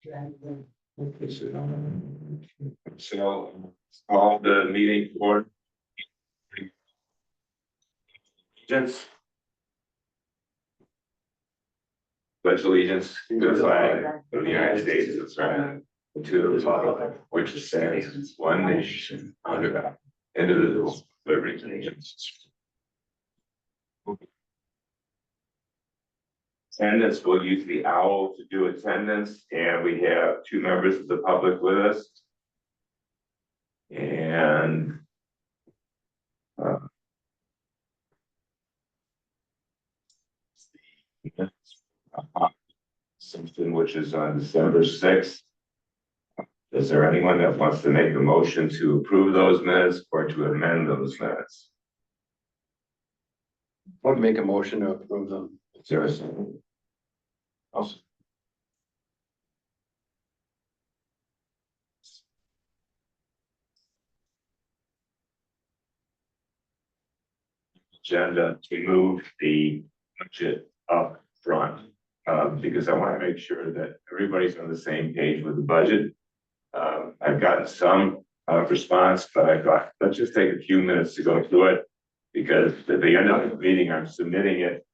Okay, so call the meeting for allegiance. Pledge allegiance to the flag of the United States of America, and to the republic which stands one nation under God, indivisible, with liberty and justice. Attendance, we'll use the owl to do attendance, and we have 2 members of the public with us. And something which is on December 6th. Is there anyone that wants to make a motion to approve those minutes or to amend those minutes? I would make a motion to approve them. Is there a second? Also. Agenda to move the budget up front, because I want to make sure that everybody's on the same page with the budget. I've gotten some response, but I thought, let's just take a few minutes to go through it, because at the end of the meeting, I'm submitting it.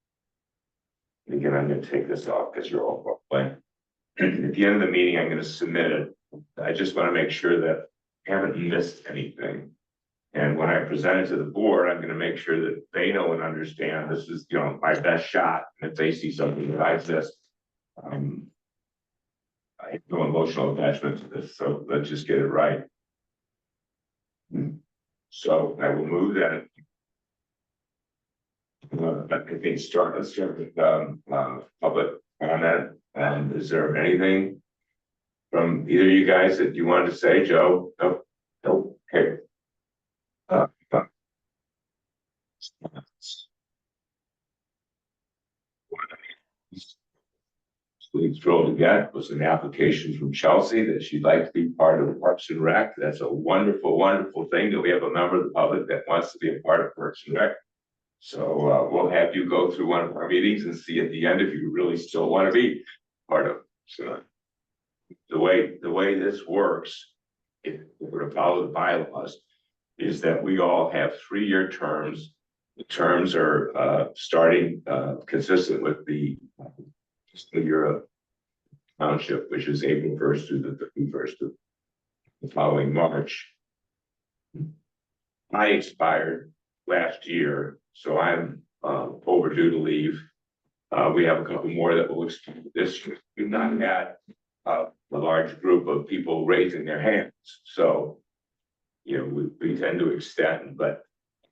And again, I'm going to take this off because you're all playing. At the end of the meeting, I'm going to submit it. I just want to make sure that I haven't missed anything. And when I present it to the board, I'm going to make sure that they know and understand this is, my best shot. And if they see something that I missed, I have no emotional attachment to this, so let's just get it right. So I will move that. I think let's start with public comment. Is there anything from either of you guys that you wanted to say, Joe? Nope. Okay. We thrilled to get was an application from Chelsea that she'd like to be part of Parks and Rec. That's a wonderful, wonderful thing that we have a member of the public that wants to be a part of Parks and Rec. So we'll have you go through one of our meetings and see at the end if you really still want to be part of. So the way this works, if we're to follow the bylaws, is that we all have 3-year terms. The terms are starting consistent with the year of Township, which is April 1st through the 31st of the following March. I expired last year, so I'm overdue to leave. We have a couple more that will extend this year. We've not had a large group of people raising their hands, so we tend to extend. But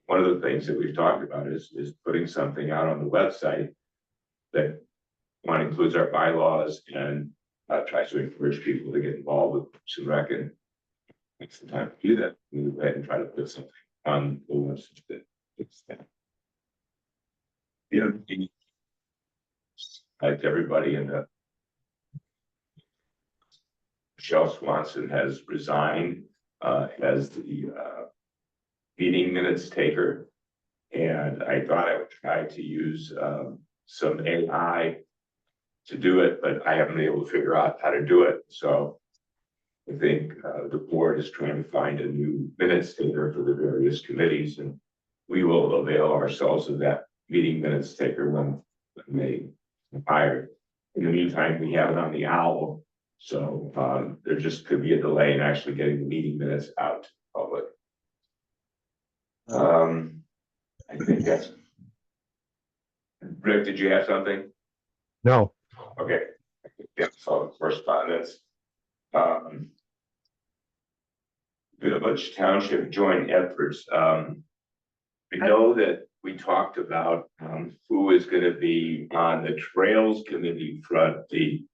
one of the things that we've talked about is putting something out on the website that one includes our bylaws and tries to encourage people to get involved with some rec, and takes some time to do that. We go ahead and try to put something on the website that fits that. Like everybody in the Michelle Swanson has resigned as the meeting minutes taker, and I thought I would try to use some AI to do it, but I haven't been able to figure out how to do it. So I think the board is trying to find a new minutes taker for the various committees, and we will avail ourselves of that meeting minutes taker when they hire. In the meantime, we have it on the owl, so there just could be a delay in actually getting the meeting minutes out to the public. I think that's. Rick, did you have something? No. Okay. That's all the correspondence. Village Township joint efforts. We know that we talked about who is going to be on the trails committee front, the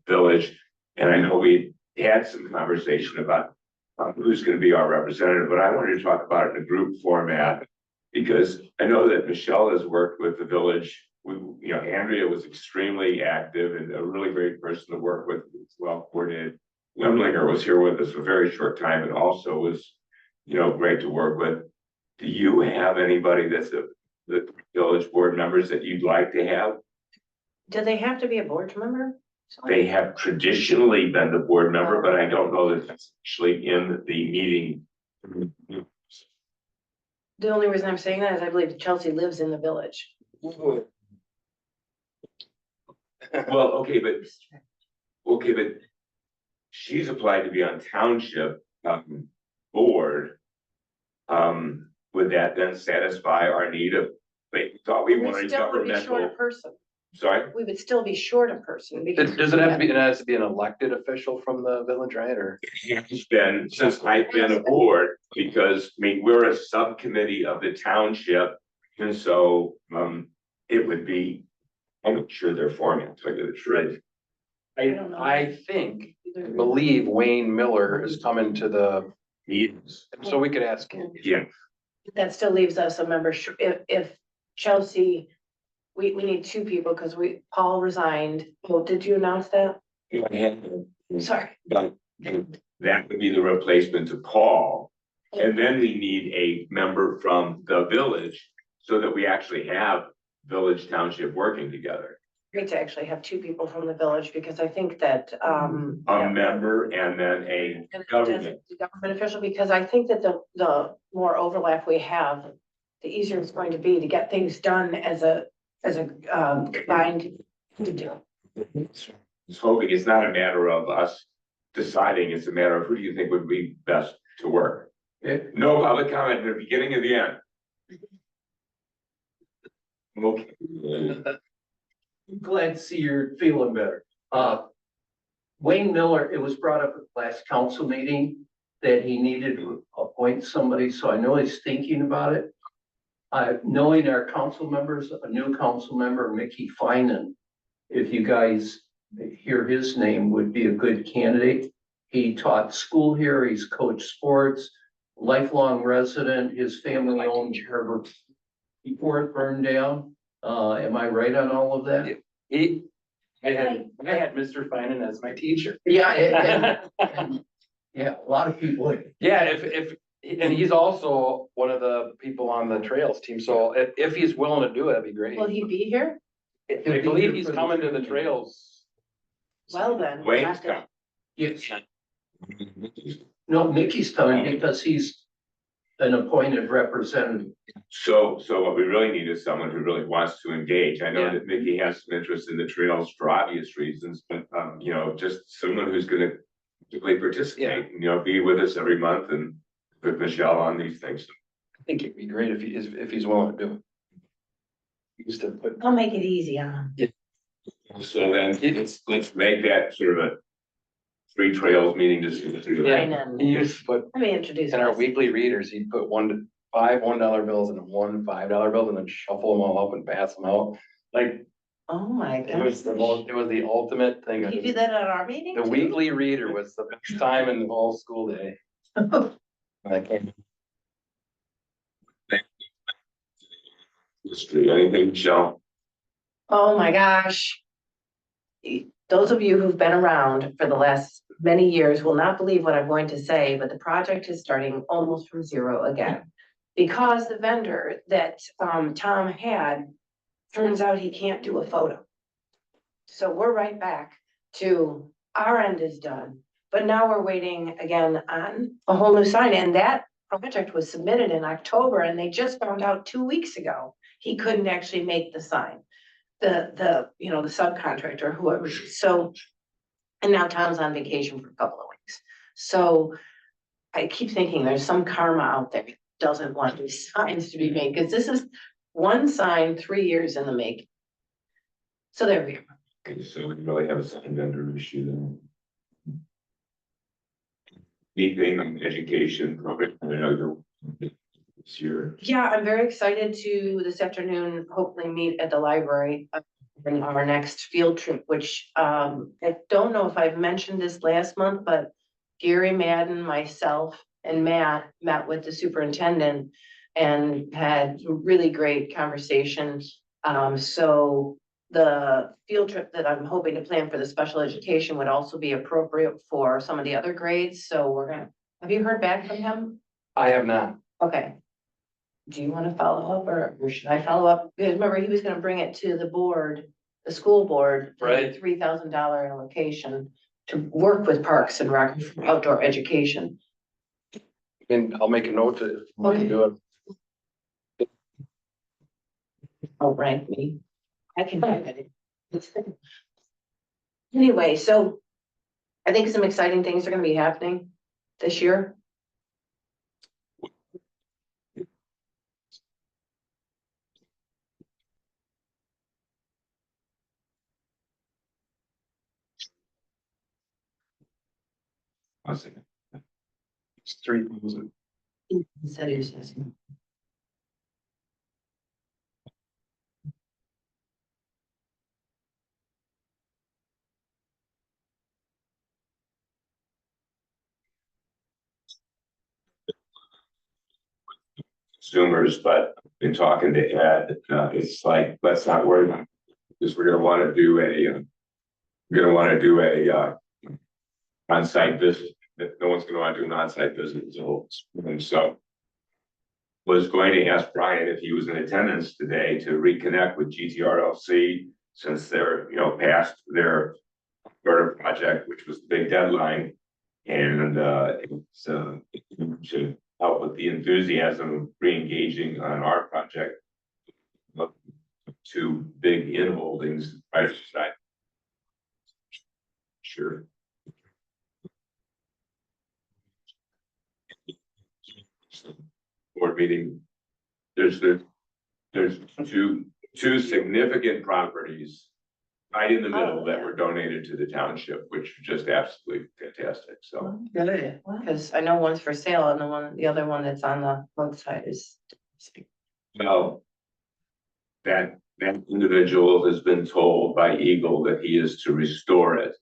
village, and I know we had some conversation about who's going to be our representative, but I wanted to talk about it in a group format because I know that Michelle has worked with the village. Andrea was extremely active and a really great person to work with. Well coordinated. Wimlinger was here with us for a very short time and also was, great to work with. Do you have anybody that's the village board members that you'd like to have? Do they have to be a board member? They have traditionally been the board member, but I don't know that that's actually in the meeting. The only reason I'm saying that is I believe Chelsea lives in the village. Well, okay, but she's applied to be on township board. Would that then satisfy our need of, we thought we wanted Still would be short a governmental, person. sorry? We would still be short a person because. Does it have to be, it has to be an elected official from the village, right, or? It's been, since I've been aboard, because, I mean, we're a subcommittee of the township. And so, it would be, I'm not sure their format, so I get it right. don't know. I believe Wayne Miller is coming to the, Meetings, so we could ask him. yeah, That still leaves us a member, if Chelsea, we need two people, because Paul resigned. Well, did you announce that? Sorry. But that would be the replacement to Paul. And then we need a member from the village so that we actually have village township working together. Great to actually have two people from the village, because I think that, A member and then a government. government official, because I think that the more overlap we have, the easier it's going to be to get things done as a combined. Just hoping it's not a matter of us deciding, it's a matter of who do you think would be best to work? No public comment at the beginning of the end. Okay. Glad to see you're feeling better. Wayne Miller, it was brought up at the last council meeting that he needed to appoint somebody, so I know he's thinking about it. Knowing our council members, a new council member, Mickey Finan, if you guys hear his name, would be a good candidate. He taught school here, he's coached sports, lifelong resident, his family owned Herbert before it burned down. Am I right on all of that? I had Mr. Finan as my teacher. Yeah. Yeah, a lot of people. Yeah, and he's also one of the people on the trails team, so if he's willing to do it, that'd be great. Will he be here? I believe he's coming to the trails. Well, then. Wayne's coming. Yes. No, Mickey's coming because he's an appointed representative. So what we really need is someone who really wants to engage. I know Yeah. that Mickey has some interest in the trails for obvious reasons, but just someone who's gonna really participate, be with us every month and with Michelle on these things. I think it'd be great if he's willing to do it. He used to put. I'll make it easy on him. So then let's make that sort of a free trails meeting just. Yeah. He used to put, Let me introduce in our myself. weekly readers, he'd put 1 to 5 $1 bills and 1 $5 bill and then shuffle them all up and pass them out. Like, Oh, my it was gosh. the ultimate thing. Did you do that at our meeting? The too? weekly reader was the best time in the whole school day. Okay. Anything, Michelle? Oh, my gosh. Those of you who've been around for the last many years will not believe what I'm going to say, but the project is starting almost from zero again. Because the vendor that Tom had, turns out he can't do a photo. So we're right back to our end is done, but now we're waiting again on a whole new sign, and that project was submitted in October, and they just found out 2 weeks ago he couldn't actually make the sign. The subcontractor, whoever, so, and now Tom's on vacation for a couple of weeks. So I keep thinking there's some karma out there that doesn't want these signs to be made, because this is one sign 3 years in the making. So there we are. Okay, so we really have a second vendor issue then. Anything on education program, I know this year. Yeah, I'm very excited to this afternoon, hopefully meet at the library in our next field trip, which I don't know if I've mentioned this last month, but Gary Madden, myself, and Matt met with the superintendent and had really great conversations. So the field trip that I'm hoping to plan for the special education would also be appropriate for some of the other grades. So have you heard back from him? I have not. Okay. Do you want to follow up or should I follow up? Because remember, he was gonna bring it to the board the school board. Right. $3,000 allocation to work with Parks and Rec for outdoor education. And I'll make a note to Okay. do it. Outrank me. I can do it. Anyway, so I think some exciting things are gonna be happening this year. One second. It's 3,000. Said he was- Consumers, but been talking to Ed, it's like, let's not worry about it, because we're gonna wanna do a on-site visit, that no one's gonna wanna do an on-site visit until spring, so. Was going to ask Brian if he was in attendance today to reconnect with GTRLC, since they're, past their project, which was the big deadline. And so to help with the enthusiasm of re-engaging on our project. Two big in holdings right side. Sure. Board meeting. There's two significant properties right in the middle that were donated to the township, which are just absolutely fantastic, so. Good, because I know one's for sale and the other one that's on the roadside is. Well, that individual has been told by Eagle that he is to restore it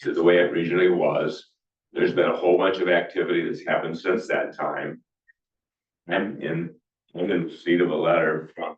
to the way it originally was. There's been a whole bunch of activity that's happened since that time. I'm in receipt of a letter from.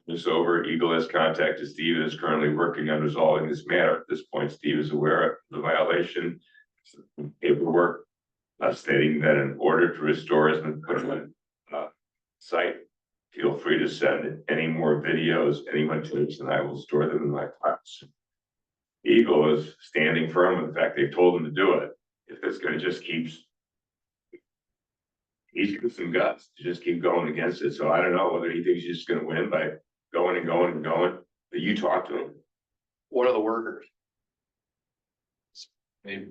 This over, Eagle has contacted Steve and is currently working on resolving this matter. At this point, Steve is aware of the violation. Paperwork stating that in order to restore has been put on site. Feel free to send any more videos anyone takes, and I will store them in my files. Eagle is standing firm. In fact, they've told him to do it. If it's gonna just keeps. He's got some guts to just keep going against it. So I don't know whether he thinks he's just gonna win by going and going and going. But you talk to him. What are the workers? Maybe.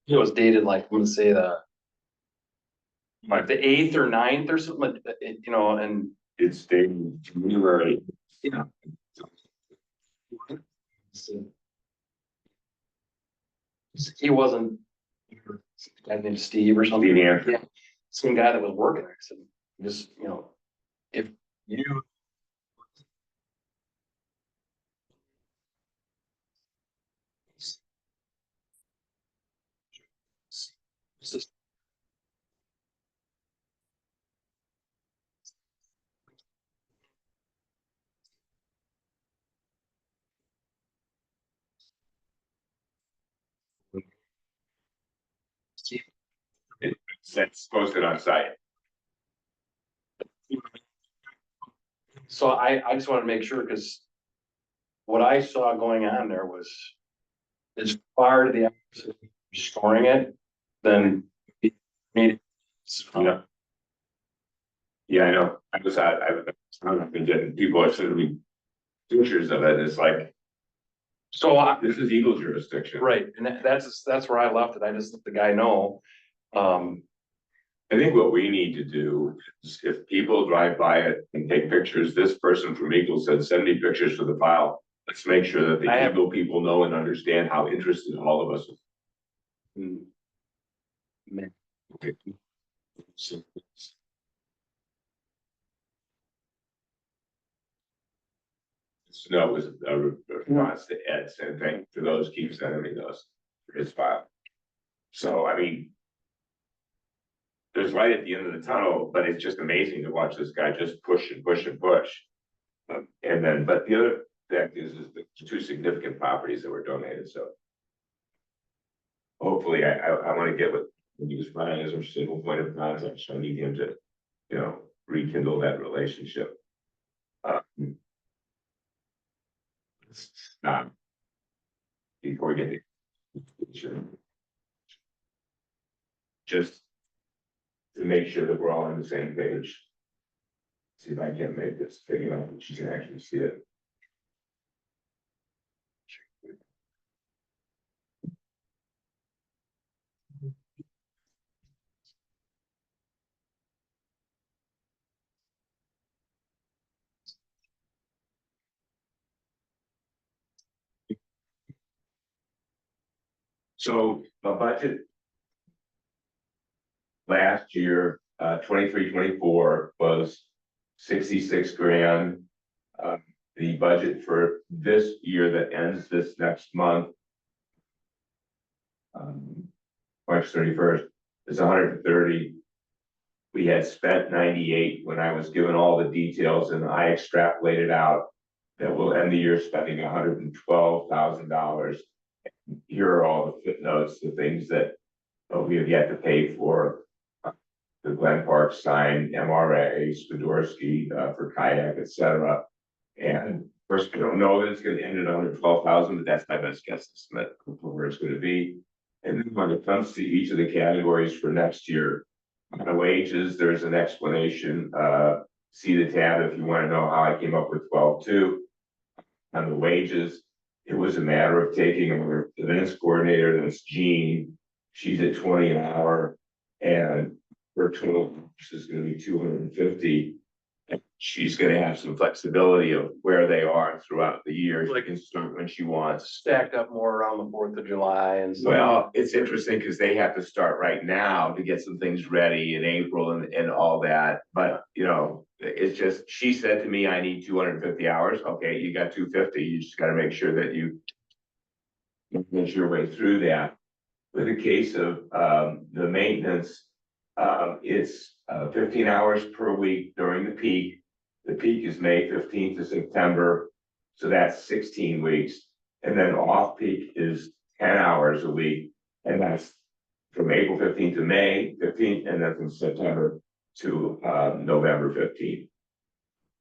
It was dated like, I'm gonna say like the 8th or 9th or something, like that, and It's dated January. yeah. He wasn't, guy named Steve or something. Steve Hampton. Yeah, some guy that was working, I said, just, if you. It's posted on site. So I just wanted to make sure, because what I saw going on there was as far to the opposite of restoring it than it needed. Yeah. Yeah, I know. I've been getting people are sending me pictures of it. It's like, So this is Eagle jurisdiction. right, and that's where I left it. I just let the guy know. I think what we need to do is if people drive by it and take pictures, this person from Eagle said, send me pictures for the file. Let's make sure that the Eagle people know and understand how interested all of us. Okay. Snow was a response to Ed saying, thank you for those, keep sending me those for his file. So, I mean, there's light at the end of the tunnel, but it's just amazing to watch this guy just push and push and push. And then, but the other fact is the two significant properties that were donated, so. Hopefully, I want to get with, because Brian is our single point of contact, so I need him to, rekindle that relationship. Stop. Before we get to. Just to make sure that we're all on the same page. See if I can make this big enough that you can actually see it. So the budget last year, 23-24 was 66 grand. The budget for this year that ends this next month, March 31st, is 130. We had spent 98 when I was given all the details, and I extrapolated out that we'll end the year spending $112,000. Here are all the footnotes, the things that we have yet to pay for. The Glen Park sign, MRA, Swiderski for kayak, etc. And of course, we don't know that it's going to end at 112,000, but that's my best guess estimate for where it's going to be. And then when it comes to each of the categories for next year, on the wages, there's an explanation. See the tab if you want to know how I came up with 12.2. On the wages, it was a matter of taking our events coordinator, that's Jean. She's at 20 an hour, and her total is going to be 250. And she's going to have some flexibility of where they are throughout the year. She can start when she wants. Stacked up more around the 4th of July and stuff. Well, it's interesting because they have to start right now to get some things ready in April and all that. But, it's just, she said to me, I need 250 hours. Okay, you got 250. You just got to make sure that you get your way through that. With the case of the maintenance, it's 15 hours per week during the peak. The peak is May 15th to September. So that's 16 weeks. And then off peak is 10 hours a week. And that's from April 15th to May 15th, and then from September to November 15th.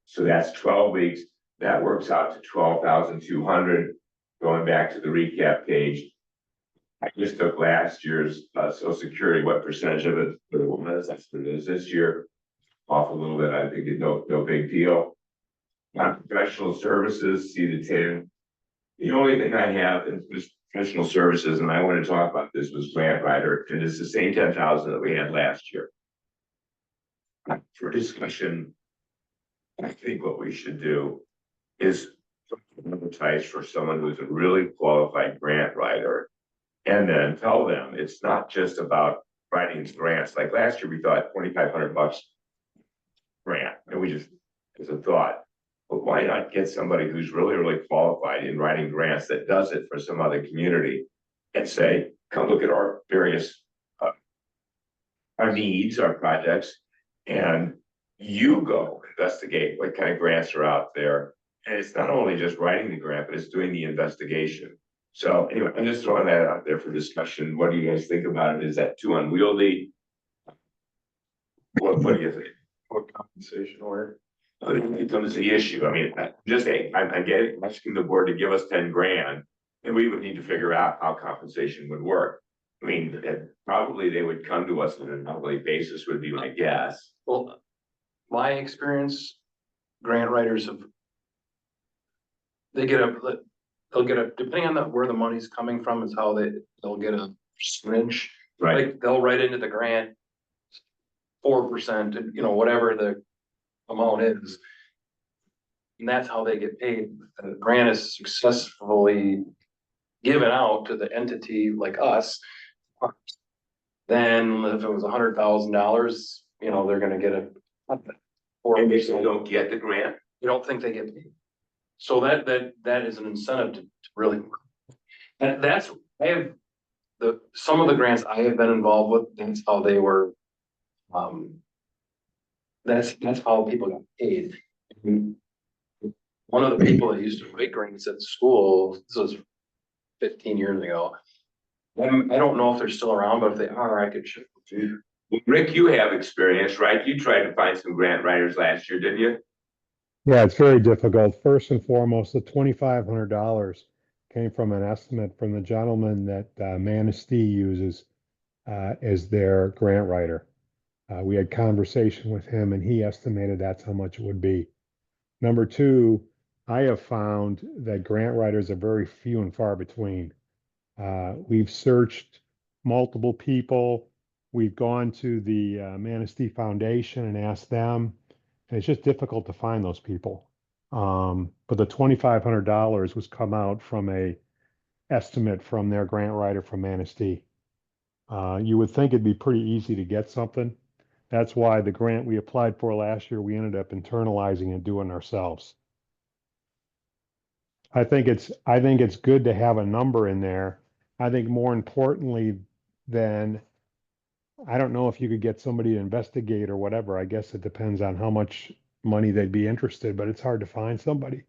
So that's 12 weeks. That works out to 12,200. Going back to the recap page, I just took last year's Social Security, what percentage of it for the woman is, that's what it is this year, off a little bit. I think it's no big deal. Professional services, see the 10. The only thing I have in professional services, and I want to talk about this, was grant writer, and it's the same 10,000 that we had last year. For discussion, I think what we should do is advertise for someone who's a really qualified grant writer, and then tell them it's not just about writing grants. Like last year, we thought $2,500 grant, and we just, as a thought, but why not get somebody who's really, really qualified in writing grants that does it for some other community and say, come look at our various, our needs, our projects, and you go investigate what kind of grants are out there. And it's not only just writing the grant, but it's doing the investigation. So anyway, I'm just throwing that out there for discussion. What do you guys think about it? Is that too unwieldy? What do you think? What compensation order? It becomes the issue. I mean, I'm asking the board to give us 10 grand, and we would need to figure out how compensation would work. I mean, probably they would come to us on an hourly basis would be my guess. Well, my experience, grant writers they'll get a, depending on where the money's coming from is how they'll get a percentage. Right. Like they'll write into the grant 4%, whatever the amount is. And that's how they get paid. And the grant is successfully given out to the entity like us. Then if it was $100,000, they're gonna get a. And they still don't get the grant? You don't think they get paid. So that is an incentive to really. And that's, some of the grants I have been involved with, that's how they were That's how people got paid. And one of the people that used to write grants at school, this was 15 years ago. I don't know if they're still around, but if they are, I could show you. Well, Rick, you have experience, right? You tried to find some grant writers last year, didn't you? Yeah, it's very difficult. First and foremost, the $2,500 came from an estimate from the gentleman that Manistee uses as their grant writer. We had conversation with him and he estimated that's how much it would be. Number two, I have found that grant writers are very few and far between. We've searched multiple people. We've gone to the Manistee Foundation and asked them. And it's just difficult to find those people. But the $2,500 was come out from a estimate from their grant writer from Manistee. You would think it'd be pretty easy to get something. That's why the grant we applied for last year, we ended up internalizing and doing ourselves. I think it's good to have a number in there. I think more importantly than, I don't know if you could get somebody to investigate or whatever. I guess it depends on how much money they'd be interested, but it's hard to find somebody.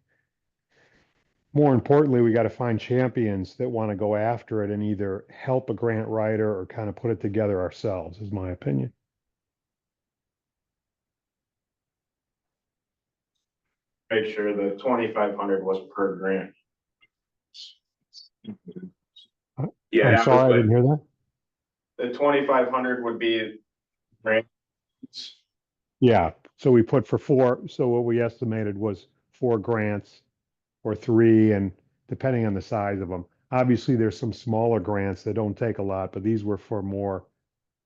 More importantly, we got to find champions that want to go after it and either help a grant writer or kind of put it together ourselves, is my opinion. Make sure the 2,500 was per grant. Yeah, I'm that was sorry, I what, didn't hear that. The 2,500 would be grants. Yeah, so we put for four, so what we estimated was 4 grants or 3, and depending on the size of them. Obviously, there's some smaller grants that don't take a lot, but these were for more,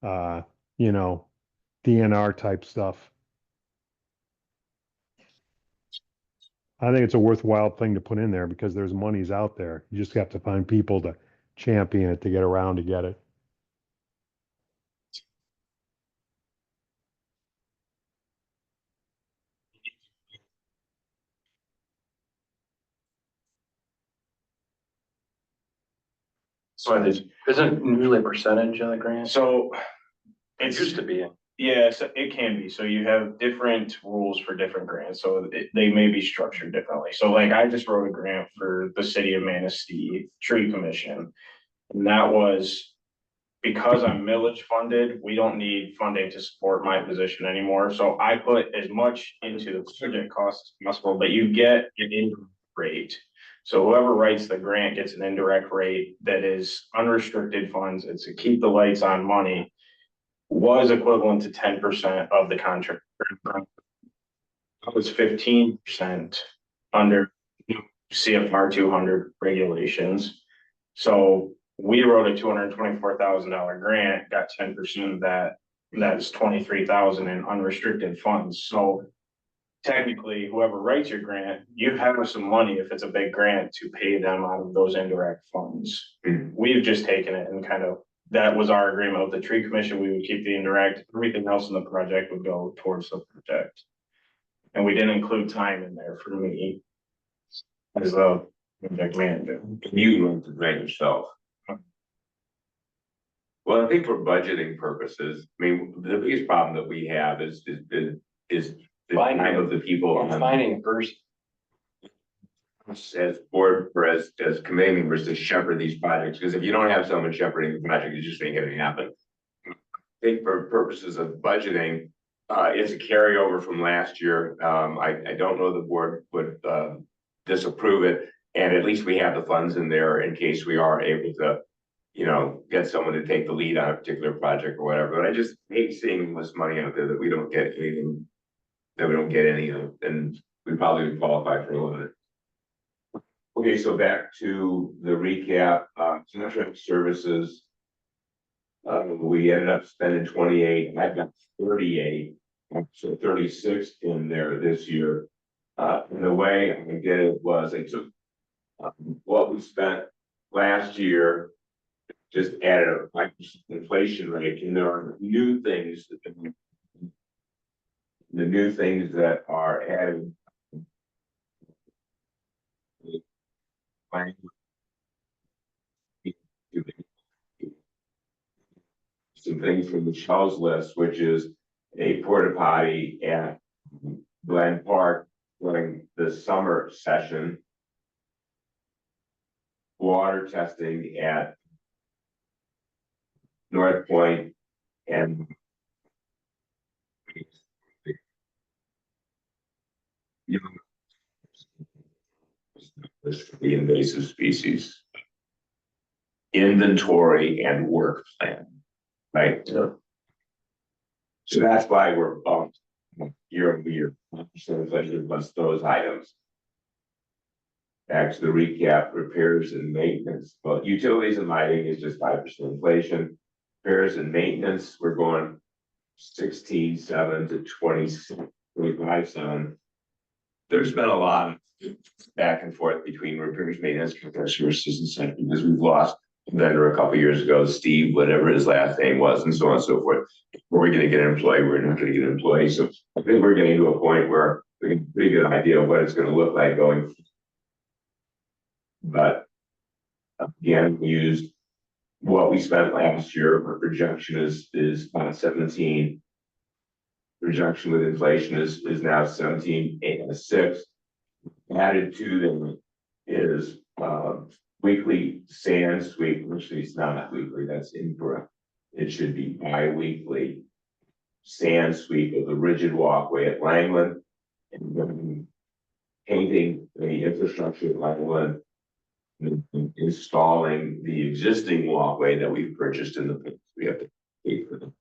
uh, you know, DNR type stuff. I think it's a worthwhile thing to put in there because there's monies out there. You just have to find people to champion it to get around to get it. So it is, Isn't usually a percentage of the grant? so It it's used to be. yeah, so it can be. So you have different rules for different grants. So they may be structured differently. So like I just wrote a grant for the city of Manistee Tree Commission. And that was because I'm millage funded, we don't need funding to support my position anymore. So I put as much into the project cost as possible, but you get an indirect rate. So whoever writes the grant gets an indirect rate that is unrestricted funds. It's to keep the lights on money, was equivalent to 10% of the contract. It was 15% under CFR 200 regulations. So we wrote a $224,000 grant, got 10% of that. That's 23,000 in unrestricted funds. So technically, whoever writes your grant, you have some money if it's a big grant to pay them out of those indirect funds. We've just taken it and kind of, that was our agreement with the tree commission. We would keep the indirect, everything else in the project would go towards the project. And we didn't include time in there for me as a project manager. you run the grant yourself. Well, I think for budgeting purposes, I mean, the biggest problem that we have is the time of the people on Finding a person. as board or as committee members to shepherd these projects, because if you don't have someone shepherding the project, it just ain't gonna happen. I think for purposes of budgeting, it's a carryover from last year. I don't know the board would disapprove it, and at least we have the funds in there in case we are able to, you know, get someone to take the lead on a particular project or whatever. But I just hate seeing this money out there that we don't get anything, that we don't get any of, and we probably would qualify for a little bit. Okay, so back to the recap, contract services. We ended up spending 28, I've got 38, so 36 in there this year. And the way I did it was I took what we spent last year, just added a 5% inflation rate, and there are new things the new things that are added. Some things from Michelle's list, which is a porta potty at Glen Park during the summer session. Water testing at North Point and the invasive species inventory and work plan, right? Yeah. So that's why we're bumped year over year. So plus those items. Back to the recap, repairs and maintenance. Well, utilities and lighting is just 5% inflation. Repairs and maintenance, we're going 16.7 to 25.7. There's been a lot of back and forth between repairs, maintenance, repair services, and such because we've lost a vendor a couple of years ago, Steve, whatever his last name was, and so on and so forth. We're going to get an employee, we're not going to get an employee. So I think we're getting to a point where we have a pretty good idea of what it's going to look like going forward. But again, we used what we spent last year. Our projection is 17. Projection with inflation is now 17.6. Added to them is weekly sand sweep, which is not weekly, that's incorrect. It should be bi-weekly sand sweep of the rigid walkway at Langland and then painting the infrastructure at Langland and installing the existing walkway that we've purchased in the we have to pay for them.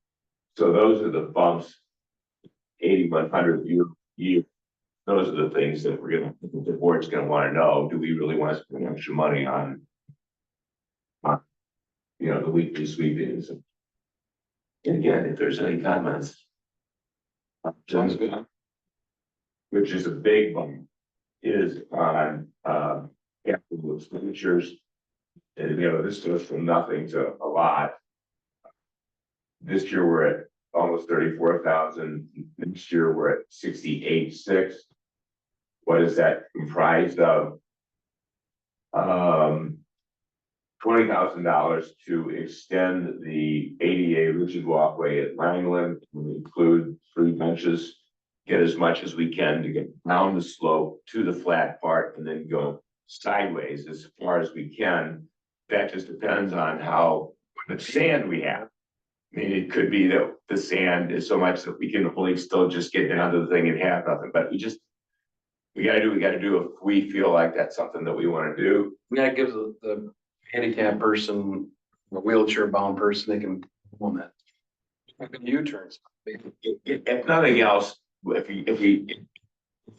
So those are the bumps, 8,100 year. Those are the things that the board's gonna want to know. Do we really want to spend extra money on the weekly sweepings? And again, if there's any comments. Sounds good. Which is a big one, is on capital expenditures. And this goes from nothing to a lot. This year we're at almost 34,000. Next year we're at 68.6. What is that comprised of? $20,000 to extend the ADA rigid walkway at Langland, include 3 benches, get as much as we can to get down the slope to the flat part and then go sideways as far as we can. That just depends on how much sand we have. I mean, it could be that the sand is so much that we can only still just get down to the thing and have nothing, but we gotta do if we feel like that's something that we want to do. Yeah, it gives the handicapped person, a wheelchair bound person, they can on that. U-turns. If nothing else, if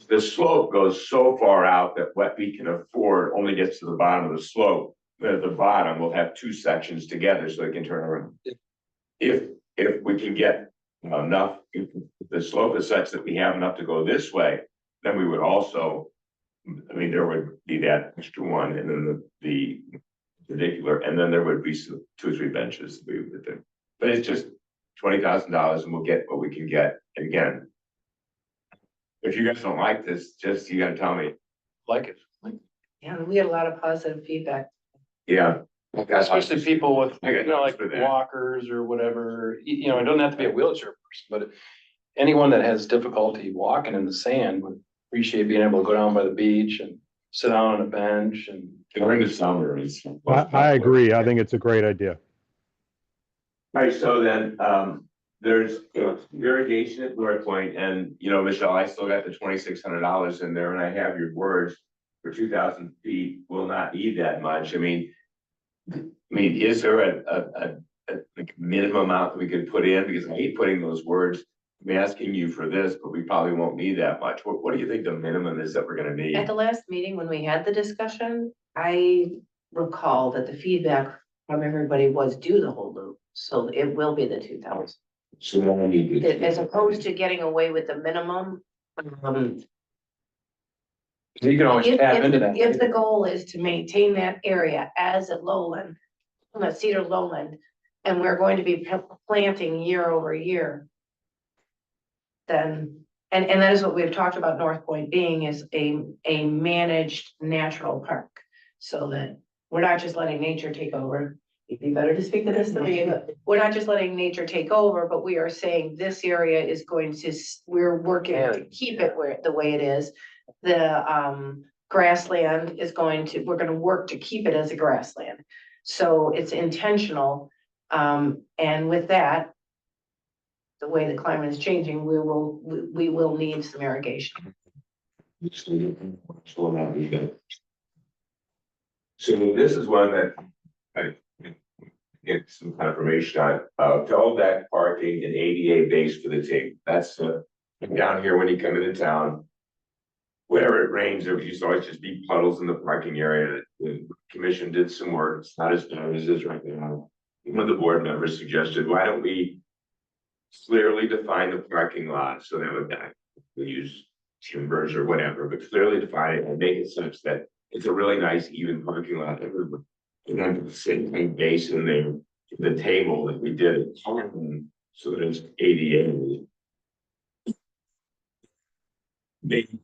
the slope goes so far out that what we can afford only gets to the bottom of the slope, but at the bottom, we'll have 2 sections together so they can turn around. If we can get enough, if the slope is such that we have enough to go this way, then we would also, there would be that extra one, and then the particular, and then there would be 2 or 3 benches we would do. But it's just $20,000 and we'll get what we can get. And again, if you guys don't like this, you gotta tell me. Like it. Yeah, we had a lot of positive feedback. Yeah. Especially people with, I got like for that. walkers or whatever, it doesn't have to be a wheelchair person, but anyone that has difficulty walking in the sand would appreciate being able to go down by the beach and sit down on a bench and. During the summer, it's. I agree. I think it's a great idea. All right, so then, there's irrigation at North Point, and Michelle, I still got the $2,600 in there, and I have your words for 2,000 feet will not need that much. I mean, is there a minimum amount that we could put in? Because I hate putting those words. I'm asking you for this, but we probably won't need that much. What do you think the minimum is that we're gonna need? At the last meeting, when we had the discussion, I recall that the feedback from everybody was do the whole loop. So it will be the 2,000. So then I need to. As opposed to getting away with the minimum. You can always tap into that. If the goal is to maintain that area as a lowland, a cedar lowland, and we're going to be planting year over year. Then, and that is what we've talked about North Point being, is a managed natural park. So that we're not just letting nature take over, It'd be better to speak to this than me, but we're not just letting nature take over, but we are saying this area is going to, we're working to keep it where, the way it is. The grassland is going to, we're gonna work to keep it as a grassland. So it's intentional, and with that, the way the climate is changing, we will need some irrigation. So this is one that I get some confirmation on, all that parking and ADA base for the tape, that's down here when you come into town. Whenever it rains, there used to always just be puddles in the parking area. The commission did some work, it's not as bad as it is right now. One of the board members suggested, why don't we clearly define the parking lot, so that would, we use timbers or whatever, but clearly define it and make it such that it's a really nice even parking lot. And then the same thing base in there, the table that we did at Taunton, so that it's ADA. Maybe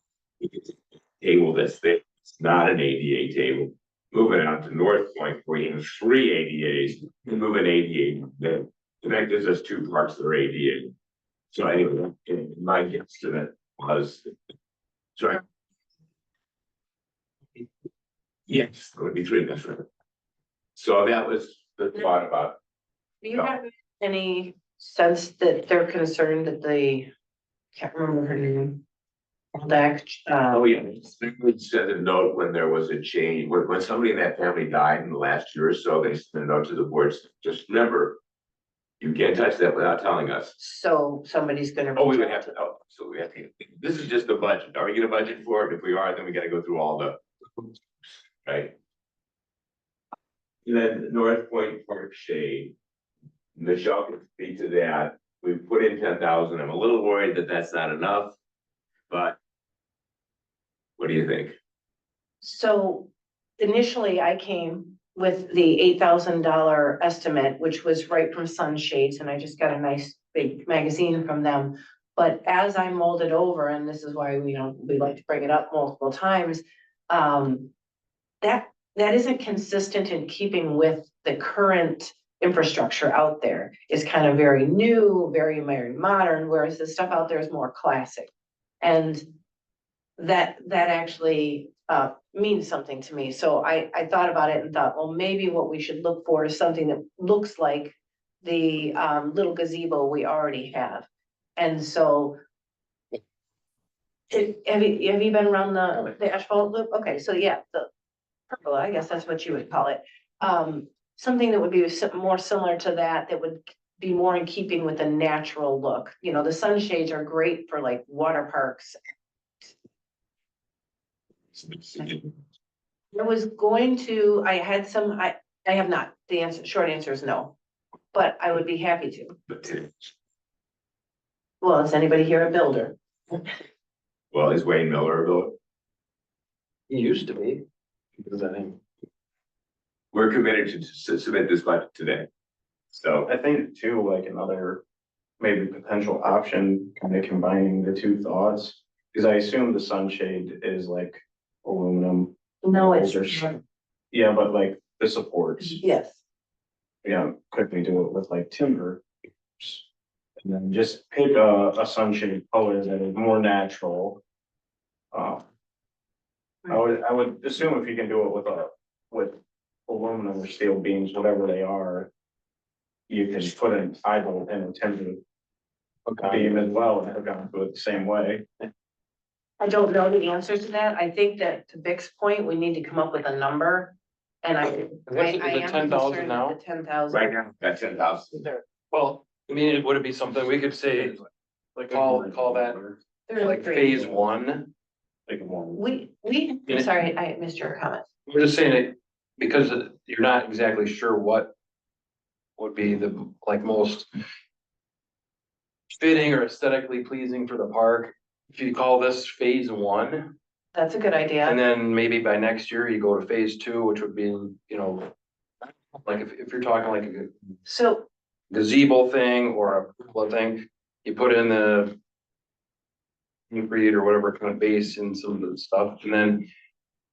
table that's there, it's not an ADA table. Moving out to North Point, where you have 3 ADAs, and move an ADA there. And that gives us 2 parks that are ADA. So anyway, my guess to that was, sorry. Yes, there would be 3 different. So that was the thought about. Do you have any sense that they're concerned that the, can't remember her name. Oh, yeah, they sent a note when there was a change, when somebody in that family died in the last year or so, they sent a note to the boards, just remember. You can't touch that without telling us. So somebody's gonna. Oh, we would have to, oh, so we have to, this is just the budget, are we gonna budget for it? If we are, then we gotta go through all the. Right? And then North Point Park Shade. Michelle can speak to that, we put in 10,000, I'm a little worried that that's not enough. But. What do you think? So initially I came with the $8,000 estimate, which was right from Sunshades, and I just got a nice big magazine from them. But as I molded over, and this is why we like to bring it up multiple times, that isn't consistent in keeping with the current infrastructure out there. It's kind of very new, very modern, whereas the stuff out there is more classic. And that actually means something to me. So I thought about it and thought, well, maybe what we should look for is something that looks like the little gazebo we already have. And so have you been around the asphalt loop? Okay, so yeah, the pergola, I guess that's what you would call it. Something that would be more similar to that would be more in keeping with the natural look. You know, the sunshades are great for like water parks. I was going to, I have not, short answer is no, but I would be happy to. Well, is anybody here a builder? Well, is Wayne Miller a builder? He used to be. Because I think, We're committed to submit this budget today. So, I think too, like another maybe potential option, kind of combining the 2 thoughts. Because I assume the sunshade is like aluminum. No, it's. Yeah, but like the supports, Yes. yeah, could we do it with like timber? And then just pick a sunshade color that is more natural. I would assume if you can do it with aluminum or steel beams, whatever they are. You can put an eyeball in a timber beam as well and hook onto it the same way. I don't know the answer to that. I think that to Vic's point, we need to come up with a number. And I Is it am 10,000 concerned now? with the 10,000. right now, that's 10,000. well, I mean, would it be something we could say, call that They're like great. phase 1? Like one. I'm sorry, I missed your comment. We're just saying it because you're not exactly sure what would be the like most fitting or aesthetically pleasing for the park. If you call this phase 1, That's a good idea. and then maybe by next year you go to phase 2, which would be, you know, like if you're talking like a So gazebo thing or a pergola thing, you put in the concrete or whatever kind of base in some of the stuff, and then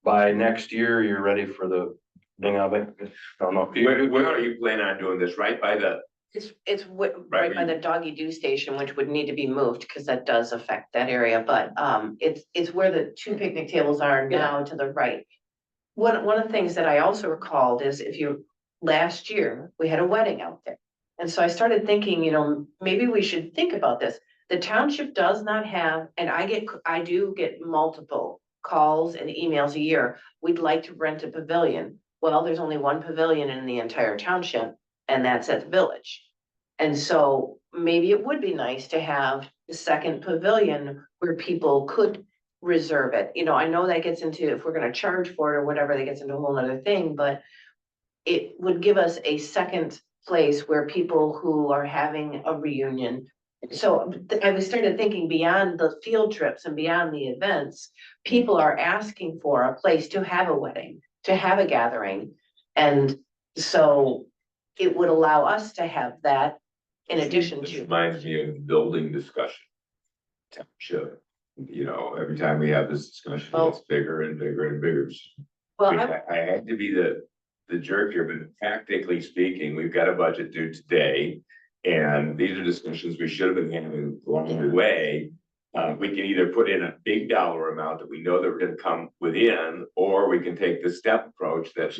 by next year, you're ready for the Being of it, don't know. Where are you planning on doing this? Right by the, It's right Right, by the doggy do station, which would need to be moved because that does affect that area, but it's where the two picnic tables are now to the right. One of the things that I also recalled is last year, we had a wedding out there. And so I started thinking, maybe we should think about this. The township does not have, and I do get multiple calls and emails a year. We'd like to rent a pavilion. Well, there's only one pavilion in the entire township, and that's at the village. And so maybe it would be nice to have the second pavilion where people could reserve it. I know that gets into, if we're gonna charge for it or whatever, that gets into a whole nother thing, but it would give us a second place where people who are having a reunion. So I started thinking beyond the field trips and beyond the events, people are asking for a place to have a wedding, to have a gathering. And so it would allow us to have that in addition This to. reminds me of building discussion. Township, every time we have this discussion, Oh. it's bigger and bigger and bigger. Well, I had to be the jerk here, but practically speaking, we've got a budget due today. And these are discussions we should have been having along the way. We can either put in a big dollar amount that we know that we're gonna come within, or we can take the step approach that's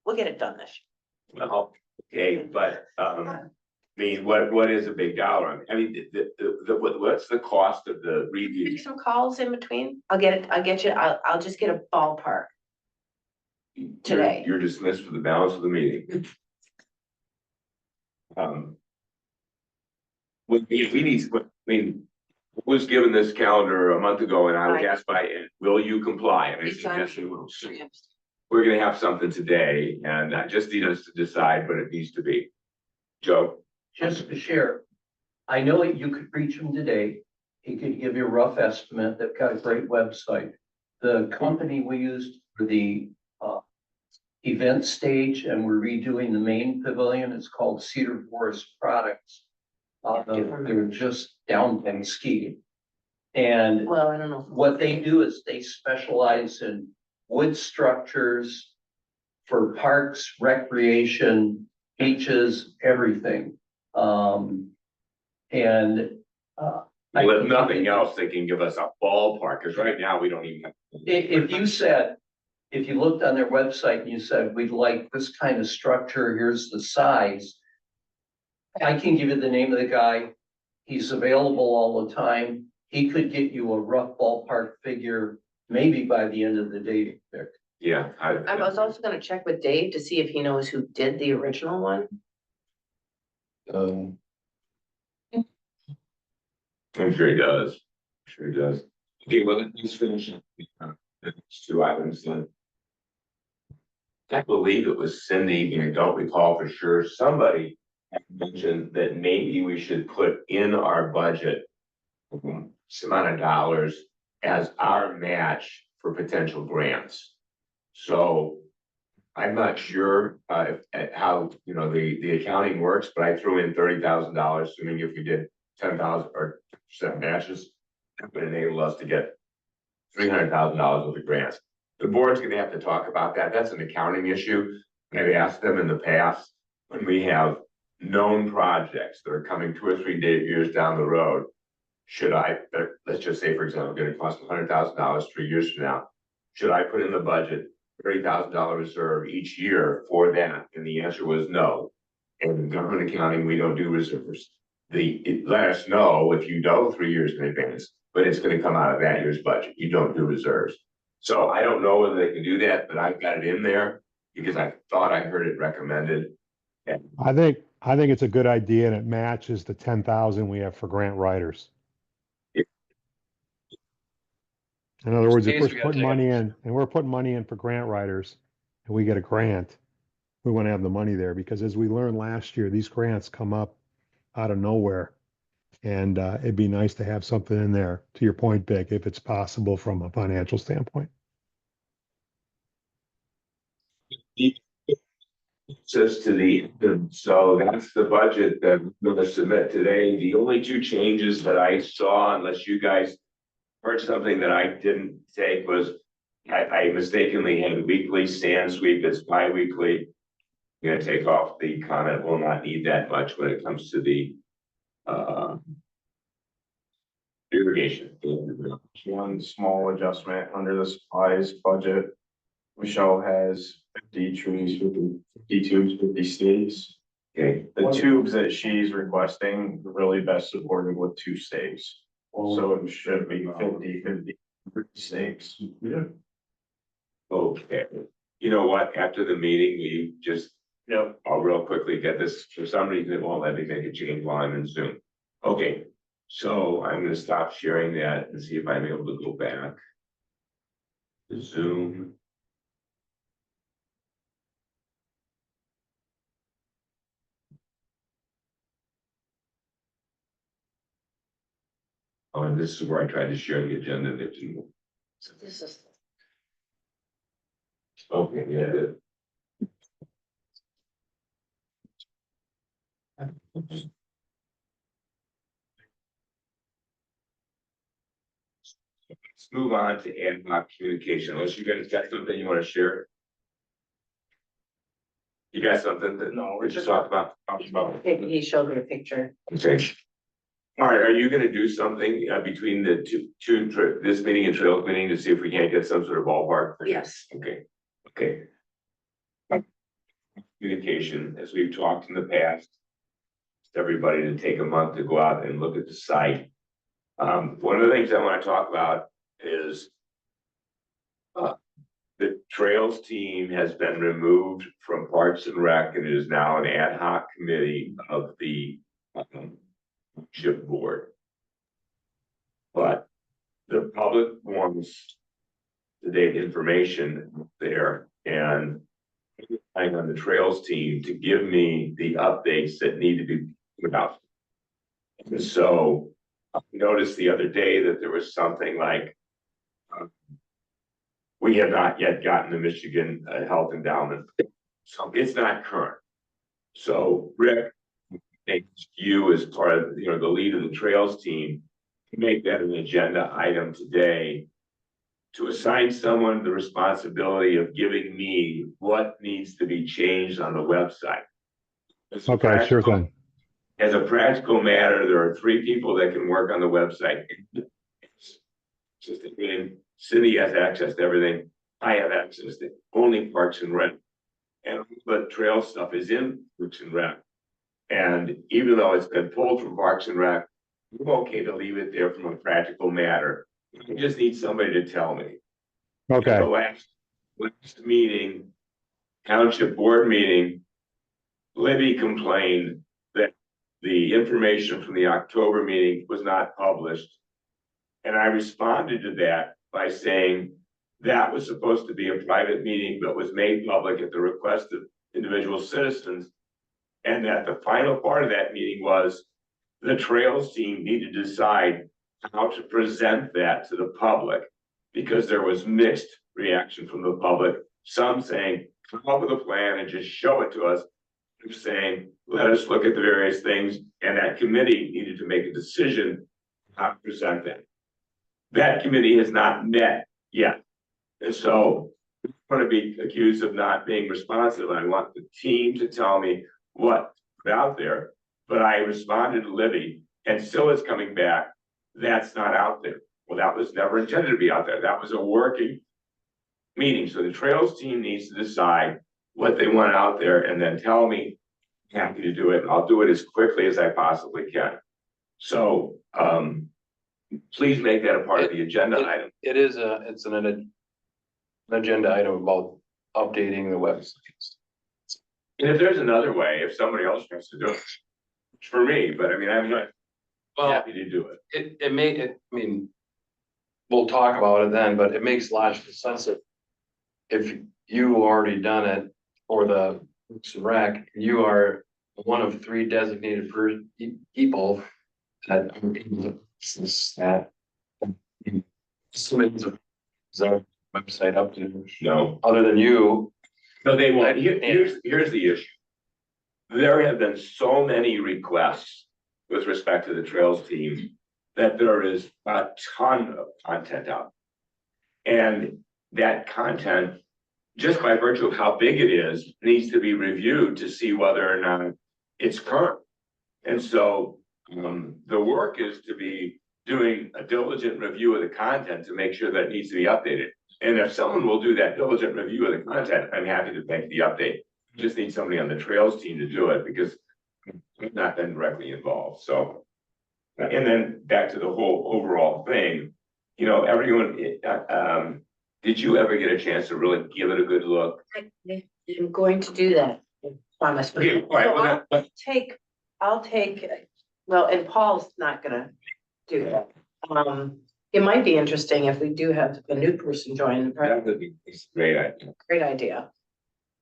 we'll get it done this well, okay, but, what is a big dollar? I mean, what's the cost of the year. review? Make some calls in between. I'll get you, I'll just get a ballpark. Today. You're dismissed for the balance of the meeting. We need, was given this calendar a month ago and I was asked will you comply? And I said, yes, we will. So we're gonna have something today and I just need us to decide what it needs to be. Joe? Just to share, I know that you could reach him today. He could give you a rough estimate. They've got a great website. The company we used for the event stage, and we're redoing the main pavilion, it's called Cedar Forest Products. They're just down in ski. And Well, I don't know. what they do is they specialize in wood structures for parks, recreation, beaches, everything. Well, if nothing else, they can give us a ballpark, because right now we don't even. If you looked on their website and you said, we'd like this kind of structure, here's the size. I can give you the name of the guy. He's available all the time. He could get you a rough ballpark figure, maybe by the end of the day, Vic. Yeah. I was also gonna check with Dave to see if he knows who did the original one. I'm sure he does. Sure he does. Okay, well, let's finish the next two items then. I believe it was Cindy, and I don't recall for sure, somebody had mentioned that maybe we should put in our budget some amount of dollars as our match for potential grants. So I'm not sure how, the accounting works, but I threw in $30,000, assuming if we did 10,000 or 7 matches, that would enable us to get $300,000 worth of grants. The board's gonna have to talk about that. That's an accounting issue. I've asked them in the past, when we have known projects that are coming 2 or 3 years down the road, let's just say, for example, gonna cost $100,000 3 years from now. Should I put in the budget $30,000 reserve each year for that? And the answer was no. In government accounting, we don't do reserves. Let us know if you know 3 years in advance, but it's gonna come out of that year's budget. You don't do reserves. So I don't know whether they can do that, but I've got it in there because I thought I heard it recommended. I think it's a good idea and it matches the 10,000 we have for grant writers. In other words, if States we we're gotta putting take money it. in and we're putting money in for grant writers and we get a grant, we want to have the money there because as we learned last year, these grants come up out of nowhere. And it'd be nice to have something in there, to your point, Vic, if it's possible from a financial standpoint. So that's the budget that we're gonna submit today. The only 2 changes that I saw, unless you guys heard something that I didn't take, was I mistakenly had weekly sand sweep, it's bi-weekly. I'm gonna take off the comment, will not need that much when it comes to the irrigation. One small adjustment under the supplies budget. Michelle has 50 trees, 50 tubes, 50 stakes. Okay, The tubes that she's requesting are really best supported with 2 stakes. So it should be 50 stakes. okay. You know what, after the meeting, we just, Yep. I'll real quickly get this, for some reason, it won't let me make a change while I'm in Zoom. Okay, so I'm gonna stop sharing that and see if I'm able to go back. To Zoom. Oh, and this is where I tried to share the agenda that didn't. So this is, Okay, yeah, it- Let's move on to ad hoc communication, unless you guys got something you wanna share. You got something that, No, we just talked about? he showed me a picture. Okay. All right, are you gonna do something between the this meeting and trails meeting to see if we can't get some sort of ballpark? Yes. Okay, okay. Communication, as we've talked in the past. Everybody to take a month to go out and look at the site. One of the things I wanna talk about is. The Trails team has been removed from Parks and Rec and it is now an ad hoc committee of the Township board. But the public wants the data information there and I'm on the Trails team to give me the updates that need to be put out. And so I noticed the other day that there was something like we have not yet gotten the Michigan Health Endowment, so it's not current. So Rick, thanks you as part of, the lead of the Trails team, to make that an agenda item today, to assign someone the responsibility of giving me what needs to be changed on the website. Okay, sure thing. As a practical matter, there are 3 people that can work on the website. Just again, Cindy has access to everything. I have access to only Parks and Rec. And the trail stuff is in Parks and Rec. And even though it's been pulled from Parks and Rec, I'm okay to leave it there from a practical matter. I just need somebody to tell me. Okay, The last meeting, township board meeting, Libby complained that the information from the October meeting was not published. And I responded to that by saying that was supposed to be a private meeting, but was made public at the request of individual citizens. And that the final part of that meeting was the Trails team needed to decide how to present that to the public because there was mixed reaction from the public. Some saying, come up with a plan and just show it to us. Saying, let us look at the various things. And that committee needed to make a decision how to present that. That committee has not met yet. And so I'm going to be accused of not being responsive. I want the team to tell me what's out there. But I responded to Libby and still is coming back. That's not out there. Well, that was never intended to be out there. That was a working meeting. So the Trails team needs to decide what they want out there and then tell me. I'm happy to do it. I'll do it as quickly as I possibly can. So please make that a part of the agenda item. It's an agenda item about updating the websites. And if there's another way, if somebody else wants to do it, it's for me, but I mean, I'm not Well, happy to do it. I mean, we'll talk about it then, but it makes logical sense if you already done it for the Parks and Rec, you are one of 3 designated people that are able to access that. Submit the website up to, No, other than you. no, they won't. Here's the issue. There have been so many requests with respect to the Trails team that there is a ton of content out. And that content, just by virtue of how big it is, needs to be reviewed to see whether or not it's current. And so, the work is to be doing a diligent review of the content to make sure that it needs to be updated. And if someone will do that diligent review of the content, I'm happy to make the update. Just need somebody on the trails team to do it because I've not been directly involved, so. And then back to the whole overall thing, you know, everyone, did you ever get a chance to really give it a good look? I'm going to do that, I promise. Okay, all right, So well, that, I'll take, well, and Paul's not gonna do that. It might be interesting if we do have a new person join, that would be it's a great idea. great idea.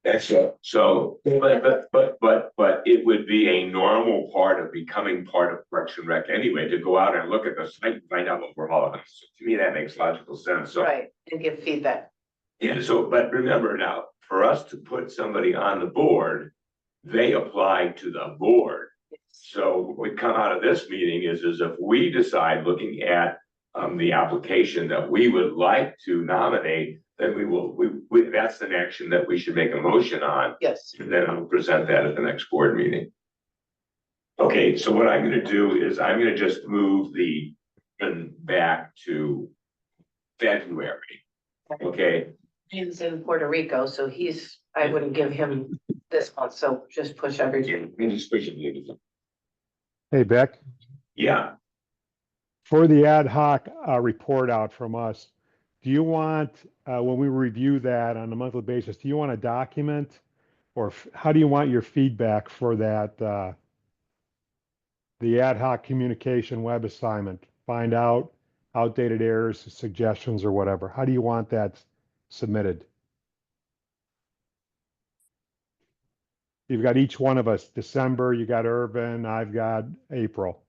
Excellent. So, but it would be a normal part of becoming part of Parks and Rec anyway, to go out and look at the site and find out what we're all about. So to me, that makes logical sense. So, Right, and give feedback. yeah, so, but remember now, for us to put somebody on the board, they apply to the board. So what would come out of this meeting is if we decide, looking at the application that we would like to nominate, then that's an action that we should make a motion on. Yes. And then I'll present that at the next board meeting. Okay, so what I'm gonna do is I'm gonna just move the back to February. Okay, He's in Puerto Rico, so I wouldn't give him this month, so just push everything. yeah, just push it. Hey, Beck, Yeah, for the ad hoc report out from us, do you want, when we review that on a monthly basis, do you want a document? Or how do you want your feedback for that, the ad hoc communication web assignment? Find out outdated errors, suggestions, or whatever. How do you want that submitted? You've got each one of us, December, you got Irvin, I've got April.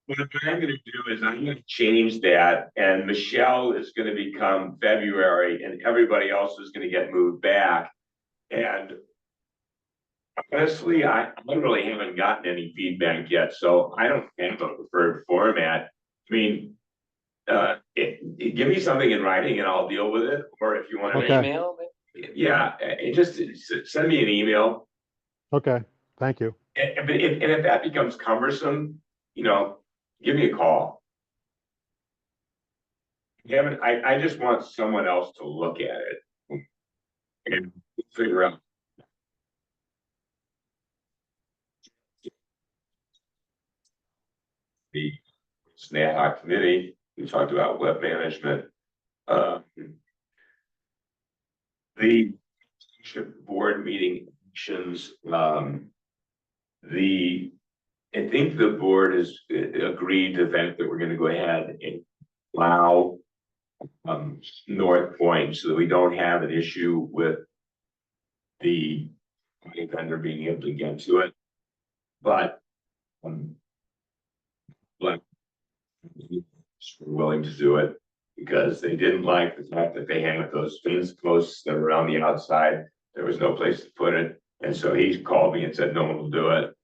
what I'm gonna do is I'm gonna change that, and Michelle is gonna become February, and everybody else is gonna get moved back. And honestly, I really haven't gotten any feedback yet, so I don't have a preferred format. I mean, give me something in writing and I'll deal with it, or if you want to. Okay. Email, Yeah, just send me an email. Okay, thank you. And if that becomes cumbersome, you know, give me a call. Kevin, I just want someone else to look at it and figure out. The ad hoc committee, we talked about web management. The Township board meeting actions, I think the board has agreed to that we're gonna go ahead and allow North Point so that we don't have an issue with the vendor being able to get to it. But we're willing to do it because they didn't like the fact that they had those fence posts that were on the outside. There was no place to put it. And so he called me and said, no one will do it.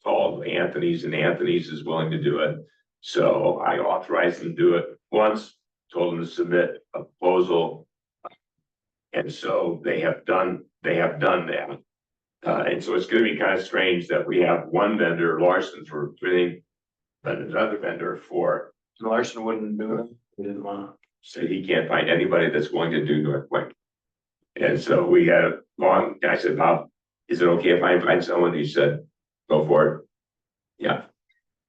Called Anthony's, and Anthony's is willing to do it. So I authorized them to do it once, told them to submit a proposal. And so they have done that. And so it's gonna be kind of strange that we have one vendor, Larson, for everything, but another vendor for, Larson wouldn't do it. He didn't want to. said he can't find anybody that's willing to do North Point. And so we had a long, I said, Bob, is it okay if I find someone? He said, go for it. Yeah.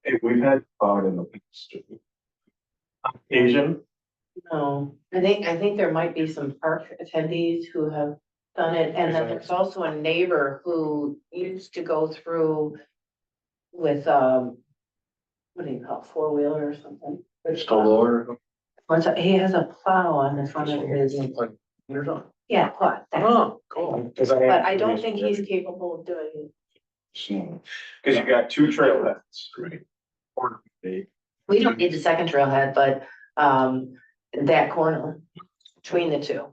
Hey, we've had thought in the past. Asian, No, I think there might be some park attendees who have done it, and then there's also a neighbor who used to go through with, what do you call it, four-wheeler or something? It's the lower. He has a plow on the front of his, yeah, what? Oh, cool. But I don't think he's capable of doing it. Cause you got two trailheads. Right. We don't need the second trailhead, but, that corner between the two.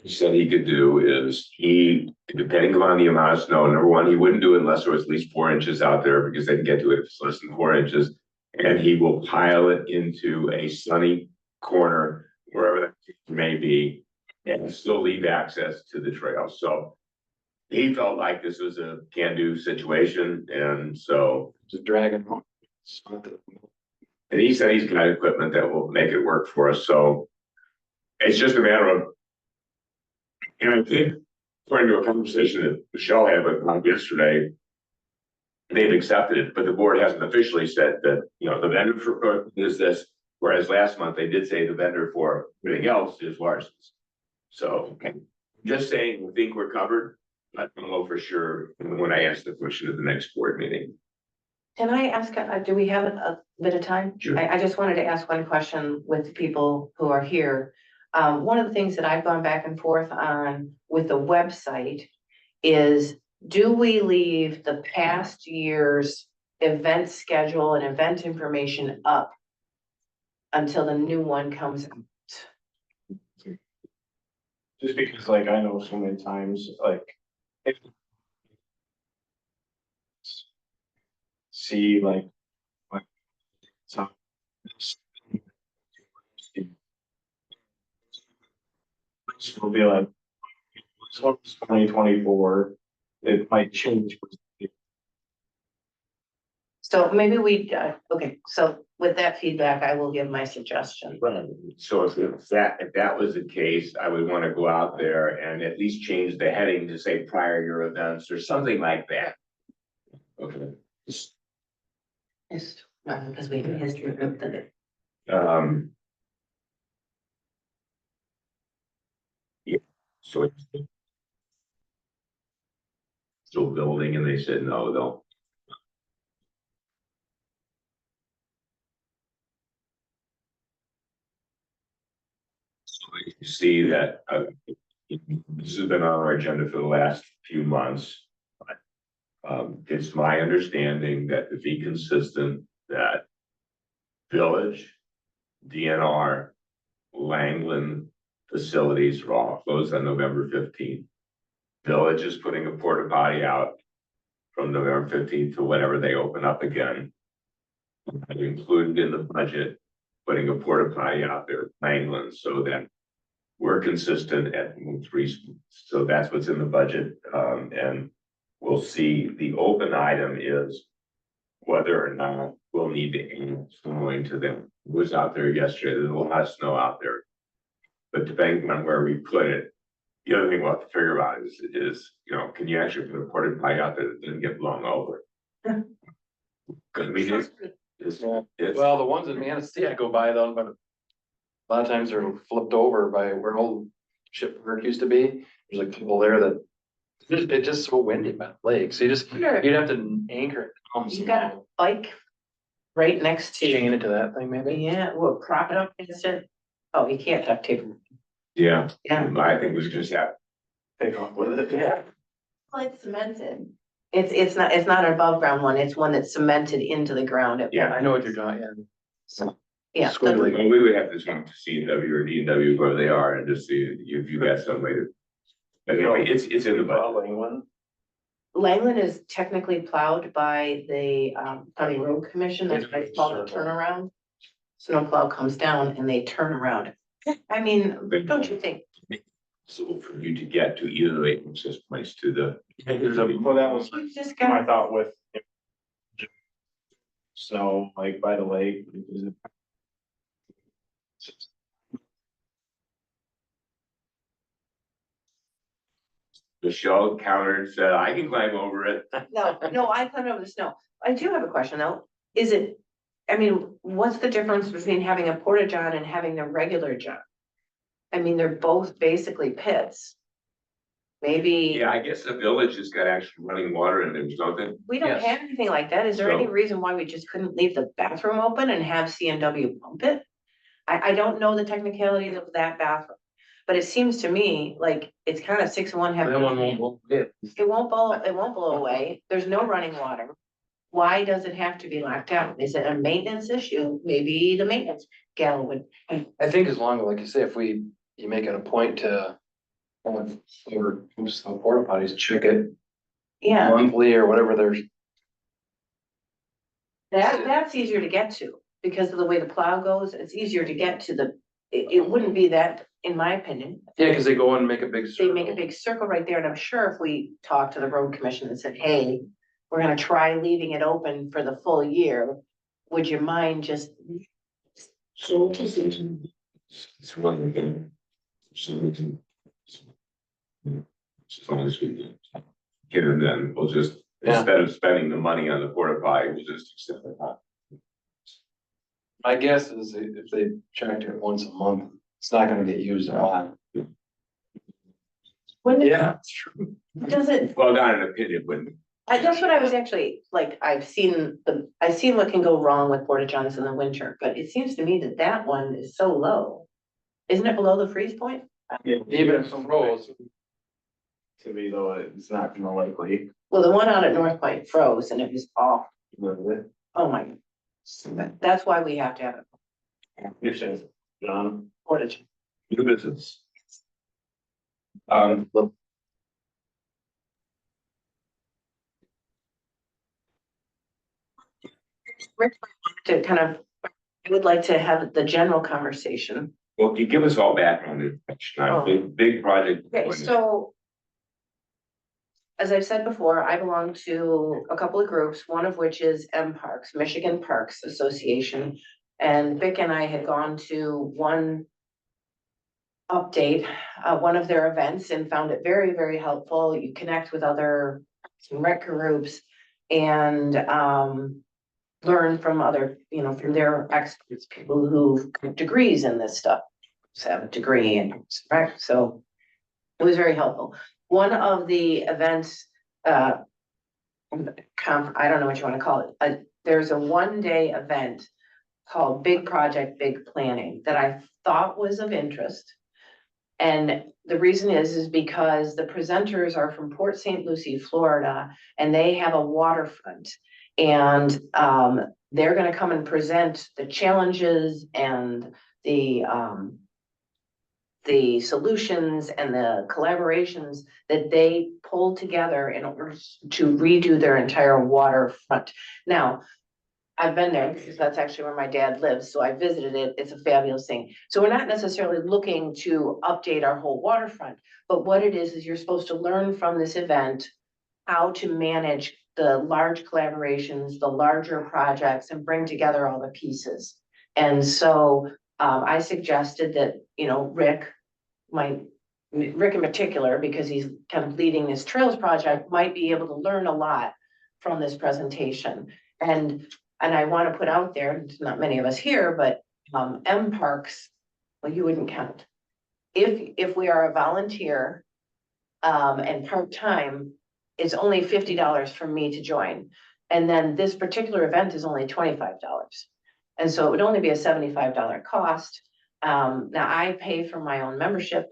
He said he could do is depending upon the amount of snow, number one, he wouldn't do it unless there was at least 4 inches out there because they can get to it if it's less than 4 inches. And he will pile it into a sunny corner wherever that may be, and still leave access to the trail. So he felt like this was a can-do situation, and so, Just dragging. and he said he's got equipment that will make it work for us, so it's just a matter of, and I think, according to a conversation that Michelle had with Bob yesterday, they've accepted it, but the board hasn't officially said that, the vendor for is this, whereas last month they did say the vendor for everything else is Larson's. So, just saying, we think we're covered. I don't know for sure when I ask the question at the next board meeting. Can I ask, do we have a bit of time? Sure. I just wanted to ask one question with the people who are here. One of the things that I've gone back and forth on with the website is, do we leave the past year's event schedule and event information up until the new one comes out? Just because like I know so many times, like. If see like. So. Will be like. This one's 2024, it might change. So maybe okay, so with that feedback, I will give my suggestion. So if that was the case, I would want to go out there and at least change the heading to say prior year events or something like that. Okay. Yes, because we have a history group that it. Yeah, so it's still building, and they said no, they'll. So you see that this has been on our agenda for the last few months. It's my understanding that to be consistent, that Village, DNR, Langland facilities are all closed on November 15th. Village is putting a porta potty out from November 15th to whenever they open up again. I've included in the budget, putting a porta potty out there at Langland so that we're consistent at 3. So that's what's in the budget. And we'll see. The open item is whether or not we'll need to add snowing to them. It was out there yesterday. There's a lot of snow out there. But depending on where we put it, the other thing we'll have to figure out is can you actually put a porta potty out there that doesn't get blown over? Because Well, the ones in Manistee I go by though, but a lot of times they're flipped over by where old ship park used to be. There's a couple there that it's just so windy by the lake. So you'd have to anchor it. You got a bike right next to. Chain it to that thing maybe. Yeah, we'll prop it up against it. Oh, you can't duct tape. yeah, Yeah. I think we just have. Take off with it. Yeah. Well, it's cemented. It's not an above ground one. It's one that's cemented into the ground. Yeah, I know what you're talking, yeah. So, yeah. Squiggly. Well, we would have to talk to CW or DW, whoever they are, and just see if you got some way to. But anyway, it's in the budget. One. Langland is technically plowed by the County Road Commission. That's why it's called a turnaround. Snowplow comes down and they turn around. I mean, don't you think? So for you to get to either the access points to the. Well, that was You just my got, thought with. Snow like by the lake. Michelle countered and said, I can climb over it. no, I climbed over the snow. I do have a question though. What's the difference between having a porta john and having the regular john? I mean, they're both basically pits. Maybe. Yeah, I guess the village has got actually running water in there, something. We don't Yes. have anything like that. Is there any So- reason why we just couldn't leave the bathroom open and have CNW pump it? I don't know the technicalities of that bathroom, but it seems to me like it's kind of 6 of one, half. That one won't fit. It won't blow away. There's no running water. Why does it have to be locked out? Is it a maintenance issue? Maybe the maintenance gal would. I think as long as, like you say, if you make it a point to. Or just the porta potties, check it Yeah, monthly or whatever there's. that's easier to get to because of the way the plow goes. It's easier to get to the it wouldn't be that, in my opinion. Yeah, because they go and make a big They circle. make a big circle right there, and I'm sure if we talked to the road commission and said, hey, we're gonna try leaving it open for the full year, would you mind just, So it's one thing. So we can. As long as we can get it, then we'll just, Yeah. instead of spending the money on the porta potty, we'll just accept it. My guess is if they checked it once a month, it's not gonna get used a lot. wouldn't it, It's true. does it, Well, not an opinion, when. that's what I was actually, like, I've seen what can go wrong with porta johns in the winter, but it seems to me that that one is so low. Isn't it below the freeze point? Even some roads. To me though, it's not gonna likely. Well, the one out at North Point froze and it was off. Oh my, that's why we have to have a You're saying, John? porta john. New business. Look, To kind of, I would like to have the general conversation. Well, you give us all background information on Oh. a big project. Okay, so. As I've said before, I belong to a couple of groups, one of which is M Parks, Michigan Parks Association. And Vic and I had gone to one update, one of their events, and found it very, very helpful. You connect with other rec groups and learn from other, from their experts, people who've got degrees in this stuff. Have a degree in rec, so it was very helpful. One of the events, I don't know what you want to call it, there's a one-day event called Big Project, Big Planning that I thought was of interest. And the reason is because the presenters are from Port St. Lucie, Florida, and they have a waterfront. And they're gonna come and present the challenges and the solutions and the collaborations that they pulled together in order to redo their entire waterfront. Now, I've been there because that's actually where my dad lives, so I visited it. It's a fabulous thing. So we're not necessarily looking to update our whole waterfront, but what it is you're supposed to learn from this event how to manage the large collaborations, the larger projects, and bring together all the pieces. And so I suggested that, Rick in particular, because he's kind of leading this trails project, might be able to learn a lot from this presentation. And I want to put out there, there's not many of us here, but M Parks, well, you wouldn't count. If we are a volunteer and part-time, it's only $50 for me to join. And then this particular event is only $25. And so it would only be a $75 cost. Now I pay for my own membership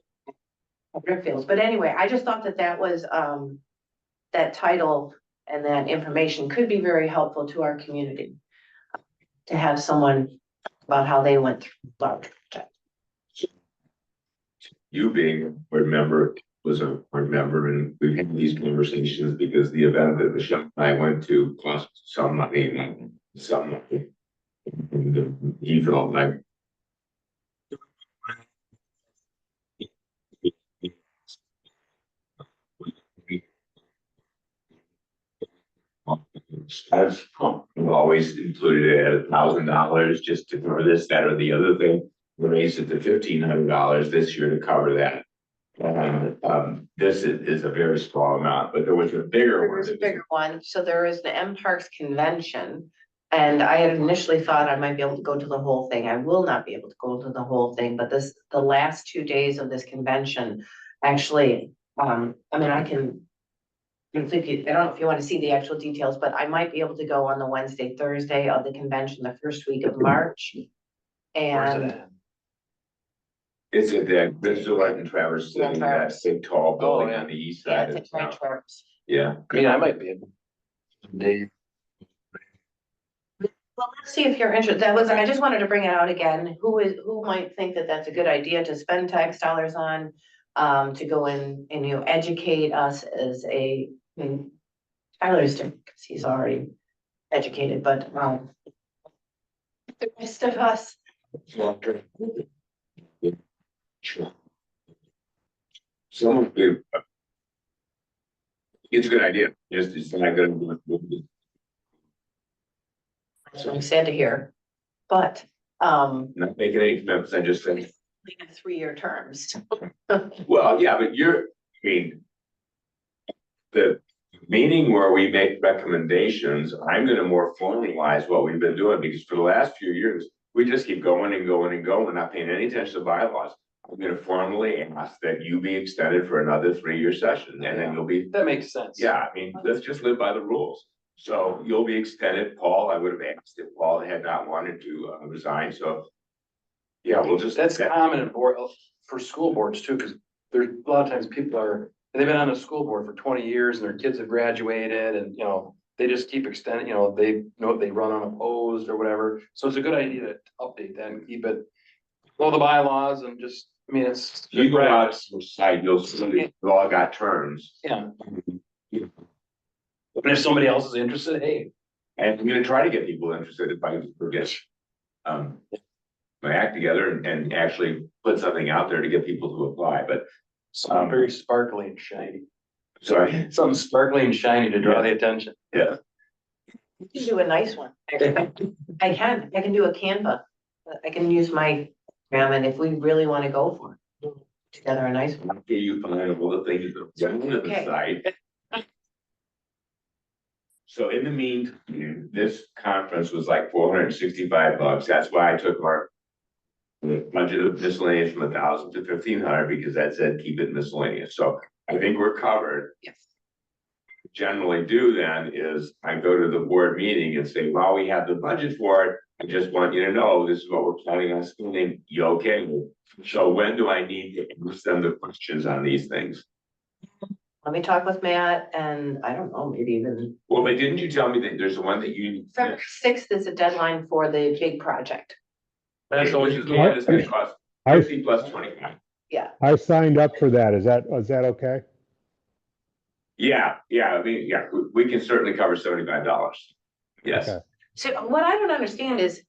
at Brickfields, but anyway, I just thought that was that title and that information could be very helpful to our community. To have someone about how they went through large project. You being a board member was a board member, and we've had these conversations because the event that Michelle and I went to cost some money and some money. And he felt like. I've always included it at $1,000 just to cover this, that, or the other thing. We raised it to $1,500 this year to cover that. And this is a very small amount, but there was a bigger one. There's a bigger one, so there is the M Parks Convention. And I had initially thought I might be able to go to the whole thing. I will not be able to go to the whole thing, but the last 2 days of this convention, actually, I can. I don't know if you want to see the actual details, but I might be able to go on the Wednesday, Thursday of the convention, the first week of March. where's it And at? It's at that Bristol and Traverse City, that big tall building on the east yeah, side of it's at Grand town. Traverse. Yeah. I mean, I might be able. They, Well, let's see if you're interested. I just wanted to bring it out again. Who might think that that's a good idea to spend tax dollars on? To go in and educate us as Tyler's different because he's already educated, but the rest of us, Someone could. It's a good idea, just, it's not gonna be. I'm sad to hear, but, Not making any commitments, I just think, we have 3-year terms. well, yeah, but I mean. The meeting where we make recommendations, I'm gonna more formalize what we've been doing, because for the last few years, we just keep going and going and going, not paying any attention to bylaws. I'm gonna formally ask that you be extended for another 3-year session, and then you'll be, That makes sense. yeah, I mean, let's just live by the rules. So you'll be extended, Paul, I would have asked if Paul had not wanted to resign, so. Yeah, we'll just. That's common in board, for school boards too, because there's a lot of times people are, they've been on the school board for 20 years and their kids have graduated and, they just keep extending, they know they run unopposed or whatever. So it's a good idea to update that and keep it, follow the bylaws and just, I mean, it's. You go out to the site, you'll see we've all got terms. Yeah. And if somebody else is interested, hey, And I'm gonna try to get people interested if I forget. My act together and actually put something out there to get people to apply, but, something very sparkly and shiny, sorry, something sparkly and shiny to draw the attention. yeah. You can do a nice one. I can do a Canva. I can use my program, and if we really want to go for it, put together a nice one. Okay, you find all the things that are on the Okay. site. So in the meantime, this conference was like $465. That's why I took our budget of miscellaneous from 1,000 to 1,500, because that said keep it miscellaneous. So I think we're covered. Yes. Generally do then is I go to the board meeting and say, well, we have the budget for it. I just want you to know, this is what we're planning on spending. You okay? So when do I need to ask them the questions on these things? Let me talk with Matt, and I don't know, maybe even Well, but didn't you tell me that there's the one that you? February 6th is the deadline for the big project. That's always Which is the one that's gonna cost I, 50 plus 25. Yeah, I signed up for that. Is that okay? Yeah, I mean, yeah, we can certainly cover $75. Yes. Okay. so what I don't understand is,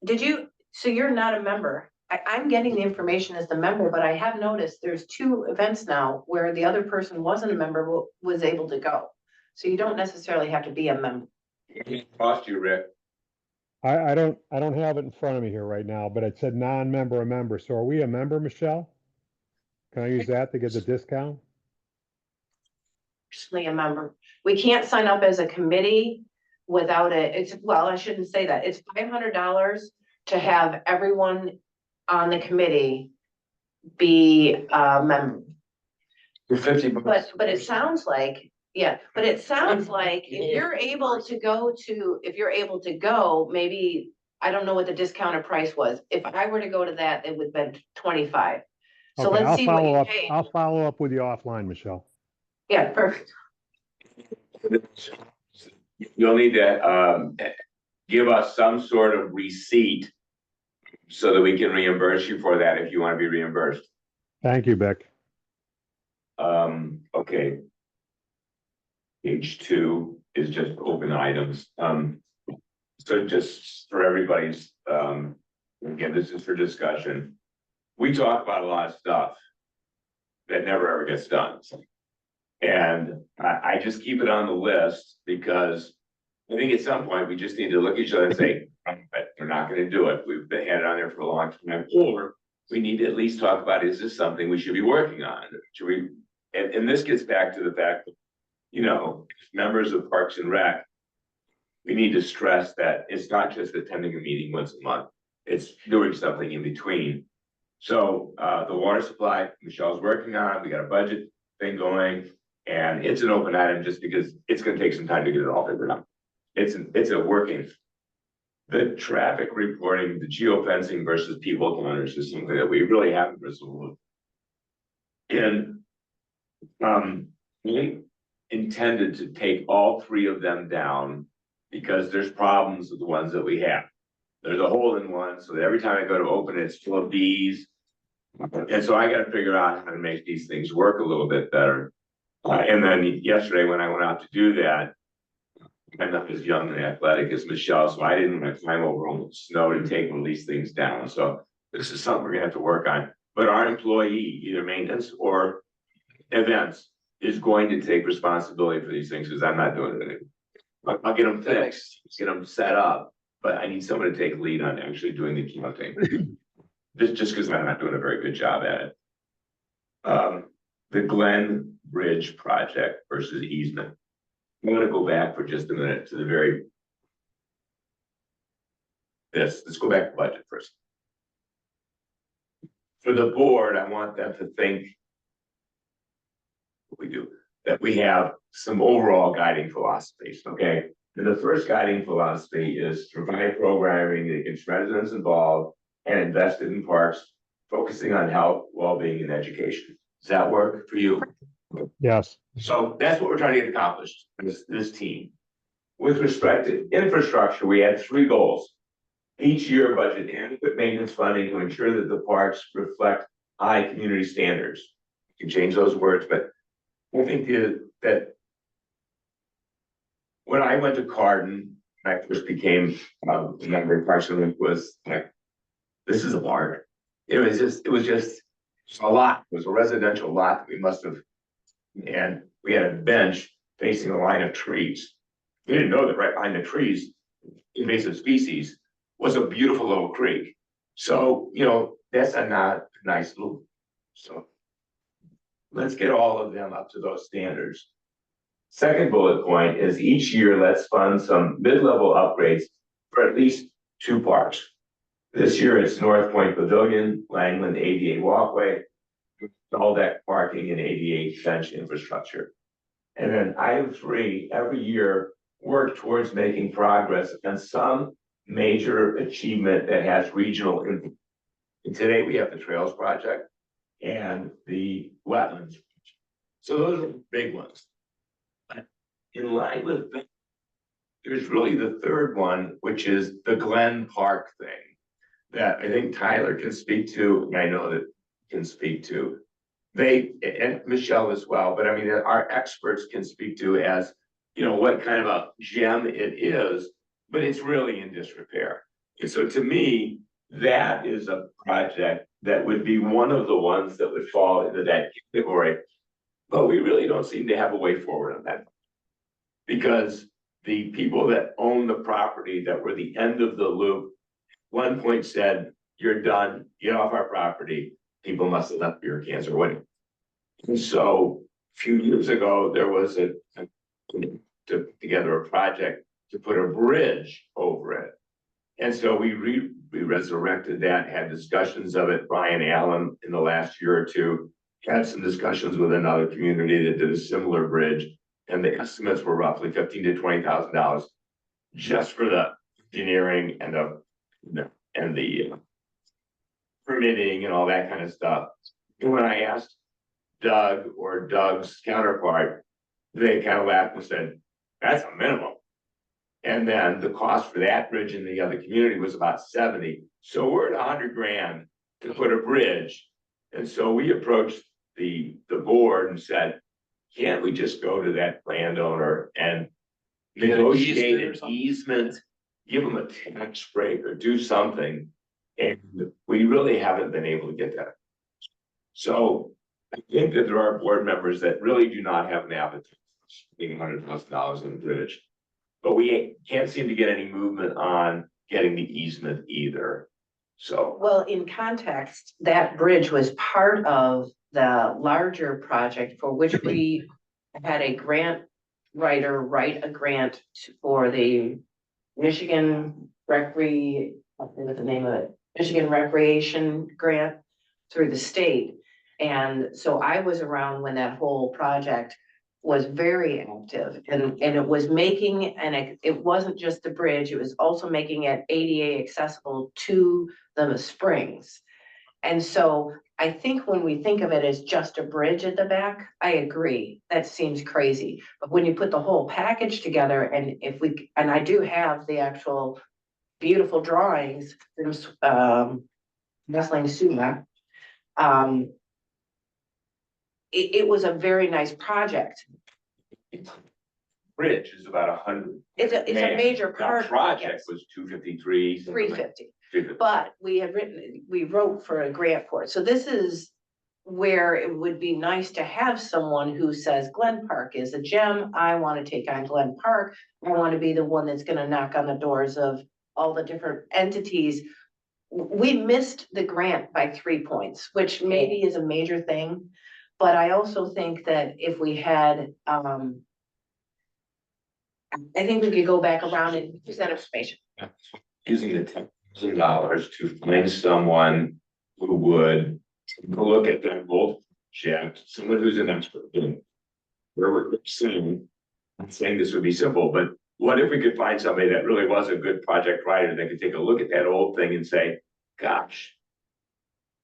so you're not a member. I'm getting the information as the member, but I have noticed there's 2 events now where the other person wasn't a member, was able to go. So you don't necessarily have to be a member. It cost you, Rick. I don't have it in front of me here right now, but it said non-member, a member. So are we a member, Michelle? Can I use that to get the discount? Personally a member. We can't sign up as a committee without well, I shouldn't say that. It's $500 to have everyone on the committee be a member. For 50 bucks. But it sounds like, but it sounds like if you're able to go, maybe, I don't know what the discounted price was. If I were to go to that, it would have been 25. So Okay, let's see what you pay. I'll follow up with you offline, Michelle. Yeah, perfect. You'll need to give us some sort of receipt so that we can reimburse you for that if you want to be reimbursed. Thank you, Beck. Okay. Page 2 is just open items. So just for everybody's, again, this is for discussion. We talk about a lot of stuff that never ever gets done. And I just keep it on the list because I think at some point we just need to look at each other and say, we're not going to do it. We've been had it on there for a long time. Or we need to at least talk about, is this something we should be working on? Should we? And this gets back to the fact that, members of Parks and Rec, we need to stress that it's not just attending a meeting once a month. It's doing something in between. So the water supply, Michelle's working on, we got a budget thing going, and it's an open item just because it's gonna take some time to get it all figured out. It's a working. The traffic reporting, the geofencing versus people counters is something that we really haven't resolved. And we intended to take all 3 of them down because there's problems with the ones that we have. There's a hole in one, so that every time I go to open it, it's full of bees. And so I got to figure out how to make these things work a little bit better. And then yesterday when I went out to do that, I'm not as young and athletic as Michelle, so I didn't have time over on the snow to take one of these things down. So this is something we're gonna have to work on. but our employee, either maintenance or events, is going to take responsibility for these things, because I'm not doing it. I'll get them fixed, get them set up, but I need someone to take lead on actually doing the counting. Just because I'm not doing a very good job at it. The Glen Bridge project versus easement. I'm gonna go back for just a minute to the very. Let's go back to budget first. For the board, I want them to think. What we do, that we have some overall guiding philosophies, okay? And the first guiding philosophy is to provide programming that gets residents involved and invested in parks, focusing on health, well-being, and education. Does that work for you? Yes. So that's what we're trying to get accomplished, this team. With respect to infrastructure, we had 3 goals. Each year budget adequate maintenance funding to ensure that the parks reflect high community standards. You can change those words, but I think that when I went to Carden, when I first became a member of Parks and Rec, was like, this is a park. It was just a lot. It was a residential lot that we must have, and we had a bench facing a line of trees. We didn't know that right behind the trees, invasive species, was a beautiful little creek. So, that's a not nice little, so let's get all of them up to those standards. Second bullet point is each year, let's fund some mid-level upgrades for at least 2 parks. This year, it's North Point Pavilion, Langland ADA Walkway, all deck parking and ADA bench infrastructure. And then item 3, every year, work towards making progress on some major achievement that has regional impact. And today we have the Trails Project and the wetlands. So those are the big ones. But in line with that, there's really the third one, which is the Glen Park thing that I think Tyler can speak to, and I know that can speak to. They, and Michelle as well, but I mean, our experts can speak to as, what kind of a gem it is, but it's really in disrepair. And so to me, that is a project that would be one of the ones that would fall into that category. But we really don't seem to have a way forward on that. Because the people that own the property that were the end of the loop, one point said, you're done, get off our property. People must have left beer cans or whatever. And so a few years ago, there was together a project to put a bridge over it. And so we resurrected that, had discussions of it. Brian Allen in the last year or 2 had some discussions with another community that did a similar bridge. And the estimates were roughly $15,000 to $20,000 just for the engineering and the permitting and all that kind of stuff. And when I asked Doug or Doug's counterpart, they kind of laughed and said, that's a minimum. And then the cost for that bridge in the other community was about 70. So we're at $100,000 to put a bridge. And so we approached the board and said, can't we just go to that landowner and negotiate an easement, give them a tax break or do something? And we really haven't been able to get that. So I think that there are board members that really do not have an appetite for spending $100,000 on the bridge. But we can't seem to get any movement on getting the easement either. So. Well, in context, that bridge was part of the larger project for which we had a grant writer write a grant for the Michigan I forget the name of it, Michigan Recreation Grant through the state. And so I was around when that whole project was very active and it was making, and it wasn't just the bridge, it was also making it ADA accessible to the springs. And so I think when we think of it as just a bridge at the back, I agree, that seems crazy. But when you put the whole package together, and and I do have the actual beautiful drawings from Nestling Suma, it was a very nice project. Bridge is about 100. It's a major part. The project yes. was 253. 350. but we wrote for a grant for it. So this is where it would be nice to have someone who says Glen Park is a gem. I want to take on Glen Park. I want to be the one that's gonna knock on the doors of all the different entities. We missed the grant by 3 points, which maybe is a major thing. But I also think that if we had, I think we could go back around and use that information. Using the $10,000 to find someone who would look at that whole project, someone who's an expert in where we're saying, I'm saying this would be simple, but what if we could find somebody that really was a good project writer that could take a look at that old thing and say, gosh,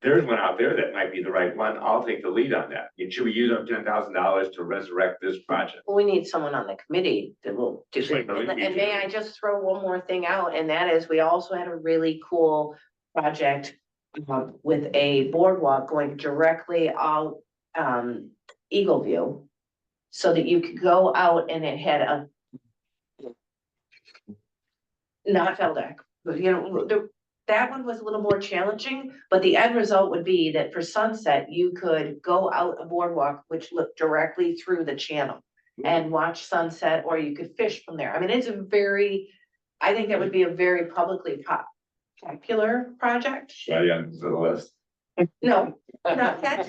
there's one out there that might be the right one. I'll take the lead on that. And should we use our $10,000 to resurrect this project? We need someone on the committee that will do Right, it. no, And may I just throw one more thing out, and that is, we also had a really cool project with a boardwalk going directly out Eagle View. So that you could go out and it had a not deck, but you know, that one was a little more challenging, but the end result would be that for sunset, you could go out a boardwalk which looked directly through the channel and watch sunset, or you could fish from there. I mean, it's a very, I think that would be a very publicly popular project. Right on the list. No, not that.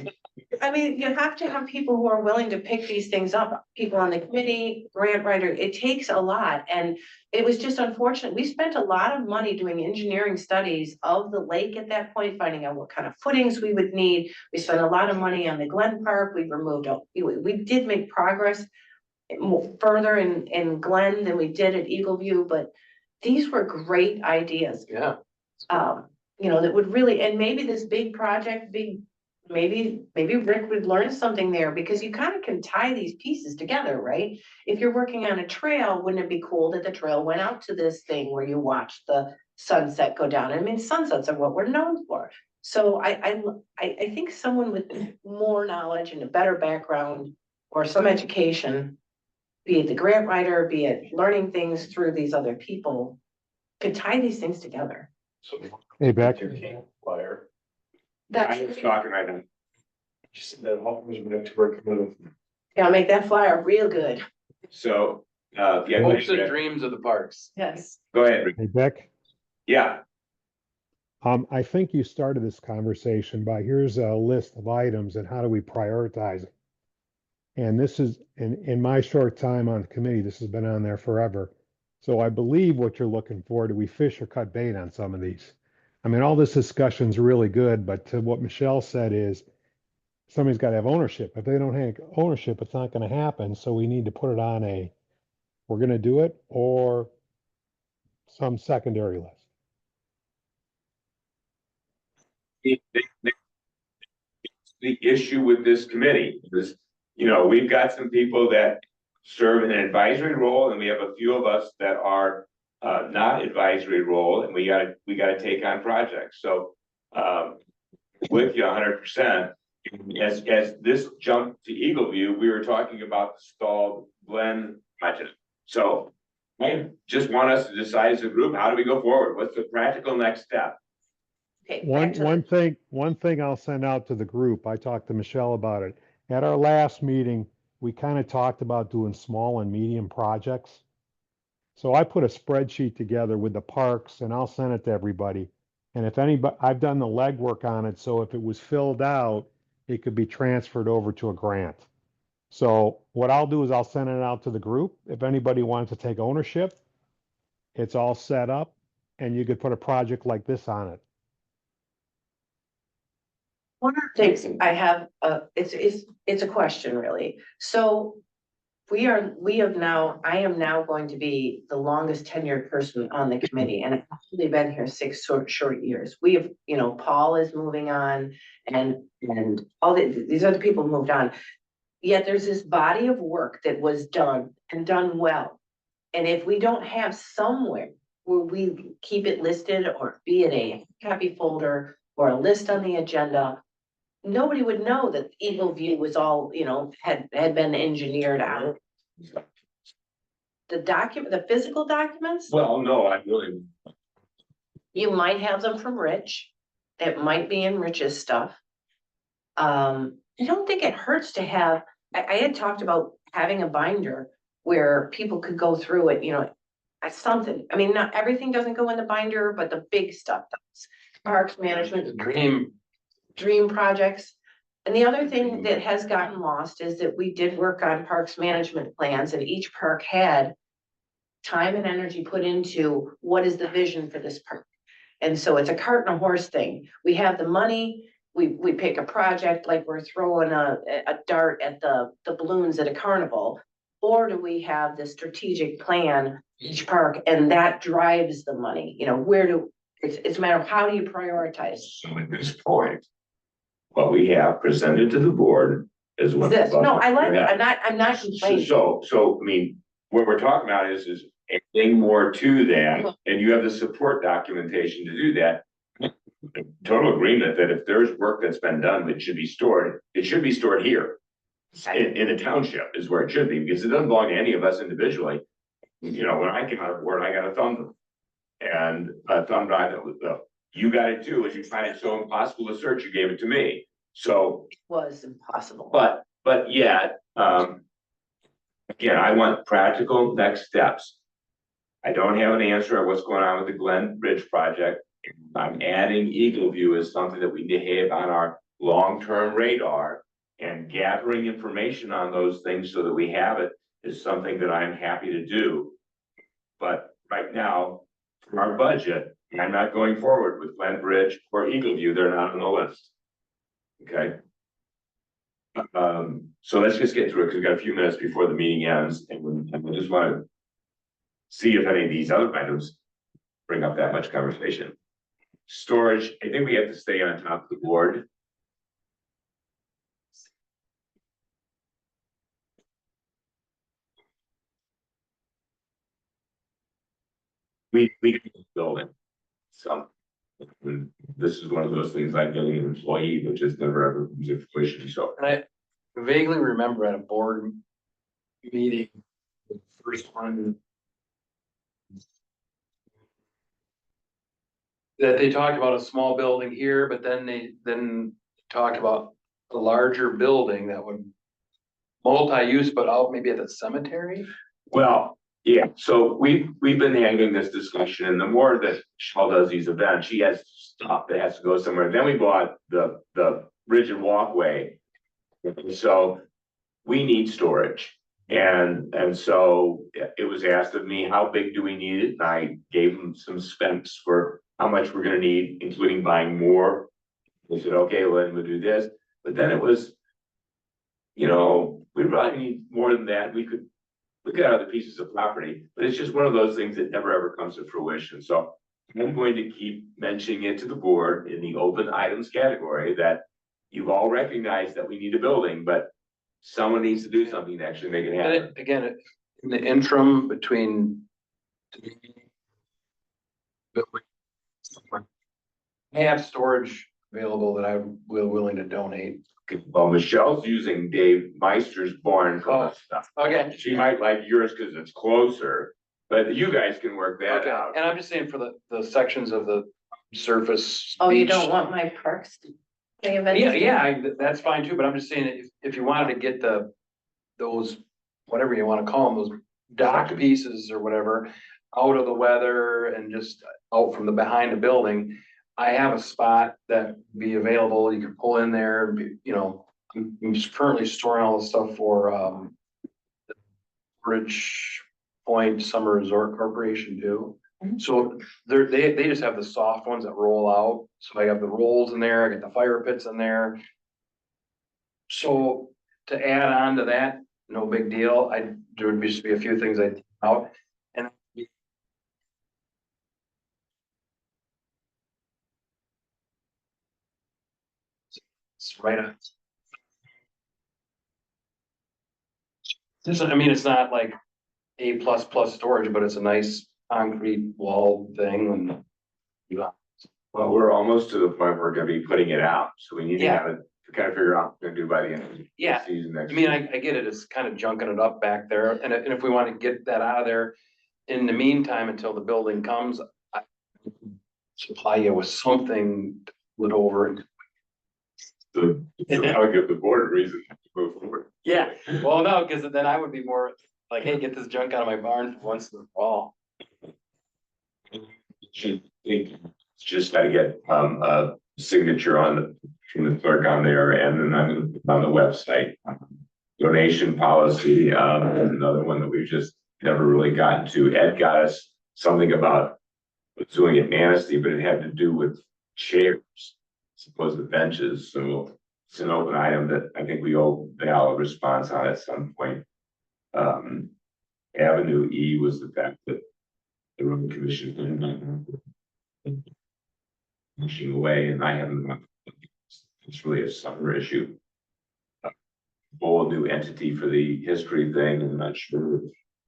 I mean, you have to have people who are willing to pick these things up, people on the committee, grant writer, it takes a lot, and it was just unfortunate. We spent a lot of money doing engineering studies of the lake at that point, finding out what kind of footings we would need. We spent a lot of money on the Glen Park, we removed, we did make progress further in Glen than we did at Eagle View, but these were great ideas. Yeah. You know, that would really, and maybe this big project, maybe Rick would learn something there, because you kind of can tie these pieces together, right? If you're working on a trail, wouldn't it be cool that the trail went out to this thing where you watch the sunset go down? I mean, sunsets are what we're known for. So I think someone with more knowledge and a better background or some education, be it the grant writer, be it learning things through these other people, could tie these things together. So. Hey, Beck. Flyer. I was talking right now. Just that offers back to recommend. Yeah, make that flyer real good. So, yeah. Hopes and dreams of the parks. Yes. Go ahead, Rick. Hey, Beck. Yeah, I think you started this conversation by here's a list of items and how do we prioritize it? And this is, in my short time on the committee, this has been on there forever. So I believe what you're looking for, do we fish or cut bait on some of these? I mean, all this discussion's really good, but to what Michelle said is somebody's got to have ownership. If they don't have ownership, it's not going to happen. So we need to put it on we're going to do it, or some secondary list. the issue with this committee is, we've got some people that serve in an advisory role, and we have a few of us that are not advisory role, and we gotta take on projects. So with you 100%, as this jumped to Eagle View, we were talking about the stalled Glen project. So I just want us to decide as a group, how do we go forward? What's the practical next step? Okay, One back to one thing I'll send out to the group, I talked to Michelle about it. At our last meeting, we kind of talked about doing small and medium projects. So I put a spreadsheet together with the parks and I'll send it to everybody. And if anybody, I've done the legwork on it, so if it was filled out, it could be transferred over to a grant. So what I'll do is I'll send it out to the group. If anybody wants to take ownership, it's all set up and you could put a project like this on it. one of the things I have, it's a question really. So I am now going to be the longest tenured person on the committee, and I've actually been here 6 short years. We have, Paul is moving on and all these other people moved on. Yet there's this body of work that was done and done well. And if we don't have somewhere where we keep it listed, or be it a copy folder or a list on the agenda, nobody would know that Eagle View was all, had been engineered out. The physical documents? Well, no, I really. You might have them from Rich. It might be in Rich's stuff. I don't think it hurts to have, I had talked about having a binder where people could go through it, something. I mean, not everything doesn't go in the binder, but the big stuff does. Parks management, dream projects. And the other thing that has gotten lost is that we did work on parks management plans and each park had time and energy put into what is the vision for this park. And so it's a cart and a horse thing. We have the money, we pick a project like we're throwing a dart at the balloons at a carnival. Or do we have this strategic plan, each park, and that drives the money, it's a matter of how do you prioritize? So at this point, what we have presented to the board is what. This, no, I like it, Yeah. I'm not complaining. So, I mean, what we're talking about is anything more to that, and you have the support documentation to do that. Total agreement that if there's work that's been done that should be stored, it should be stored here. In the township is where it should be, because it doesn't belong to any of us individually. When I came out of board, I got a thumb. And a thumb drive that was, you got it too, as you find it so impossible to search, you gave it to me. So, It was impossible. but yet, again, I want practical next steps. I don't have an answer on what's going on with the Glen Bridge project. I'm adding Eagle View as something that we need to have on our long-term radar, and gathering information on those things so that we have it is something that I'm happy to do. But right now, for our budget, I'm not going forward with Glen Bridge or Eagle View. They're not on the list. Okay. So let's just get through it because we've got a few minutes before the meeting ends, and we just want to see if any of these other items bring up that much conversation. Storage, I think we have to stay on top of the board. We can build it. So this is one of those things like getting an employee, which has never ever comes to fruition. So And I vaguely remember at a board meeting, the first one, that they talked about a small building here, but then they talked about a larger building that would multi-use, but out maybe at the cemetery. well, yeah, so we've been having this discussion, and the more that Shaw does these events, she has stuff that has to go somewhere. Then we bought the rigid walkway. So we need storage. And so it was asked of me, how big do we need it? And I gave them some specs for how much we're gonna need, including buying more. They said, okay, well, then we'll do this. But then it was, we probably need more than that. We could look at other pieces of property, but it's just one of those things that never ever comes to fruition. So I'm going to keep mentioning it to the board in the open items category that you've all recognized that we need a building, but someone needs to do something to actually make it And happen. again, in the interim between. I have storage available that I'm willing to donate. Well, Michelle's using Dave Meister's barn for this stuff. Okay. She might like yours because it's closer, but you guys can work that Okay, out. and I'm just saying for the sections of the surface. Oh, you beach- don't want my parks? Events? Yeah, that's fine too, but I'm just saying if you wanted to get those, whatever you wanna call them, those dock pieces or whatever, out of the weather and just out from the behind the building, I have a spot that would be available, you can pull in there, and be, I'm just currently storing all the stuff for, Bridge Point Summer Resort Corporation too. Mhm. So they just have the soft ones that roll out, so I have the rolls in there, I got the fire pits in there. So to add on to that, no big deal, there would just be a few things I'd take out, and it's right on. It's not like A++ storage, but it's a nice concrete wall thing and. Well, we're almost to the point where we're gonna be putting it out, so we need to Yeah. have it to kind of figure out what we're gonna do by the end of the Yeah. season next. I get it, it's kind of junking it up back there, and if we want to get that out of there in the meantime until the building comes, supply you with something lit over it. So I'll give the board a reason to move forward. Yeah, well, no, because then I would be more like, hey, get this junk out of my barn once in the fall. Should think, it's just gotta get, a signature on from the clerk on there and then on the website. Donation policy, is another one that we've just never really gotten to. Ed got us something about doing it Manistee, but it had to do with chairs, supposed to benches, so it's an open item that I think we owe Val a response on at some point. Avenue E was the fact that the road commission pushing away, and I haven't. It's really a summer issue. Whole new entity for the history thing. I'm not sure.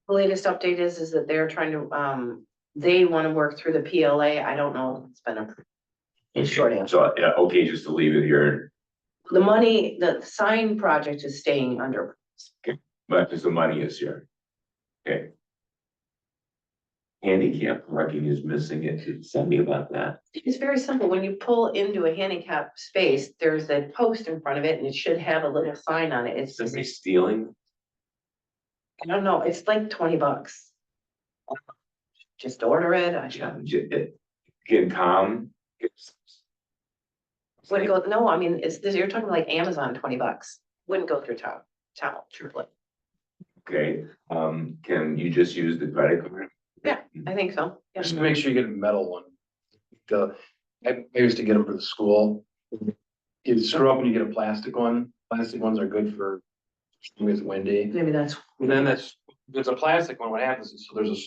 The latest update is that they're trying to, they want to work through the PLA. I don't know. It's been a short answer. So, yeah, okay, just to leave it here, The money, the sign project is staying under. but because the money is here. Okay. Handicap parking is missing. It send me about that. It's very simple. When you pull into a handicap space, there's a post in front of it and it should have a little sign on it. It's, Somebody stealing. I don't know, it's like $20. Just order it. Get calm. Wouldn't go, no, I mean, it's this, you're talking like Amazon, $20. Wouldn't go through town, truly. Okay, can you just use the credit card? Yeah, I think so. Yeah. Just make sure you get a metal one. I used to get them for the school. You screw up and you get a plastic one. Plastic ones are good for when it's windy. Maybe that's, And then if it's a plastic one, what happens is, so there's a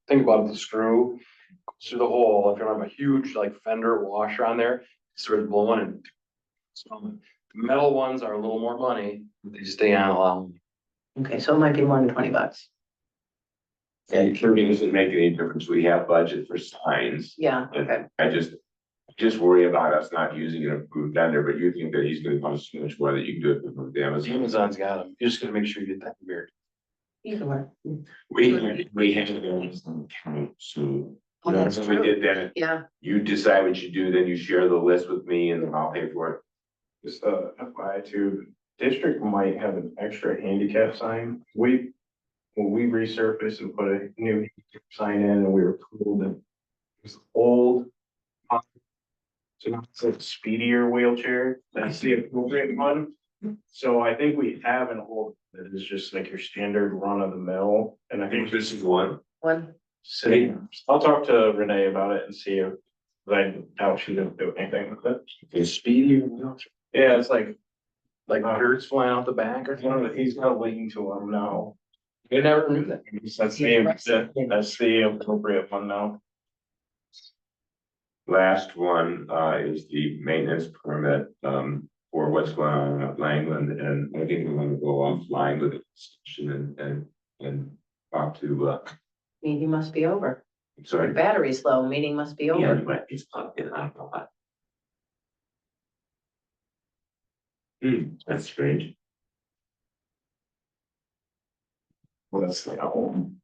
thing about the screw goes through the hole. If you have a huge like fender washer on there, it starts blowing and so the metal ones are a little more money, but they stay on a lot. okay, so it might be more than $20. And it doesn't make any difference. We have budget for signs. Yeah, okay. I just worry about us not using an approved vendor, but you think that he's gonna cost so much more that you can do it with Amazon. Amazon's got them. You just gotta make sure you get that weird. Either way. We have an Amazon account, so. Oh, that's So we true. did that. Yeah, You decide what you do, then you share the list with me and then I'll pay for it. Just FYI too, district might have an extra handicap sign. When we resurfaced and put a new sign in and we were told that it was old. So now it's a speedier wheelchair, that's the appropriate one. So I think we have an old that is just like your standard run of the mill, and I think This is one. one, city, I'll talk to Renee about it and see if, I doubt she didn't do anything with it. It's speedy. wheelchair. Yeah, it's like Dirt's flying out the back or one of the, he's got a link to him now. I never knew that. That's the appropriate one now. Last one, is the maintenance permit, for what's going on at Langland, and I think we want to go offline with the discussion and talk to, meeting must be over. sorry. Battery's low, meeting must be Yeah, over. but it's plugged in, I don't know what. That's strange. Well, that's the album.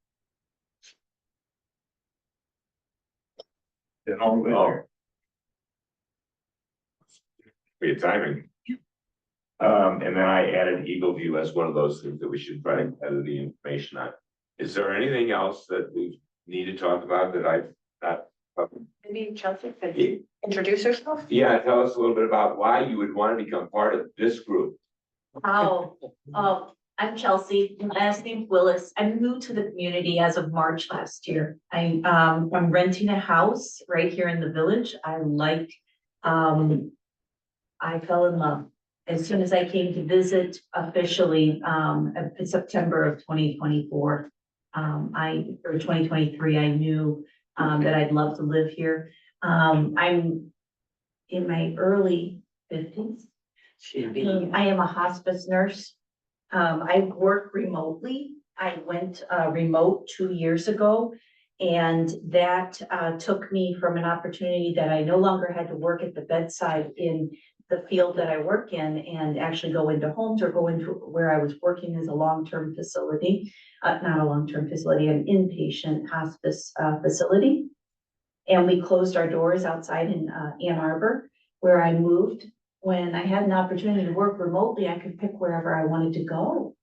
Oh. Good timing. And then I added Eagle View as one of those things that we should try to gather the information on. Is there anything else that we need to talk about that I've not? Maybe Chelsea could introduce herself? Yeah, tell us a little bit about why you would want to become part of this group. Oh, I'm Chelsea, last name Willis. I'm new to the community as of March last year. I'm renting a house right here in the village. I fell in love as soon as I came to visit officially, in September of 2024. Or 2023, I knew, that I'd love to live here. I'm in my early 50s. I am a hospice nurse. I work remotely. I went remote 2 years ago. And that took me from an opportunity that I no longer had to work at the bedside in the field that I work in and actually go into homes or go into where I was working as a long-term facility, not a long-term facility, an inpatient hospice facility. And we closed our doors outside in Ann Arbor, where I moved. When I had an opportunity to work remotely, I could pick wherever I wanted to go.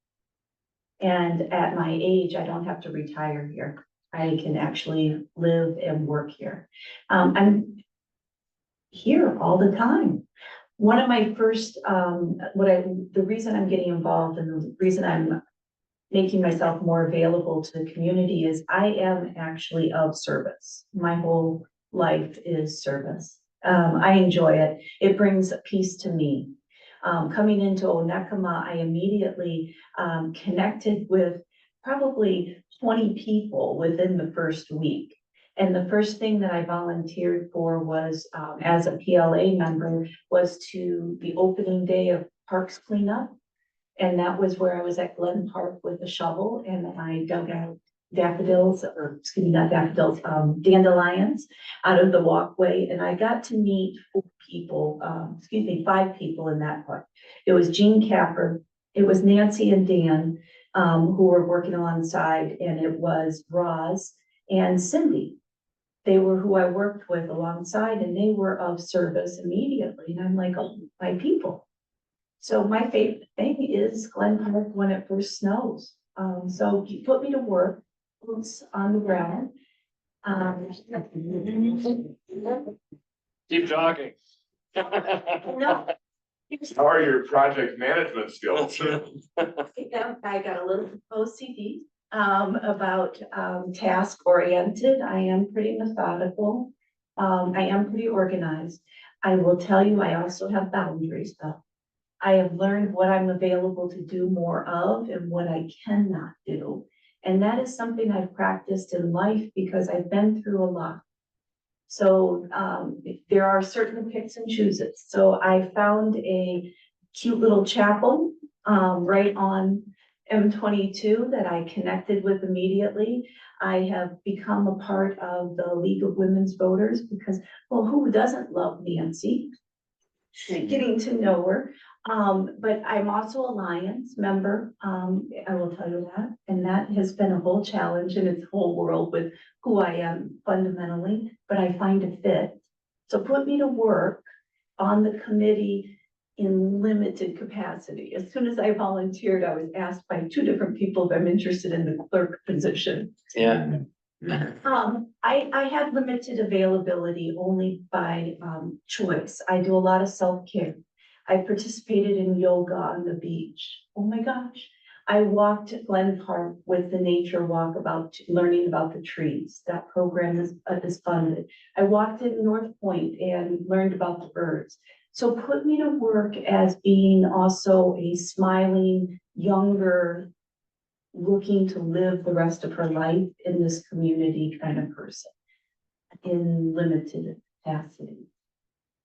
And at my age, I don't have to retire here. I can actually live and work here. I'm here all the time. One of my first, the reason I'm getting involved and the reason I'm making myself more available to the community is I am actually of service. My whole life is service. I enjoy it. It brings peace to me. Coming into Onekama, I immediately connected with probably 20 people within the first week. And the first thing that I volunteered for was, as a PLA member, was to the opening day of Parks Cleanup. And that was where I was at Glen Park with a shovel and I dug out daffodils, or excuse me, not daffodils, dandelions out of the walkway. And I got to meet 5 people in that part. It was Jean Capper, it was Nancy and Dan, who were working alongside, and it was Roz and Cindy. They were who I worked with alongside, and they were of service immediately. And I'm like, oh, my people. So my favorite thing is Glen Park when it first snows. So you put me to work, boots on the ground. Keep talking. No. How are your project management skills? I got a little OCD about task oriented. I am pretty methodical. I am pretty organized. I will tell you, I also have boundaries though. I have learned what I'm available to do more of and what I cannot do. And that is something I've practiced in life because I've been through a lot. So there are certain picks and chooses. So I found a cute little chapel right on M22 that I connected with immediately. I have become a part of the League of Women's Voters because, well, who doesn't love Nancy? Getting to know her. But I'm also a Lions member. I will tell you that. And that has been a whole challenge in its whole world with who I am fundamentally, but I find a fit. So put me to work on the committee in limited capacity. As soon as I volunteered, I was asked by 2 different people if I'm interested in the clerk position. Yeah. I have limited availability only by choice. I do a lot of self-care. I participated in yoga on the beach. Oh my gosh. I walked at Glen Park with the nature walk about learning about the trees. That program is funded. I walked at North Point and learned about the birds. So put me to work as being also a smiling, younger, looking to live the rest of her life in this community kind of person in limited capacity.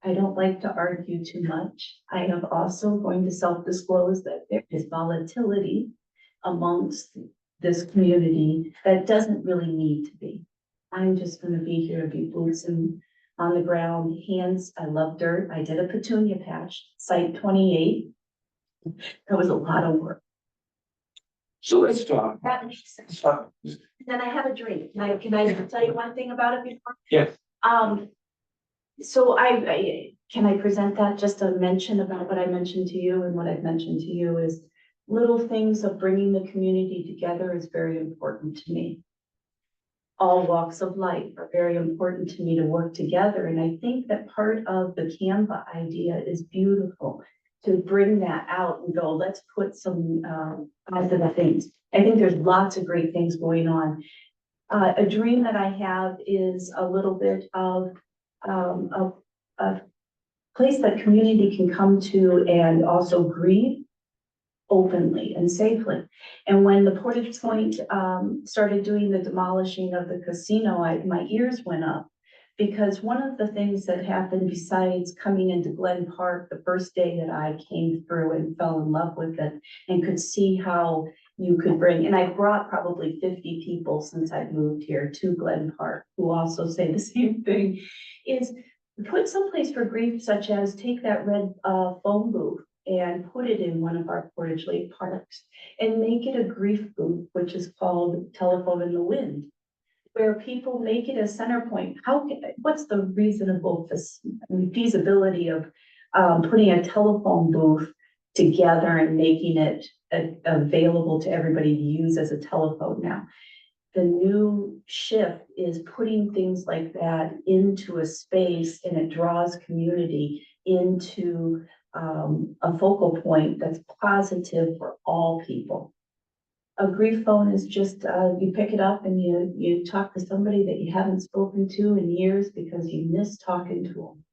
I don't like to argue too much. I am also going to self-disclose that there is volatility amongst this community that doesn't really need to be. I'm just going to be here to be boots and on the ground, hands. I love dirt. I did a petunia patch, site 28. That was a lot of work. So let's talk. That makes sense. Then I have a drink. Can I tell you one thing about it before? Yes. So can I present that, just a mention about what I mentioned to you, and what I've mentioned to you is little things of bringing the community together is very important to me. All walks of life are very important to me to work together. And I think that part of the Canva idea is beautiful, to bring that out and go, let's put some positive things. I think there's lots of great things going on. A dream that I have is a little bit of a place that community can come to and also grieve openly and safely. And when the Portage Point started doing the demolishing of the casino, my ears went up, because one of the things that happened besides coming into Glen Park the first day that I came through and fell in love with it and could see how you could bring, and I've brought probably 50 people since I've moved here to Glen Park who also say the same thing, is put someplace for grief, such as take that red phone booth and put it in one of our Portage Lake parks and make it a grief booth, which is called Telephone in the Wind. where people make it a center point. What's the reasonable feasibility of putting a telephone booth together and making it available to everybody to use as a telephone now? The new shift is putting things like that into a space, and it draws community into a focal point that's positive for all people. A grief phone is just, you pick it up and you talk to somebody that you haven't spoken to in years because you miss talking to them.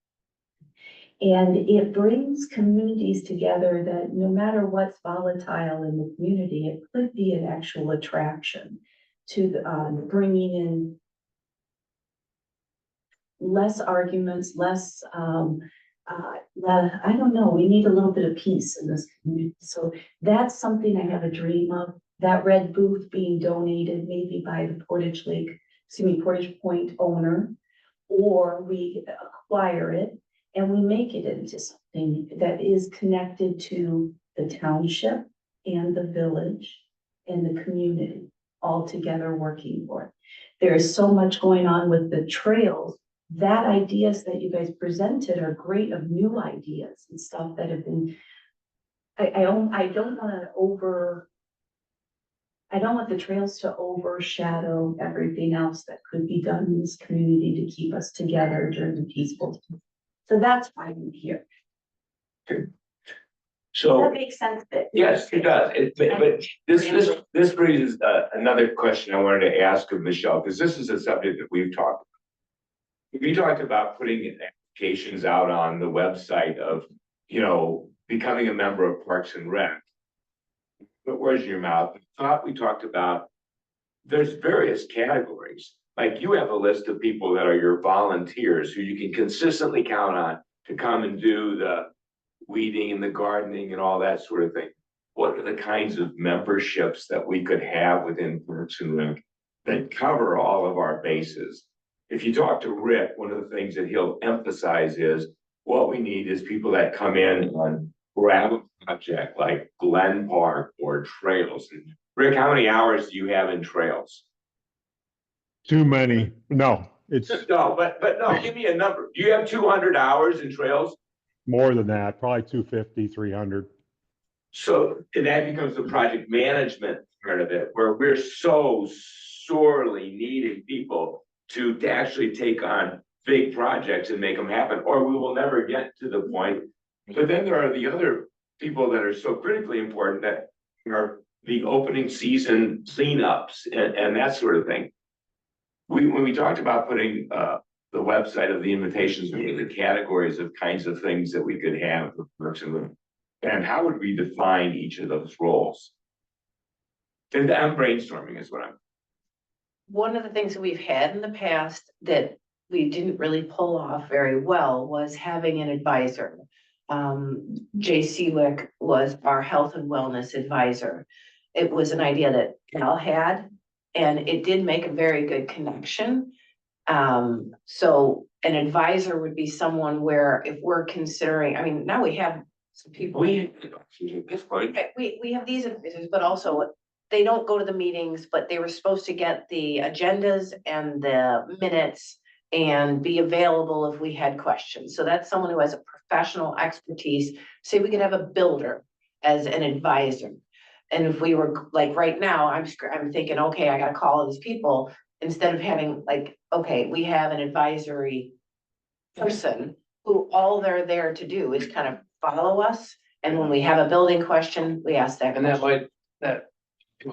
And it brings communities together that no matter what's volatile in the community, it could be an actual attraction to bringing in less arguments, less, I don't know, we need a little bit of peace in this community. So that's something I have a dream of. That red booth being donated maybe by the Portage Point owner, or we acquire it and we make it into something that is connected to the township and the village and the community all together working for it. There is so much going on with the trails. That ideas that you guys presented are great, of new ideas and stuff that have been, I don't want the trails to overshadow everything else that could be done in this community to keep us together during the peaceful time. So that's why I'm here. Does So, that make sense? yes, it does. But this raises another question I wanted to ask of Michelle, because this is a subject that we've talked. We talked about putting applications out on the website of, becoming a member of Parks and Rec. But where's your mouth? I thought we talked about, there's various categories. Like you have a list of people that are your volunteers who you can consistently count on to come and do the weeding and the gardening and all that sort of thing. What are the kinds of memberships that we could have within Parks and Rec that cover all of our bases? If you talk to Rick, one of the things that he'll emphasize is what we need is people that come in and grab a project like Glen Park or trails. Rick, how many hours do you have in trails? Too many. No, it's No, but no, give me a number. Do you have 200 hours in trails? more than that, probably 250, 300. So that becomes the project management part of it, where we're so sorely needing people to actually take on big projects and make them happen, or we will never get to the point. But then there are the other people that are so critically important that are the opening season cleanups and that sort of thing. When we talked about putting the website of the invitations, we the categories of kinds of things that we could have for Parks and Rec, and how would we define each of those roles? And I'm brainstorming is what I'm. One of the things that we've had in the past that we didn't really pull off very well was having an advisor. Jay Seelick was our health and wellness advisor. It was an idea that Cal had, and it did make a very good connection. So an advisor would be someone where if we're considering, I mean, now we have some people. We have these advisors, but also they don't go to the meetings, but they were supposed to get the agendas and the minutes and be available if we had questions. So that's someone who has a professional expertise. Say we could have a builder as an advisor. And if we were like right now, I'm thinking, okay, I gotta call all these people instead of having like, okay, we have an advisory person who all they're there to do is kind of follow us. And when we have a building question, we ask that. And that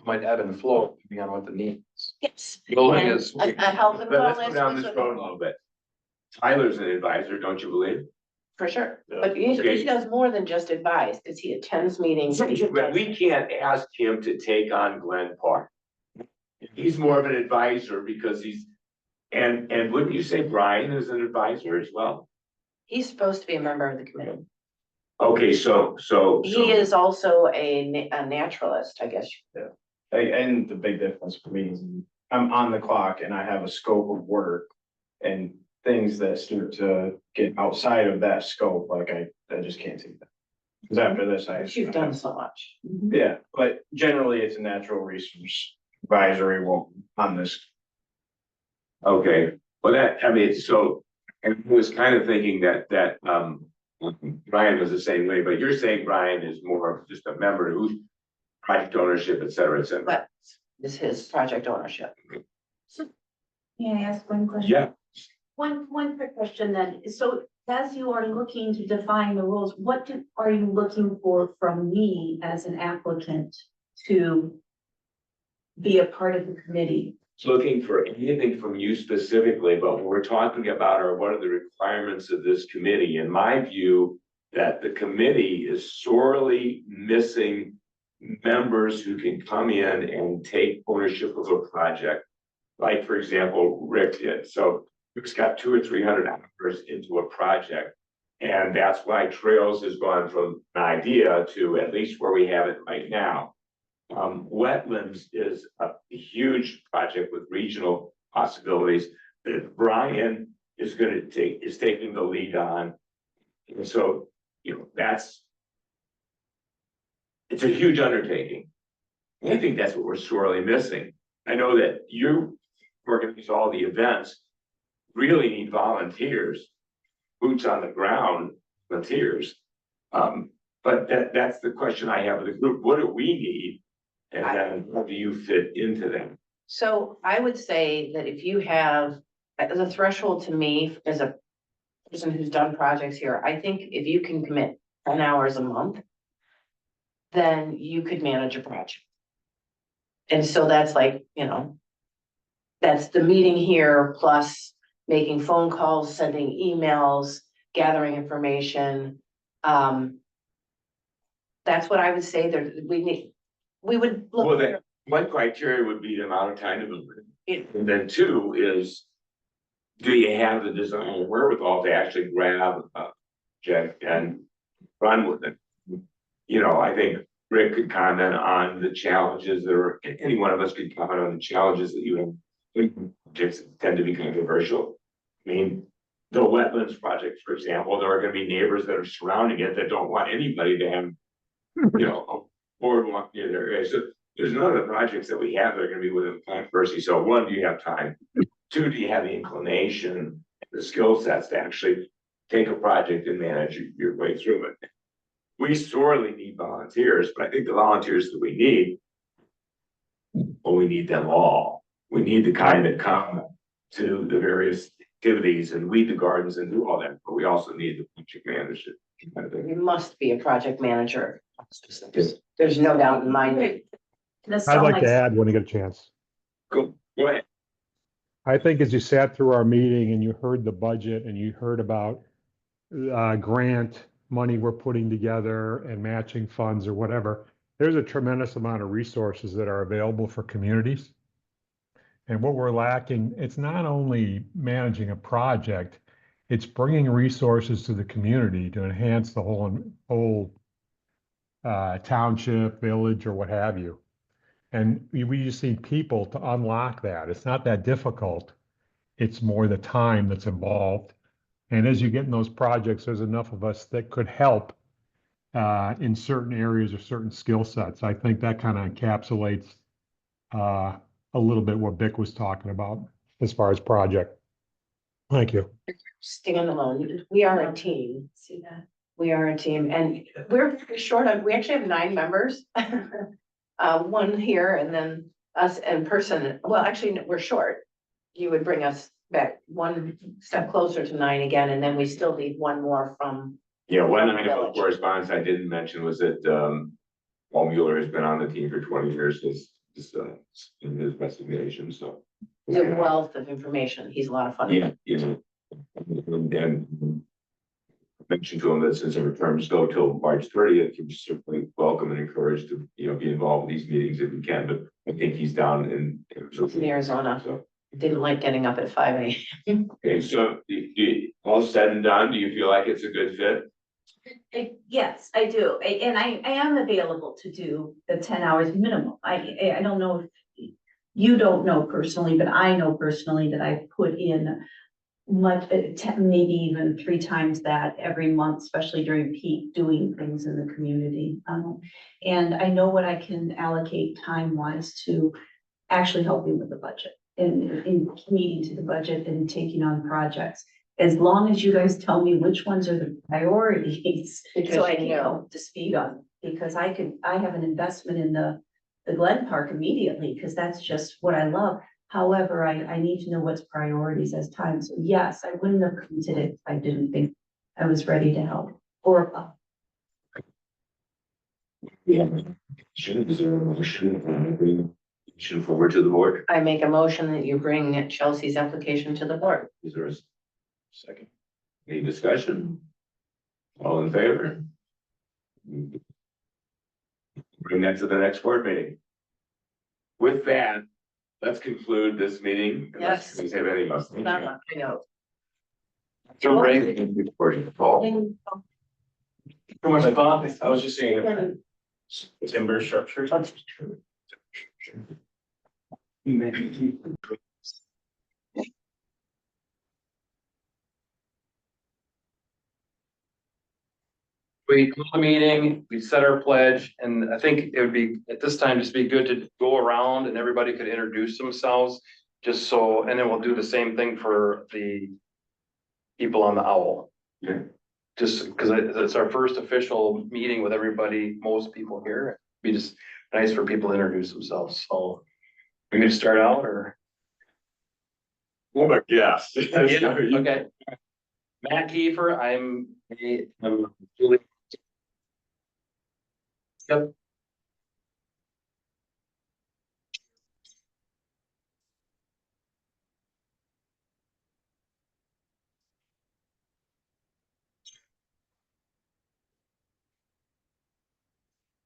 might ebb and flow depending on what the need is. Yes. Building And is. a health and Let's go wellness. down was this what- road a little bit. Tyler's an advisor, don't you believe? For sure, Yeah. but Okay. he does more than just advise, because he attends meetings. But we can't ask him to take on Glen Park. He's more of an advisor because and wouldn't you say Brian is an advisor as well? He's supposed to be a member of the committee. Okay, so. He is also a naturalist, I guess. And the big difference for me is I'm on the clock and I have a scope of work and things that start to get outside of that scope, like I just can't take that. Because after this, You've done so much. Yeah, but generally it's a natural resource advisory role on this. Okay, well, I mean, so, and I was kind of thinking that, Brian was the same way, but you're saying Brian is more of just a member who's project ownership, et cetera, et cetera. But is his project ownership. May I ask one question? Yeah, One quick question then. So as you are looking to define the rules, are you looking for from me as an applicant to be a part of the committee? looking for anything from you specifically, but what we're talking about are what are the requirements of this committee? In my view, that the committee is sorely missing members who can come in and take ownership of a project. Like, for example, Rick did. So Rick's got 200 or 300 hours into a project. And that's why Trails has gone from an idea to at least where we have it right now. Wetlands is a huge project with regional possibilities that Brian is taking the lead on. And so, it's a huge undertaking. And I think that's what we're sorely missing. I know that you organize all the events, really need volunteers, boots on the ground volunteers. But that's the question I have with the group. What do we need? And then how do you fit into them? So I would say that if you have, the threshold to me as a person who's done projects here, I think if you can commit 10 hours a month, then you could manage a project. And so that's like, that's the meeting here plus making phone calls, sending emails, gathering information. That's what I would say there, we would look. Well, then, one criteria would be the amount of time to move it. And then two is, do you have the design wherewithal to actually grab a project and run with it? I think Rick could comment on the challenges that are, any one of us could comment on the challenges that you have. Projects tend to be controversial. I mean, the wetlands projects, for example, there are going to be neighbors that are surrounding it that don't want anybody to have, a boardwalk near their area. So there's none of the projects that we have that are going to be within controversy. So one, do you have time? Two, do you have the inclination and the skill sets to actually take a project and manage your way through it? We sorely need volunteers, but I think the volunteers that we need, well, we need them all. We need the kind that come to the various activities and weed the gardens and do all that, but we also need the project manager. You must be a project manager. There's no doubt in my mind. I'd like to add when you get a chance. Go ahead. I think as you sat through our meeting and you heard the budget and you heard about grant money we're putting together and matching funds or whatever, there's a tremendous amount of resources that are available for communities. And what we're lacking, it's not only managing a project, it's bringing resources to the community to enhance the whole township, village, or what have you. And we just need people to unlock that. It's not that difficult. It's more the time that's involved. And as you get in those projects, there's enough of us that could help in certain areas or certain skill sets. I think that kind of encapsulates a little bit what Vic was talking about as far as project. Thank you. Stand alone. We are a team. See that? We are a team and we're short of, we actually have 9 members. One here and then us in person. Well, actually, we're short. You would bring us back one step closer to 9 again, and then we still need one more from. Yeah, one item of correspondence I didn't mention was that Paul Mueller has been on the team for 20 years in his resignation, so. The wealth of information. He's a lot of fun. Yeah, and mentioned to him that since our terms go till March 30th, you're certainly welcome and encouraged to, be involved in these meetings if you can, but I think he's down in Arizona. So, Didn't like getting up at 5 a.m. okay, so all said and done, do you feel like it's a good fit? Yes, I do. And I am available to do the 10 hours minimum. I don't know if you don't know personally, but I know personally that I put in much, maybe even 3 times that every month, especially during peak, doing things in the community. And I know what I can allocate time-wise to actually helping with the budget. in meeting to the budget and taking on projects. As long as you guys tell me which ones are the priorities, Because so I you can know. up to speed on, because I have an investment in the Glen Park immediately, because that's just what I love. However, I need to know what's priorities as time. So yes, I wouldn't have come today if I didn't think I was ready to help. Or Yeah. Is there a motion forward to the board? I make a motion that you bring Chelsea's application to the board. Is there a Second. any discussion? All in favor? Bring that to the next board meeting. With that, let's conclude this meeting. Yes. We have any most. I know. So Ray, I was just saying. Timber structure. we call the meeting, we set our pledge, and I think it would be, at this time, just be good to go around and everybody could introduce themselves. Just so, and then we'll do the same thing for the people on the owl. Yeah. Just because it's our first official meeting with everybody, most people here. It'd be just nice for people to introduce themselves. So we can start out or? Well, but yes. Yeah, okay. Matt Kiefer, I'm Julie. Yep.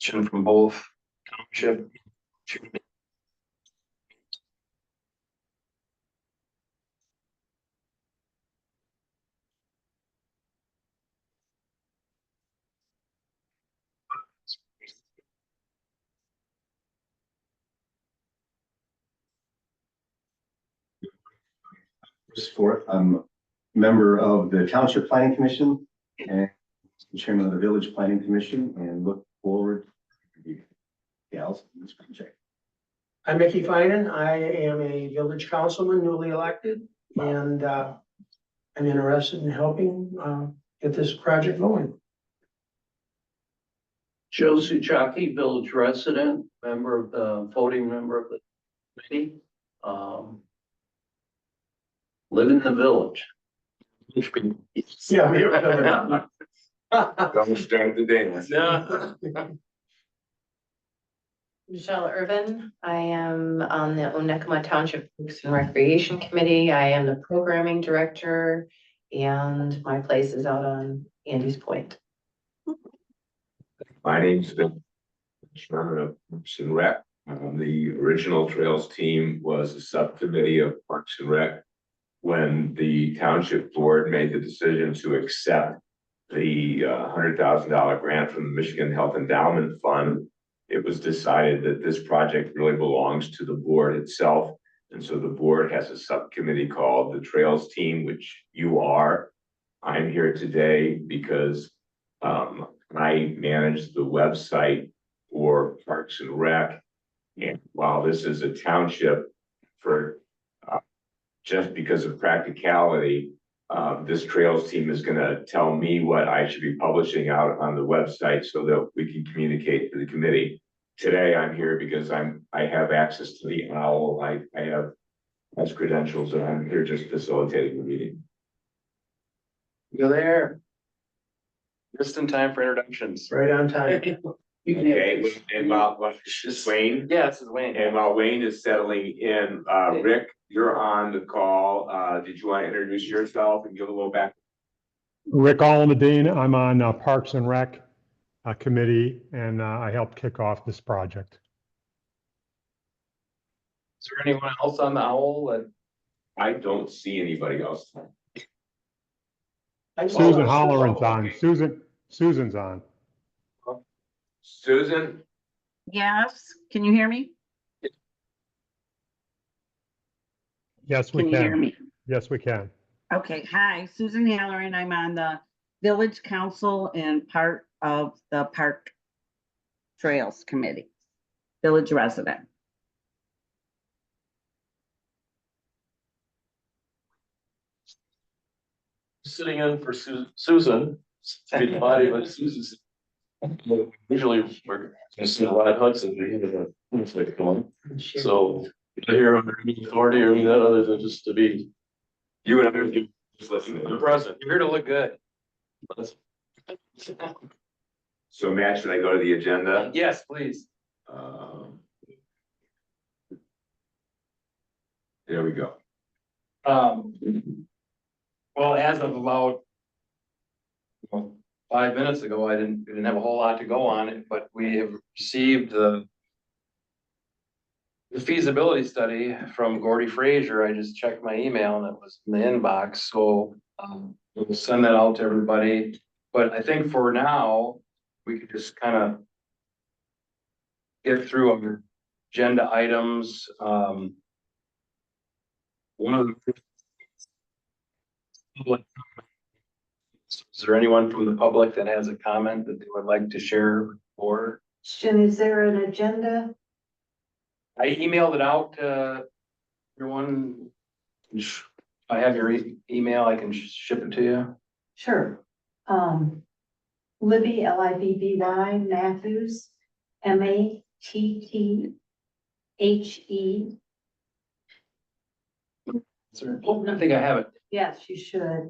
From both Township. Sport. I'm a member of the Township Planning Commission and chairman of the Village Planning Commission, and look forward to the gals in this project. I'm Mickey Finan. I am a village councilman, newly elected, and I'm interested in helping get this project going. Joe Suchaki, village resident, voting member of the committee. Live in the village. Yeah. Don't start the dance. Yeah. Michelle Irvin, I am on the Onekama Township Parks and Recreation Committee. I am the programming director, and my place is out on Andy's Point. My name's Bill, chairman of Parks and Rec. The original Trails team was a subcommittee of Parks and Rec. When the township board made the decision to accept the $100,000 grant from the Michigan Health Endowment Fund, it was decided that this project really belongs to the board itself. And so the board has a subcommittee called the Trails Team, which you are. I'm here today because I manage the website for Parks and Rec. And while this is a township, for just because of practicality, this Trails team is going to tell me what I should be publishing out on the website so that we can communicate to the committee. Today, I'm here because I have access to the OWL. I have those credentials, and I'm here just facilitating the meeting. You're there. Just in time for introductions. Right on time. Okay, and while Wayne, Yeah, this is Wayne. and while Wayne is settling in, Rick, you're on the call. Did you want to introduce yourself and give a little back? Rick Almadine, I'm on Parks and Rec committee, and I helped kick off this project. Is there anyone else on the owl that? I don't see anybody else. Susan Holleran's on. Susan's on. Susan? Yes, can you hear me? Yes, we Can you hear can. me? Yes, we can. Okay, hi, Susan Halloran. I'm on the Village Council and part of the Park Trails Committee, village resident. sitting in for Susan. Been body, but Susan's. Usually we're just seeing Rod Hudson, so here under any authority or any of that other than just to be. You and I just listen. The present, you're here to look good. So Matt, should I go to the agenda? Yes, please. There we go. Well, as of about 5 minutes ago, I didn't have a whole lot to go on it, but we have received the feasibility study from Gordy Frazier. I just checked my email and it was in the inbox, so we'll send that out to everybody. But I think for now, we could just kind of get through our agenda items. One of the is there anyone from the public that has a comment that they would like to share or? Question, is there an agenda? I emailed it out to everyone. If I have your email, I can ship it to you. Sure. Libby, Libby, Matthews, Matthehe. Oh, I think I have it. Yes, you should.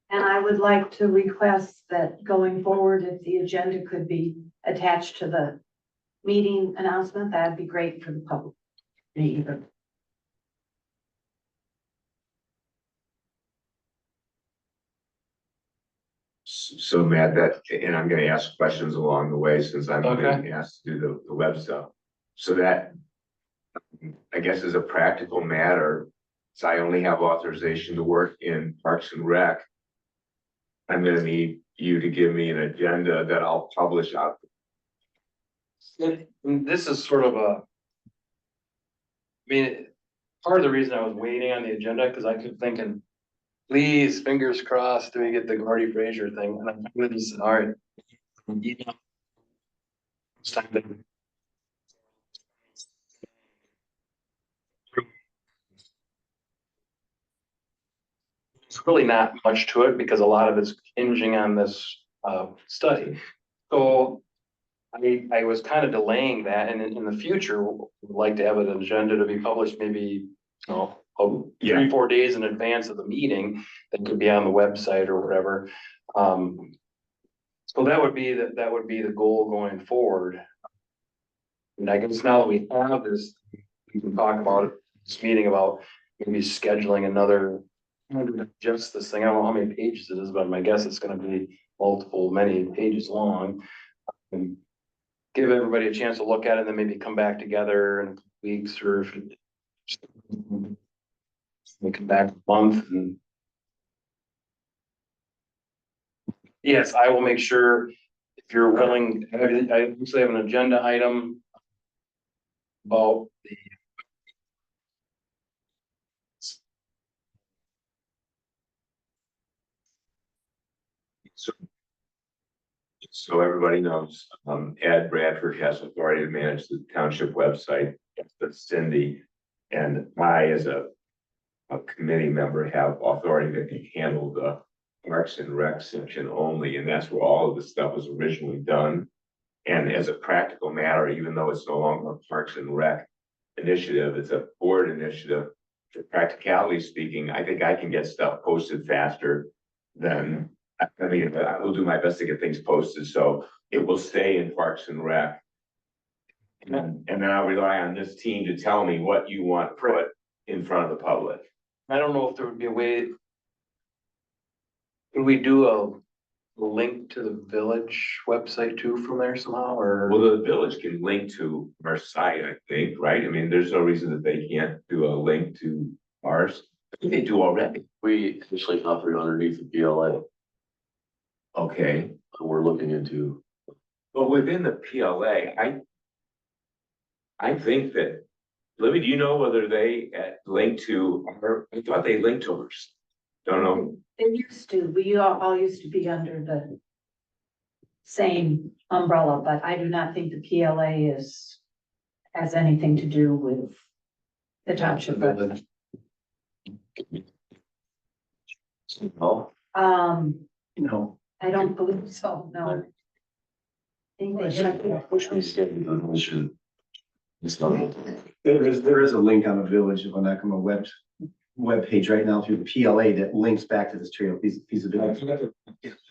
And I would like to request that going forward, if the agenda could be attached to the meeting announcement, that'd be great for the public. Either. So Matt, and I'm gonna ask questions along the way since I'm Okay. being asked to do the web stuff. So that, I guess is a practical matter, so I only have authorization to work in Parks and Rec. I'm gonna need you to give me an agenda that I'll publish out. And this is sort of part of the reason I was waiting on the agenda, because I kept thinking, please, fingers crossed, do we get the Gordy Frazier thing? And I'm really just, all right. It's time to. It's really not much to it because a lot of it's hinging on this study. So I was kind of delaying that, and in the future, would like to have an agenda to be published maybe, 3-4 days in advance of the meeting that could be on the website or whatever. So that would be the goal going forward. And I guess now that we have this, we can talk about this meeting about maybe scheduling another, just this thing. I don't know how many pages it is, but my guess it's gonna be many pages long. And give everybody a chance to look at it and then maybe come back together in weeks or if we come back a month and. Yes, I will make sure if you're willing, I usually have an agenda item about the. So everybody knows, Ed Bradford has authority to manage the township website, that's Cindy. And I, as a committee member, have authority to handle the Parks and Rec section only, and that's where all of the stuff was originally done. And as a practical matter, even though it's no longer a Parks and Rec initiative, it's a board initiative. For practicality speaking, I think I can get stuff posted faster than, I mean, I will do my best to get things posted, so it will stay in Parks and Rec. And then I'll rely on this team to tell me what you want put in front of the public. I don't know if there would be a way. Could we do a link to the village website too from there somehow, or? Well, the village can link to our site, I think, right? I mean, there's no reason that they can't do a link to ours. I think they do already. We officially operate underneath the PLA, Okay, we're looking into. but within the PLA, I think that, Libby, do you know whether they link to our, I thought they linked to ours. Don't know. They used to, we all used to be under the same umbrella, but I do not think the PLA has anything to do with the township. No, No. I don't believe so, no. I think they should- Which means getting the motion. It's not. There is a link on the Village of Onekama webpage right now through the PLA that links back to this trail feasibility.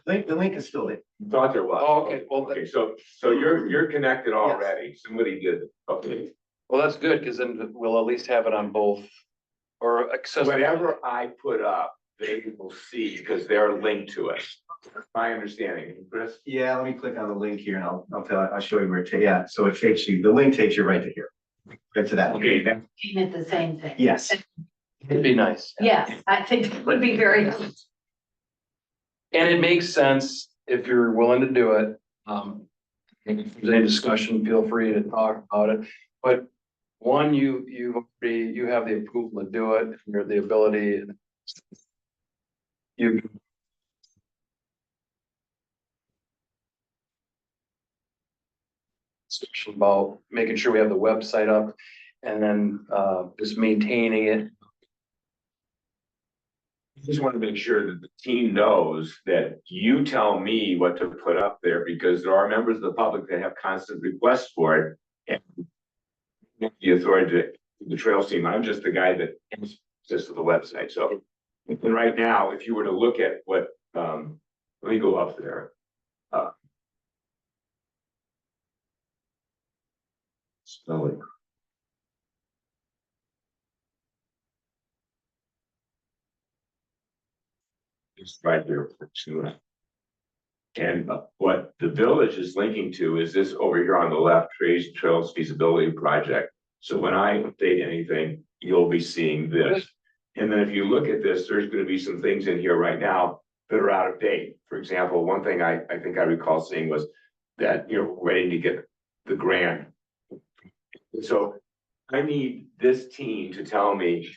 The link is still there. Thought there was. Oh, okay, well, Okay, so you're connected already. Somebody did, okay. well, that's good, because then we'll at least have it on both. Or accessible. Whatever I put up, they will see because they're linked to it. That's my understanding, Chris. Yeah, let me click on the link here and I'll show you where it takes, yeah, so it takes you, the link takes you right to here. Right to that. Okay, that, Looking at the same thing. Yes. It'd be nice. Yes, I think it would be very nice. And it makes sense if you're willing to do it. If there's any discussion, feel free to talk about it. But one, you have the approval to do it, you're the ability. You. Discussion about making sure we have the website up and then just maintaining it. I just want to make sure that the team knows that you tell me what to put up there because there are members of the public that have constant requests for it. And the authority to the trails team, I'm just the guy that has access to the website. So, and right now, if you were to look at what, let me go up there. Spelling. It's right here. And what the village is linking to is this over here on the left, Trails Feasibility Project. So when I update anything, you'll be seeing this. And then if you look at this, there's going to be some things in here right now that are out of date. For example, one thing I think I recall seeing was that you're waiting to get the grant. So I need this team to tell me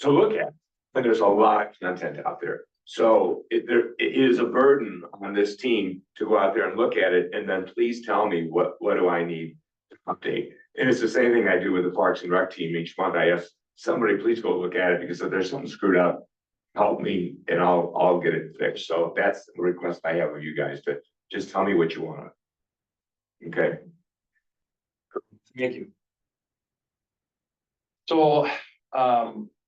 to look at, and there's a lot of content out there. So it is a burden on this team to go out there and look at it, and then please tell me what do I need to update. And it's the same thing I do with the Parks and Rec team. Each month I ask somebody, please go look at it, because if there's something screwed up, help me and I'll get it fixed. So that's the request I have of you guys, to just tell me what you want. Okay. Thank you. So,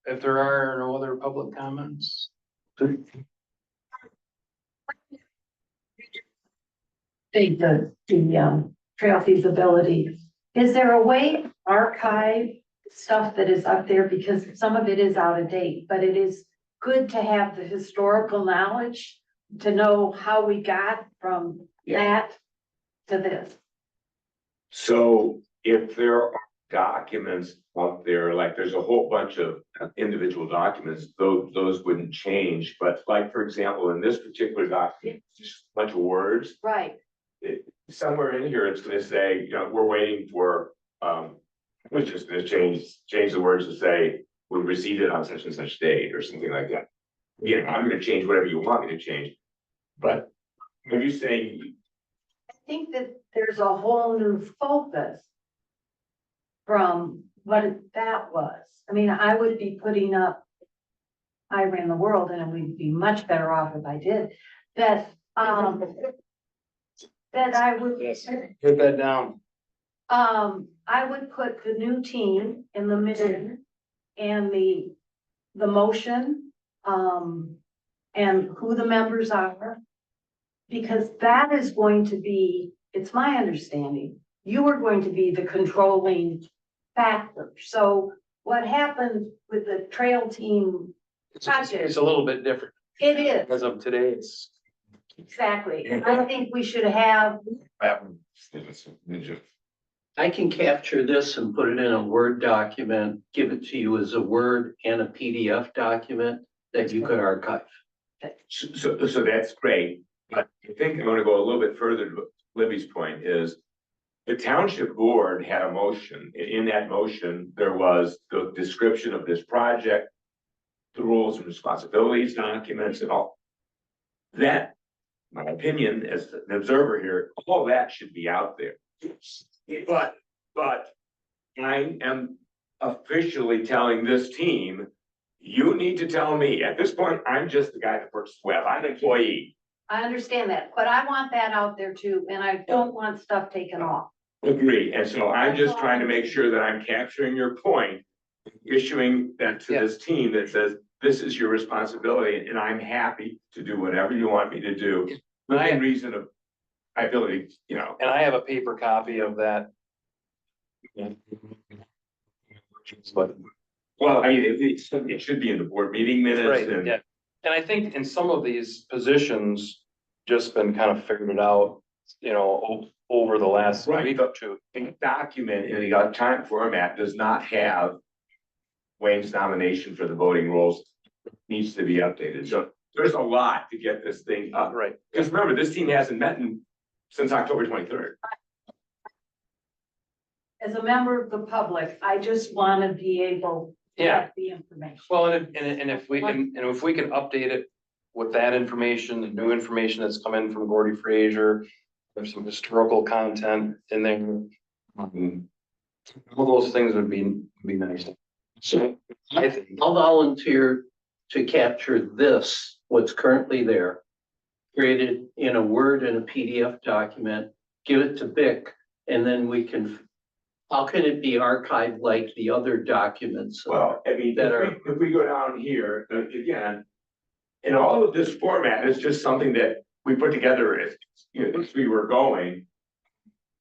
if there are no other public comments. The trail feasibility, is there a way to archive stuff that is up there, because some of it is out of date, but it is good to have the historical knowledge to know how we got from that to this. So if there are documents out there, like there's a whole bunch of individual documents, those wouldn't change. But like, for example, in this particular document, just a bunch of words. Right. Somewhere in here, it's gonna say, you know, we're waiting for, we're just gonna change the words to say, we received it on such and such date or something like that. You know, I'm gonna change whatever you want me to change. But are you saying? I think that there's a whole new focus from what that was. I mean, I would be putting up, I ran the world, and we'd be much better off if I did, that I would. Hit that down. I would put the new team in the middle and the motion, and who the members are. Because that is going to be, it's my understanding, you are going to be the controlling factor. So what happened with the trail team project? It's a little bit different. It is. As of today, it's. Exactly. And I think we should have. I can capture this and put it in a Word document, give it to you as a Word and a PDF document that you could archive. So that's great, but I think I'm gonna go a little bit further to Libby's point is. The township board had a motion. In that motion, there was the description of this project. The rules and responsibilities documents and all. That, my opinion as an observer here, all that should be out there. But I am officially telling this team You need to tell me. At this point, I'm just the guy that works the web. I'm an employee. I understand that, but I want that out there too, and I don't want stuff taken off. Agree. And so I'm just trying to make sure that I'm capturing your point, issuing that to this team that says, this is your responsibility, and I'm happy to do whatever you want me to do. Within reason of my ability, you know. And I have a paper copy of that. But, Well, I mean, it should be in the board meeting minutes right, and. yeah. And I think in some of these positions, just been kind of figured it out, you know, over the last Right. week or two. A document in the time format does not have Wayne's nomination for the voting rolls. Needs to be updated. So there's a lot to get this thing up. Right. Because remember, this team hasn't met since October 23rd. As a member of the public, I just want to be able to Yeah. get the information. Well, and if we can, update it with that information, the new information that's come in from Gordy Frazier, there's some historical content in there. All those things would be nice. So I think, I'll volunteer to capture this, what's currently there, create it in a Word and a PDF document, give it to Vic, and then we can, how can it be archived like the other documents? Well, I mean, if we go down here, again, and all of this format is just something that we put together as, you know, as we were going.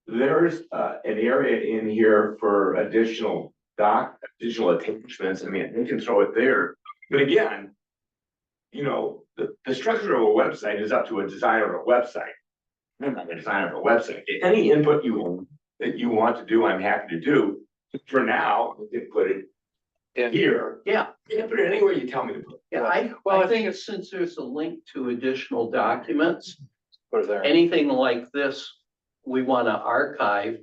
There's an area in here for additional attachments. I mean, we can throw it there. But again, you know, the structure of a website is up to a designer of a website. I'm not a designer of a website. Any input that you want to do, I'm happy to do. For now, you can put it here. Yeah. You can put it anywhere you tell me to put it. Yeah, I think since there's a link to additional documents, put it there. anything like this we want to archive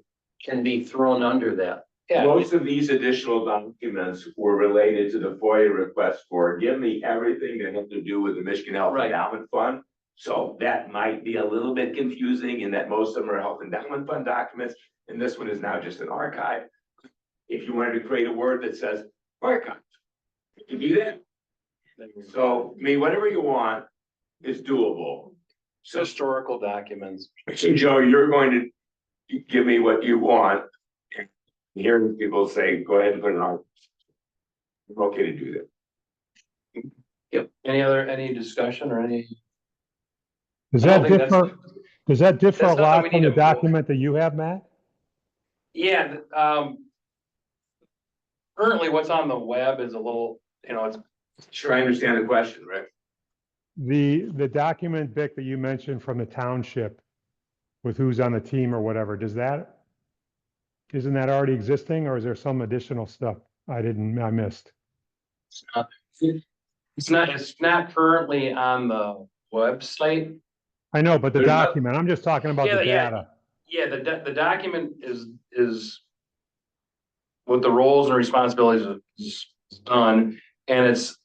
can be thrown under that. Yeah. Most of these additional documents were related to the FOIA request for, give me everything that had to do with the Michigan Health Right. Endowment Fund. So that might be a little bit confusing in that most of them are Health Endowment Fund documents, and this one is now just an archive. If you wanted to create a word that says archive, you can do that. So, I mean, whatever you want is doable. So, Historical documents. so Joe, you're going to give me what you want. Hearing people say, go ahead and put it on. I'm okay to do that. Yep. Any discussion or any? Does I don't that think that's- differ, does that differ a that's not that lot we from need the to vote. document that you have, Matt? Yeah, currently what's on the web is a little, you know, it's, Sure, I understand the question, right? The document, Vic, that you mentioned from the township with who's on the team or whatever, isn't that already existing, or is there some additional stuff I missed? it's not currently on the website. I know, but the There's not- document, I'm just talking about the Yeah, data. Yeah, the document is with the roles and responsibilities is done, and it's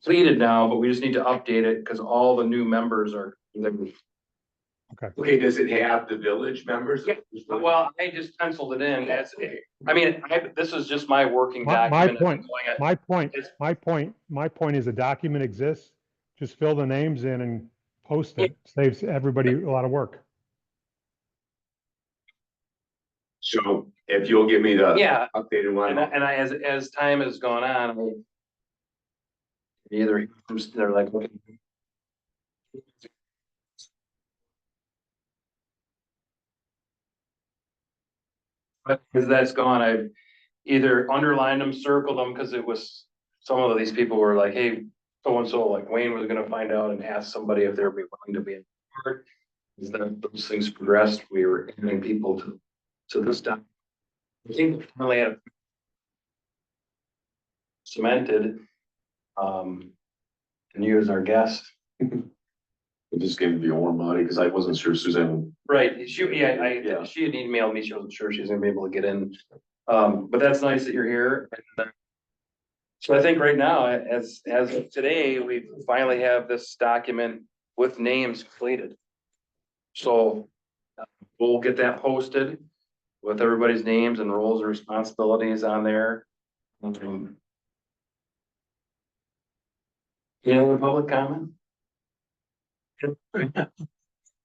completed now, but we just need to update it because all the new members are. Okay, does it have the village members? Yeah. Well, I just penciled it in as, this is just my working My document. My point is the document exists, just fill the names in and post it, saves everybody a lot of work. So if you'll give me the Yeah, updated one. and as time has gone on, they're like, okay. But as that's gone, I've either underlined them, circled them, because it was, some of these people were like, hey, so-and-so, like Wayne was gonna find out and ask somebody if they'd be willing to be in board. As those things progressed, we were adding people to this stuff. I think we finally had cemented, and you as our guest. It just gave me a warm body because I wasn't sure Suzanne. Right, she had emailed me, she wasn't sure she was gonna be able to get in, but that's nice that you're here. And, so I think right now, as of today, we finally have this document with names completed. So we'll get that posted with everybody's names and roles and responsibilities on there. Any other public comment?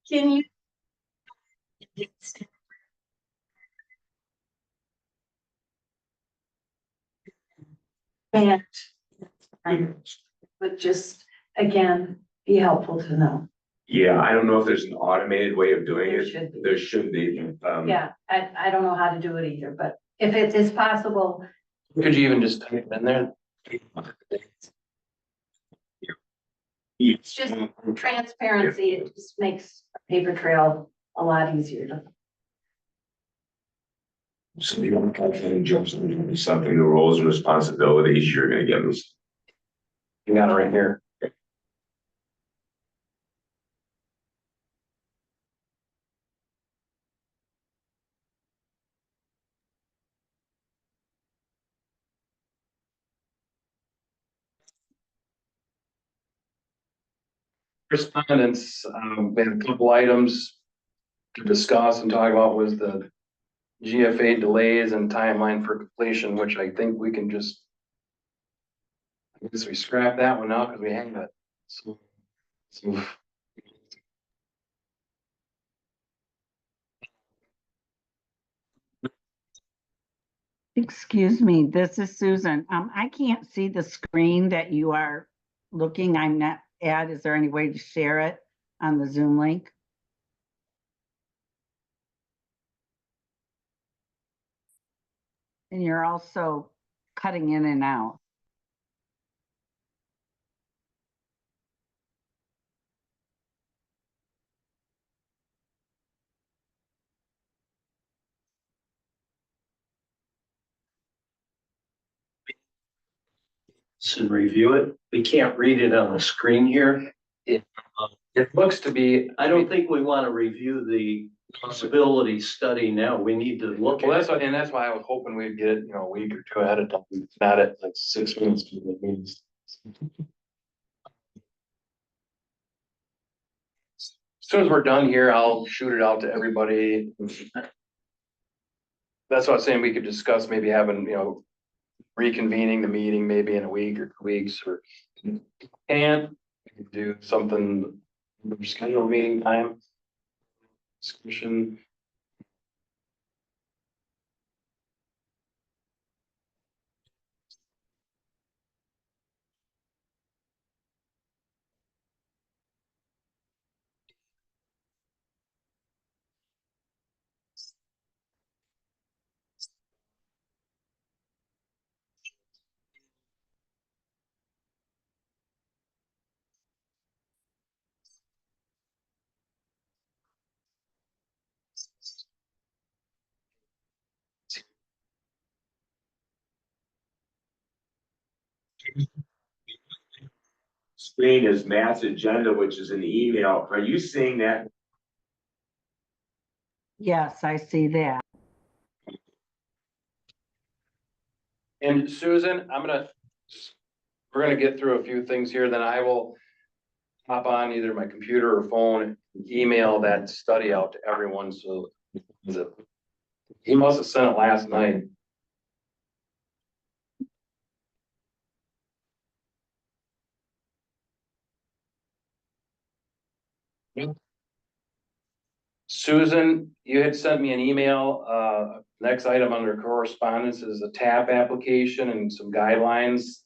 Can you? And, but just, again, be helpful to know. Yeah, I don't know if there's an automated way of doing There it. should be. There should be. Yeah, I don't know how to do it either, but if it is possible, Could you even just type it in there? it's just transparency. It just makes a paper trail a lot easier to. So you don't kind of jump into something, the roles and responsibilities, you're gonna get this. You got it right here. Correspondence, we had a couple items to discuss and talk about was the GFA delays and timeline for completion, which I think we can just. I guess we scrap that one out because we have it. So Excuse me, this is Susan. I can't see the screen that you are looking. I'm not at. Is there any way to share it on the Zoom link? And you're also cutting in and out. And review it. We can't read it on the screen here. it looks to be, I don't think we want to review the possibility study now. We need to look well, at that's why, and that's why I was hoping we'd get it, a week or two ahead of time, not at like 6 minutes. Before the meetings. As soon as we're done here, I'll shoot it out to everybody. That's what I was saying, we could discuss maybe having, reconvening the meeting maybe in a week or 2 weeks or. And we could do something, schedule meeting time. Discussion. Screen is Matt's agenda, which is in the email. Are you seeing that? Yes, I see that. And Susan, we're gonna get through a few things here, then I will hop on either my computer or phone, and email that study out to everyone, so. He must have sent it last night. Susan, you had sent me an email, next item under correspondence is a TAP application and some guidelines.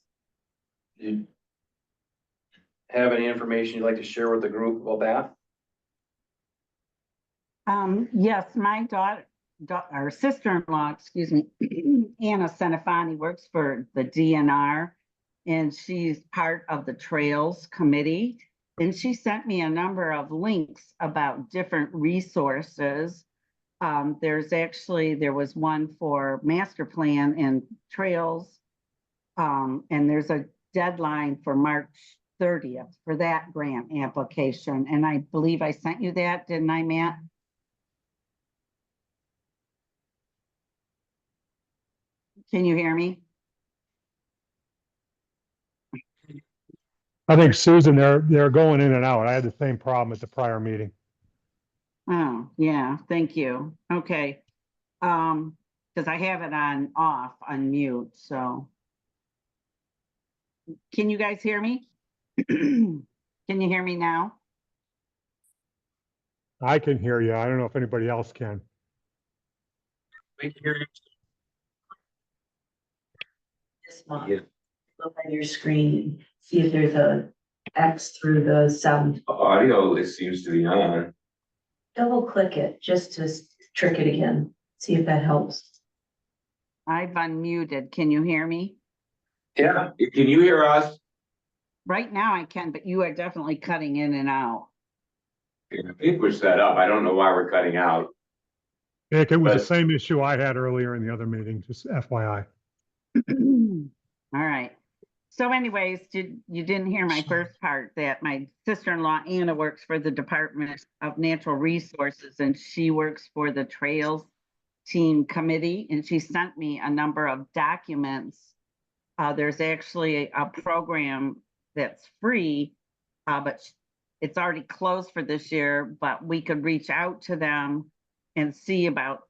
Do you have any information you'd like to share with the group about that? Yes, my or sister-in-law, excuse me, Anna Senefani works for the DNR, and she's part of the Trails Committee. And she sent me a number of links about different resources. There was one for master plan and trails. And there's a deadline for March 30th for that grant application. And I believe I sent you that, didn't I, Matt? Can you hear me? I think Susan, they're going in and out. I had the same problem at the prior meeting. Oh, yeah, thank you. Okay. Because I have it on mute, so. Can you guys hear me? Can you hear me now? I can hear you. I don't know if anybody else can. We can hear you. This month. Yeah. Look at your screen, see if there's a X through the sound. Audio, it seems to be on. Double click it just to trick it again. See if that helps. I've unmuted. Can you hear me? Yeah, Can you hear us? Right now I can, but you are definitely cutting in and out. I think we're set up. I don't know why we're cutting out. Nick, it was the But- same issue I had earlier in the other meeting, just FYI. All right. So anyways, you didn't hear my first part that my sister-in-law Anna works for the Department of Natural Resources and she works for the Trails Team Committee and she sent me a number of documents. There's actually a program that's free, but it's already closed for this year, but we could reach out to them and see about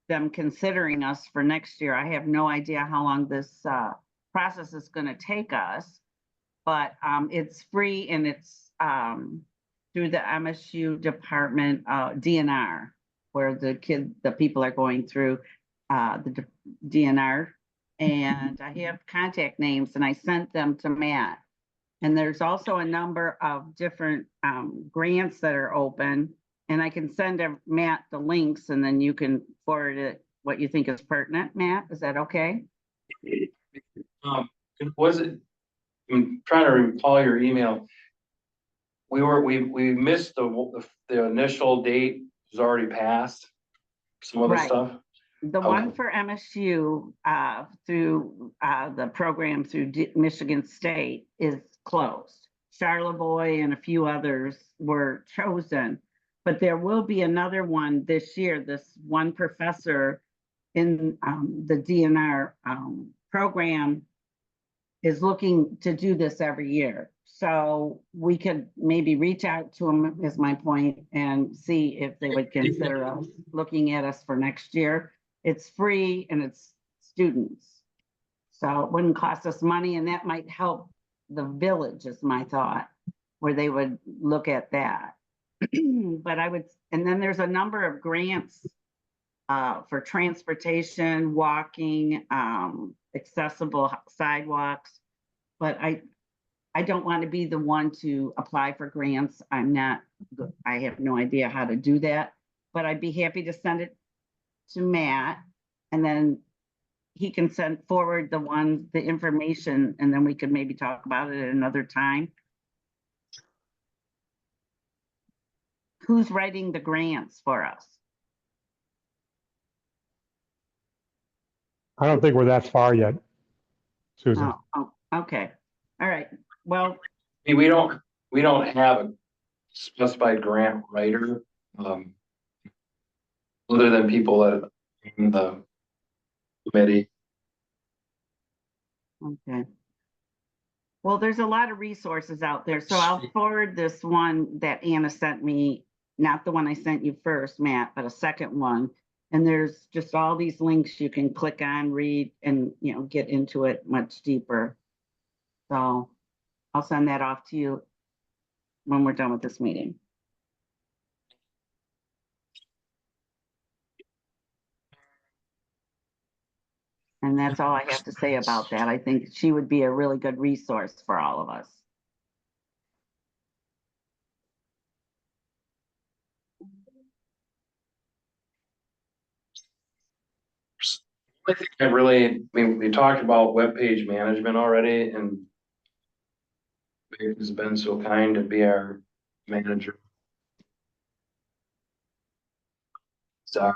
them considering us for next year. I have no idea how long this process is going to take us, but it's free and it's through the MSU department, DNR, where the people are going through the DNR. And I have contact names and I sent them to Matt. And there's also a number of different grants that are open. And I can send Matt the links and then you can forward it what you think is pertinent. Matt, is that okay? Was it, I'm trying to recall your email. We missed the initial date was already passed. Some other Right. stuff. The one for MSU through the program through Michigan State is closed. Charlevoix and a few others were chosen, but there will be another one this year. This one professor in the DNR program is looking to do this every year. So we could maybe reach out to them, is my point, and see if they would consider us looking at us for next year. It's free and it's students. So it wouldn't cost us money and that might help the village is my thought, where they would look at that. But I would, and then there's a number of grants for transportation, walking, accessible sidewalks. But I don't want to be the one to apply for grants. I have no idea how to do that, but I'd be happy to send it to Matt and then he can send forward the information and then we could maybe talk about it at another time. Who's writing the grants for us? I don't think we're that far yet, Susan. Oh, okay. All right. Well, We don't have a specified grant writer, other than people that are in the committee. okay. Well, there's a lot of resources out there, so I'll forward this one that Anna sent me, not the one I sent you first, Matt, but a second one. And there's just all these links you can click on, read, and get into it much deeper. So I'll send that off to you when we're done with this meeting. And that's all I have to say about that. I think she would be a really good resource for all of us. I think we talked about webpage management already and Dave has been so kind to be our manager. So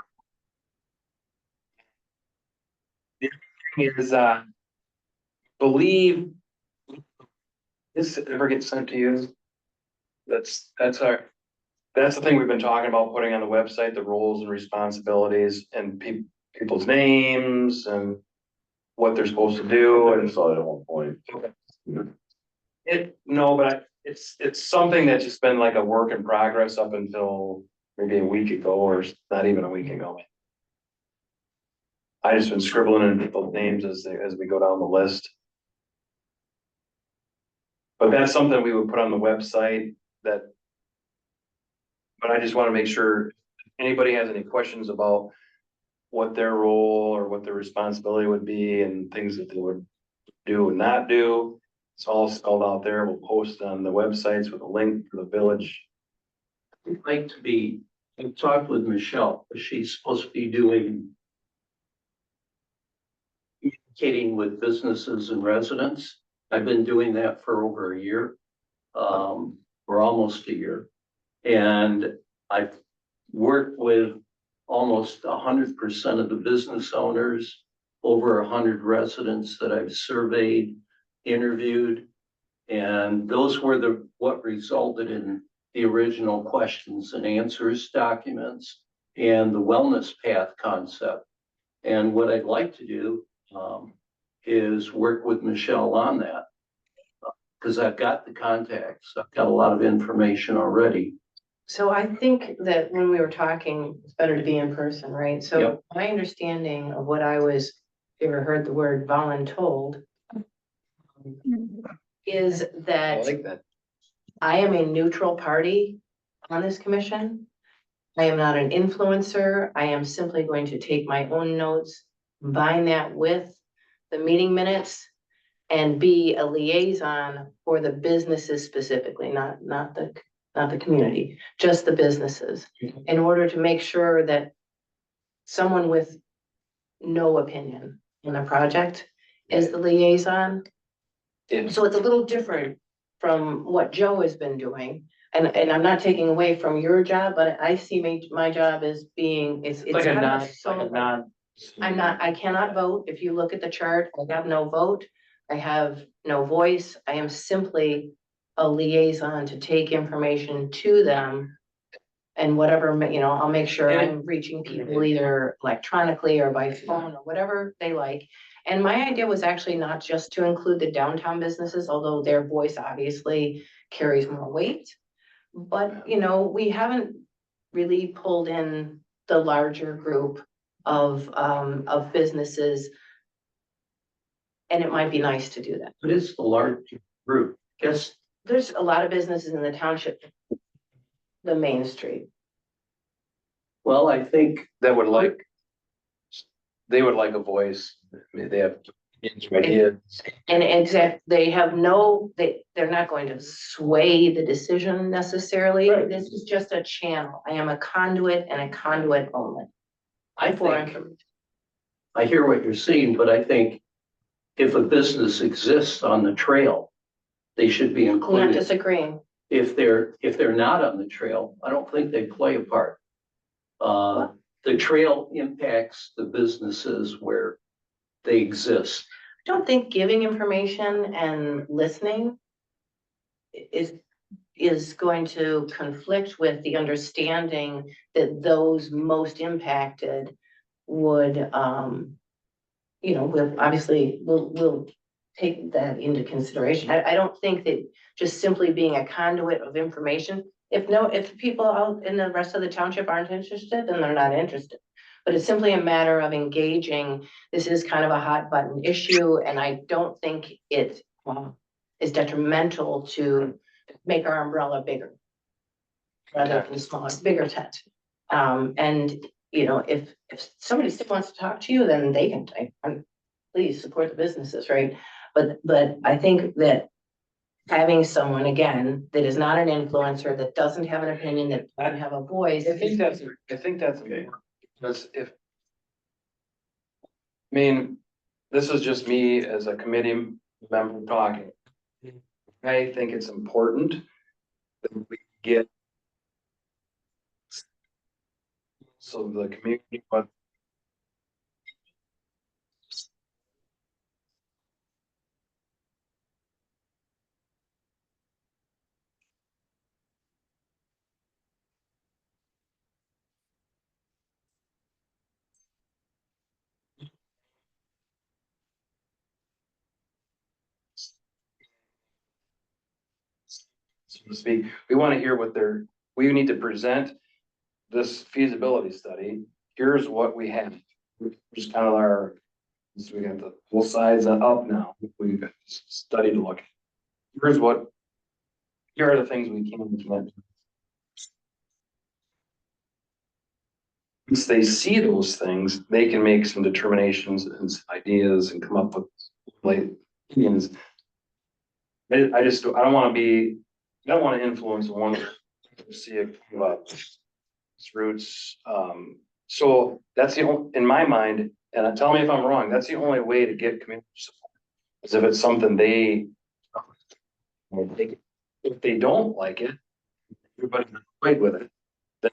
the other thing is, believe this ever gets sent to you. That's the thing we've been talking about, putting on the website, the roles and responsibilities and people's names and what they're supposed to do. I And saw it at one point. it's something that's just been like a work in progress up until maybe a week ago or not even a week ago. I just been scribbling in people's names as we go down the list. But that's something we would put on the website that. But I just want to make sure, if anybody has any questions about what their role or what their responsibility would be and things that they would do and not do. It's all spelled out there. We'll post on the websites with a link for the village. I'd like to be, I talked with Michelle, she's supposed to be doing communicating with businesses and residents. I've been doing that for over a year, or almost a year. And I've worked with almost 100% of the business owners, over 100 residents that I've surveyed, interviewed. And those were what resulted in the original questions and answers documents and the wellness path concept. And what I'd like to do is work with Michelle on that. Because I've got the contacts, I've got a lot of information already. So I think that when we were talking, it's better to be in person, right? So Yep. my understanding of what I was, if you ever heard the word voluntold, is I that like that. I am a neutral party on this commission. I am not an influencer. I am simply going to take my own notes, combine that with the meeting minutes, and be a liaison for the businesses specifically, not the community, just the businesses, in order to make sure that someone with no opinion in a project is the liaison. Yeah. So it's a little different from what Joe has been doing. And I'm not taking away from your job, but I see my job as being, it's Like a kind non, of like a so. non. I cannot vote. If you look at the chart, I have no vote. I have no voice. I am simply a liaison to take information to them. And whatever, I'll make sure I'm reaching people either electronically or by phone or whatever they like. And my idea was actually not just to include the downtown businesses, although their voice obviously carries more weight. But, we haven't really pulled in the larger group of businesses. And it might be nice to do that. But it's the large group. Guess There's a lot of businesses in the township, the Main Street. well, I think That would like. They would like a voice. I mean, they have ideas. And they have they're not going to sway the decision necessarily. Right. This is just a channel. I am a conduit and a conduit only. I hear what you're saying, but I think if a business exists on the trail, they should be I'm not included. disagreeing. If they're not on the trail, I don't think they play a part. The trail impacts the businesses where they exist. I don't think giving information and listening is going to conflict with the understanding that those most impacted would, we'll take that into consideration. I don't think that just simply being a conduit of information, if people out in the rest of the township aren't interested, then they're not interested. But it's simply a matter of engaging. This is kind of a hot button issue, and I don't think it is detrimental to make our umbrella bigger rather than smaller, bigger tent. If somebody still wants to talk to you, then they can please support the businesses, right? But I think that having someone, again, that is not an influencer, that doesn't have an opinion, that doesn't have a voice. I think that's important, because this is just me as a committee member talking. I think it's important that we get so the community, but so to speak, we want to hear we need to present this feasibility study. Here's what we have. Just kind of so we got the full size up now. We've got this study to look at. here are the things we can and can't do. Once they see those things, they can make some determinations and some ideas and come up with like opinions. I don't wanna influence one, see it come up. Its roots, so that's in my mind, and tell me if I'm wrong, that's the only way to get community support. Is if it's something if they don't like it, everybody fight with it. Then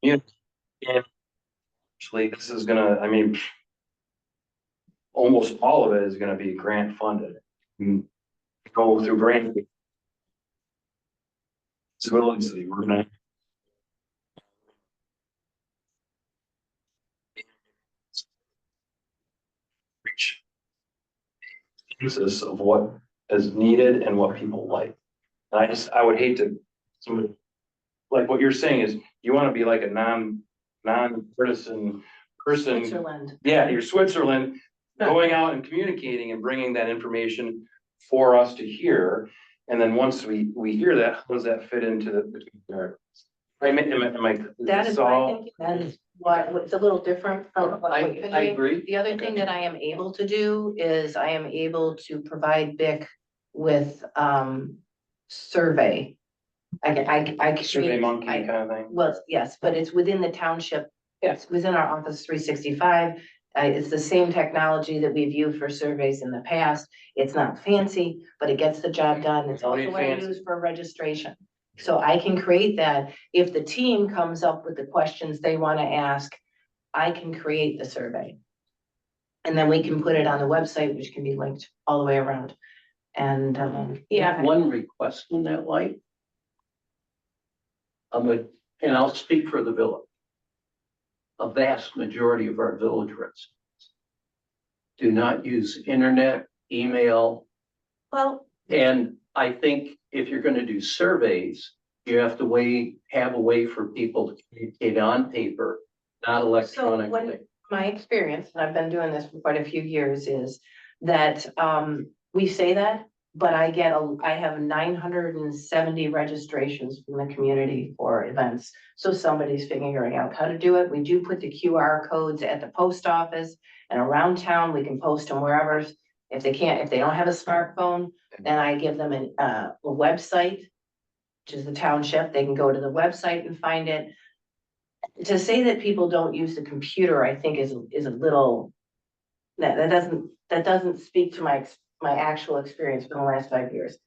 yeah, and actually, this is gonna, I mean, almost all of it is gonna be grant funded. Go through grant. Disability, we're gonna. Reach. Consensus of what is needed and what people like. And I would hate to, somebody, like what you're saying is, you wanna be like a non-partisan person. Switzerland. Yeah, you're Switzerland, going out and communicating and bringing that information for us to hear. And then once we hear that, how does that fit into the? Am I? That is my thinking, that is what's a little different from what you're I doing. agree. The other thing that I am able to do is I am able to provide BIC with, survey. I Survey create- monkey I- kind of thing. Well, yes, but it's within the township. It's within our Office 365. It's the same technology that we've used for surveys in the past. It's not fancy, but it gets the job done. It's also what I Fancy. use for registration. So I can create that. If the team comes up with the questions they want to ask, I can create the survey. And then we can put it on the website, which can be linked all the way around. And, yeah. One request in that light. And I'll speak for the village. A vast majority of our village residents do not use internet, email, Well, and I think if you're gonna do surveys, you have to have a way for people to communicate on paper, not so electronically. when my experience, and I've been doing this for quite a few years, is that, we say that, but I have 970 registrations from the community for events. So somebody's figuring out how to do it. We do put the QR codes at the post office and around town. We can post them wherever. If they don't have a smartphone, then I give them a website, which is the township. They can go to the website and find it. To say that people don't use the computer, I think is a little, that doesn't speak to my actual experience for the last 5 years.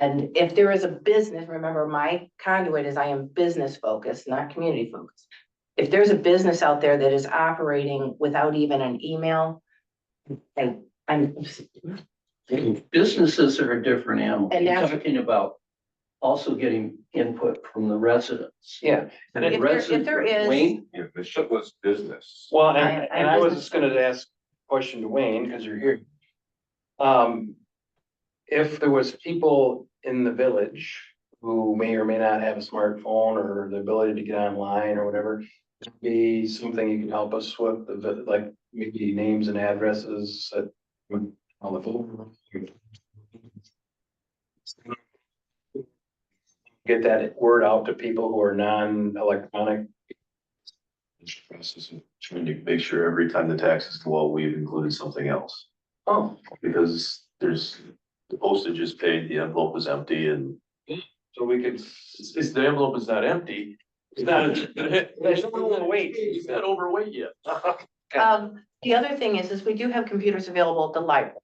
And if there is a business, remember, my conduit is I am business focused, not community focused. If there's a business out there that is operating without even an email, I'm. Businesses are a different animal. And You're that's- talking about also getting input from the residents. Yeah. And If there is- Wayne, Yeah, the ship was business. Well, I'm and I was business just gonna ask a question to Wayne, because you're here. If there was people in the village who may or may not have a smartphone or the ability to get online or whatever, it'd be something you can help us with, like maybe names and addresses that on the phone. Get that word out to people who are non-electronic. This process of trying to make sure every time the taxes go out, we've included something else. Oh, Because the postage is paid, the envelope is empty, and so we could, it's the envelope is not empty. it's not, there's no overweight. He's not overweight yet. The other thing is we do have computers available at the library.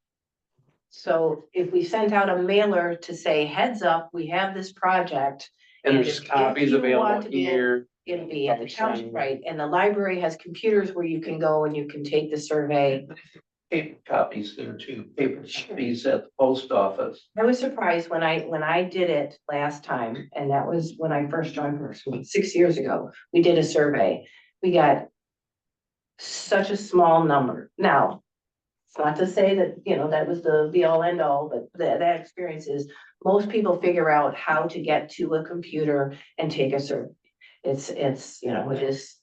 So if we sent out a mailer to say, heads up, we have this project. And there's if copies you available want to be- here. It'll be at the township, Understand. right? And the library has computers where you can go and you can take the survey. paper copies there too, paper copies at the post office. I was surprised when I did it last time, and that was when I first joined First, 6 years ago. We did a survey. We got such a small number. Now, it's not to say that, that was the be all end all, but that experience is most people figure out how to get to a computer and take a survey. It is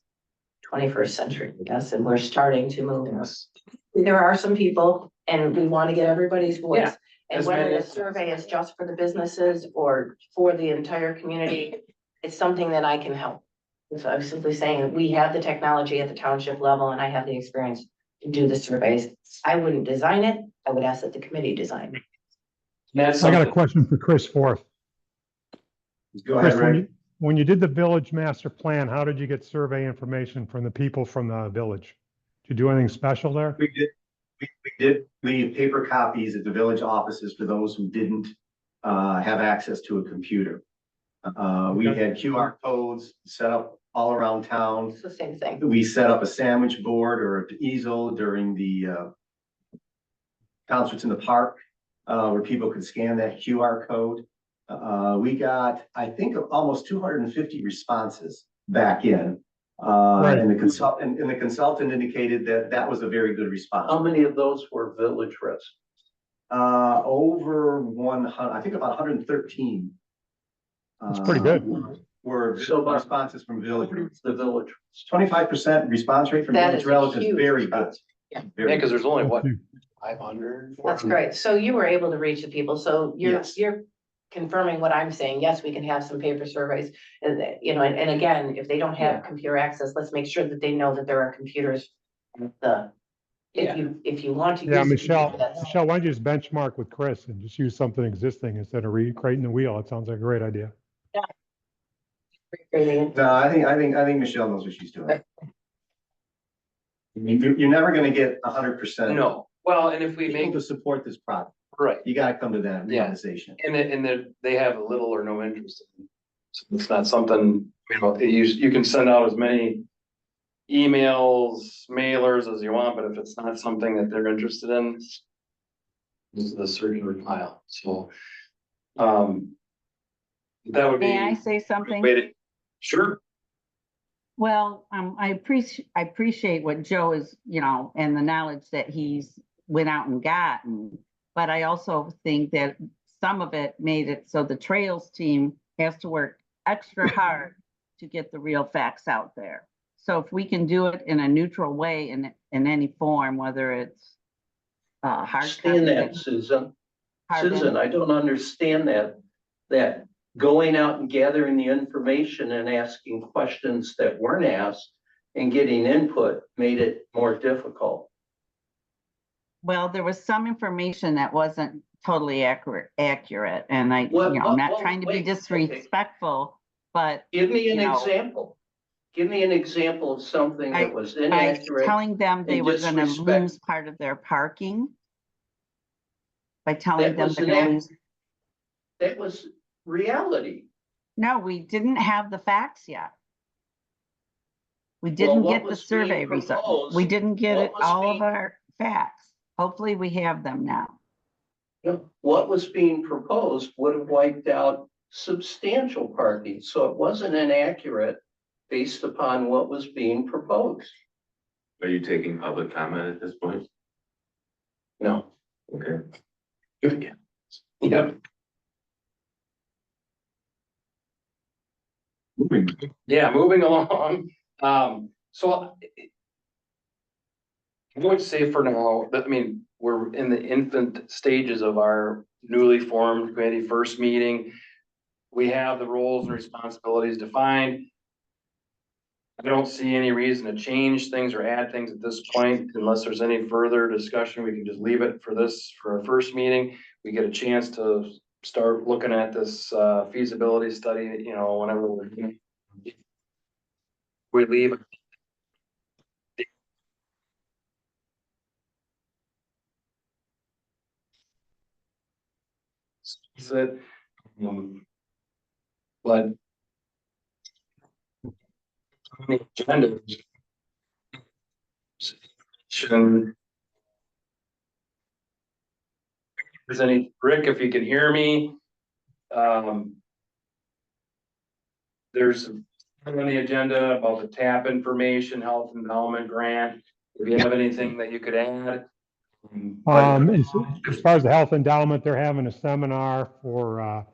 21st century, yes, and we're starting to move. There are some people, and we want to get everybody's voice. Yeah, And as whether many the as- survey is just for the businesses or for the entire community, it's something that I can help. So I'm simply saying, we have the technology at the township level, and I have the experience to do the surveys. I wouldn't design it, I would ask that the committee design it. That's I got a something, question for Chris Forth. Go Chris, ahead, Rick. when you did the village master plan, how did you get survey information from the people from the village? Did you do anything special there? We did leave paper copies at the village offices for those who didn't have access to a computer. We Okay. had QR codes set up all around town. It's the same thing. We set up a sandwich board or an easel during the concerts in the park, where people could scan that QR code. We got, I think, almost 250 responses back in. Right. And the consultant indicated that that was a very good response. How many of those were village residents? Over 100, I think about 113. That's pretty good. Were So about- responses from villagers. The village. 25% response rate from That village is a relatives, huge very good. response. yeah, Very because there's only what, Thank 500? That's great. So you were able to reach the people. So Yes. you're confirming what I'm saying. Yes, we can have some paper surveys. And, you know, and again, if they don't have computer access, let's make sure that they know that there are computers. If you want to. Yeah, use Michelle, that's- why don't you just benchmark with Chris and just use something existing instead of recreating the wheel? It sounds like a great idea. No, I think Michelle knows what she's doing. You're never gonna get 100%. No, well, and if we People make, to support this product, right, you gotta come to that Yeah. realization. and they have little or no interest in it. So it's not something, you know, you can send out as many emails, mailers as you want, but if it's not something that they're interested in, this is the circular pile, so. That would be. May I say something? Sure. Well, I appreciate what Joe is, you know, and the knowledge that he's went out and gotten. But I also think that some of it made it so the trails team has to work extra hard to get the real facts out there. So if we can do it in a neutral way in any form, whether it's hard Understand that, copy, Susan. hard Susan, I don't understand that going out and gathering the information and asking questions that weren't asked and getting input made it more difficult. Well, there was some information that wasn't totally accurate, and I, What- you know, what- not what- trying to be wait, okay. disrespectful, but Give me an You know, example. Give me an example of something that was by inaccurate. telling them they and were gonna disrespect. lose part of their parking. By telling That them was they're gonna inaccurate. lose, That was reality. no, we didn't have the facts yet. We Well, didn't what get the was being survey result. proposed- We didn't get what it, was all of being- our facts. Hopefully we have them now. What was being proposed would have wiped out substantial parking, so it wasn't inaccurate based upon what was being proposed. Are you taking public comment at this point? No. Okay. Yep. Moving. Yeah, moving along, so. I'm going to say for now, that, I mean, we're in the infant stages of our newly formed committee first meeting. We have the roles and responsibilities defined. I don't see any reason to change things or add things at this point, unless there's any further discussion, we can just leave it for our first meeting. We get a chance to start looking at this feasibility study, you know, whenever we leave. It, but on the agenda. There's any, Rick, if you can hear me, there's on the agenda about the TAP information, health endowment grant. If you have anything that you could add. As far as the health endowment, they're having a seminar for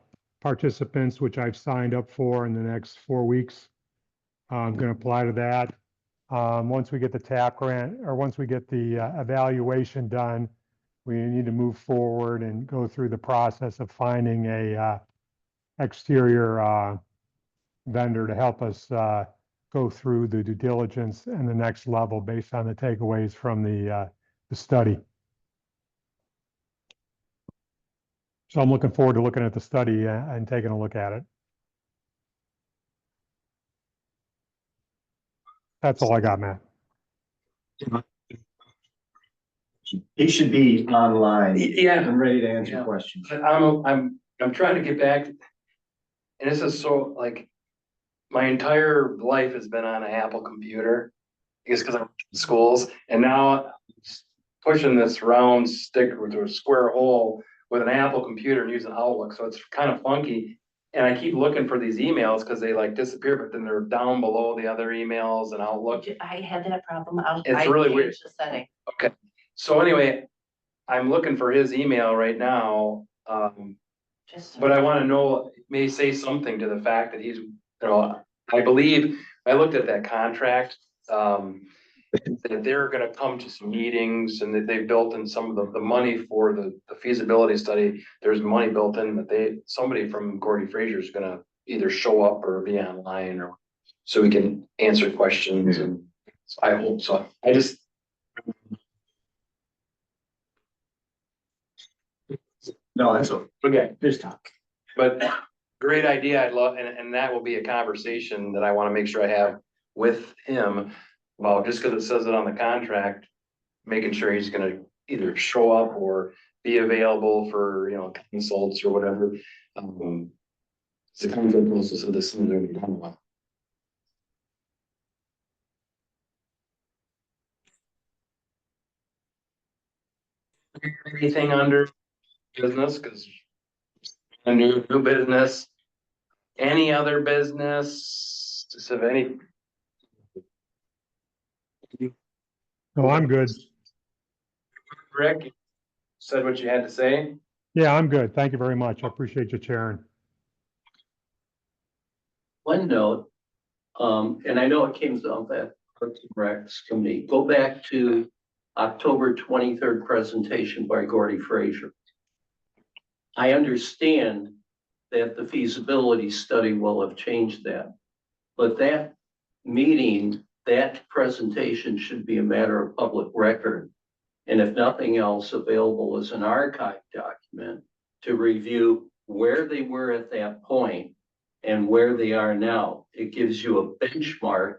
participants, which I've signed up for in the next 4 weeks. I'm going to apply to that. Once we get the TAP grant, or once we get the evaluation done, we need to move forward and go through the process of finding a exterior vendor to help us go through the due diligence and the next level based on the takeaways from the study. So I'm looking forward to looking at the study and taking a look at it. That's all I got, Matt. He should be online Yeah, and ready to answer Yeah. questions. I'm trying to get back. And this is so like, my entire life has been on an Apple computer. I guess because I'm in schools, and now I'm pushing this round stick with a square hole with an Apple computer and using Outlook, so it's kind of funky. And I keep looking for these emails because they like disappear, but then they're down below the other emails and Outlook. I had that problem. It's really I weird. changed the setting. Okay, so anyway, I'm looking for his email right now. Just. But I wanna know, it may say something to the fact that he's, I believe, I looked at that contract. That they're gonna come to some meetings and that they've built in some of the money for the feasibility study. There's money built in that somebody from Gordy Fraser is gonna either show up or be online, or so we can answer questions, and I hope so. I just. No, that's Okay. Just talk. But great idea. I'd love, and that will be a conversation that I want to make sure I have with him. Well, just because it says it on the contract, making sure he's gonna either show up or be available for, consults or whatever. It's a contract process of this thing they're gonna be done with. Anything under business, because a new business, any other business, just have any. No, I'm good. Rick, you said what you had to say. Yeah, I'm good. Thank you very much. I appreciate you sharing. One note, and I know it came up at Parks and Recs committee, go back to October 23rd presentation by Gordy Fraser. I understand that the feasibility study will have changed that, but that meeting, that presentation should be a matter of public record. And if nothing else, available as an archive document to review where they were at that point and where they are now. It gives you a benchmark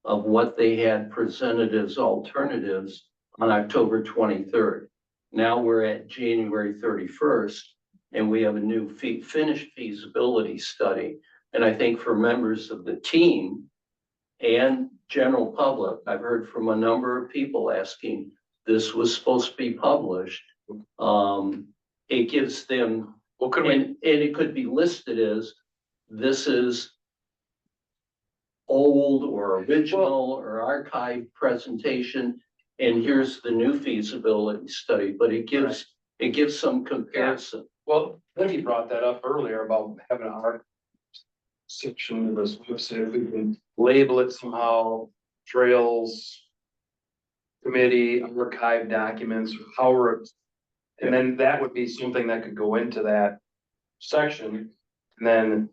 of what they had presented as alternatives on October 23rd. Now we're at January 31st, and we have a new finished feasibility study. And I think for members of the team and general public, I've heard from a number of people asking, this was supposed to be published. It gives them, and it could be listed as, this is old or original or archived presentation, and here's the new feasibility study, but it gives some comparison. Well, Libby brought that up earlier about having an art section of this website. If we can label it somehow, trails committee, archive documents, however, and then that would be something that could go into that section. And then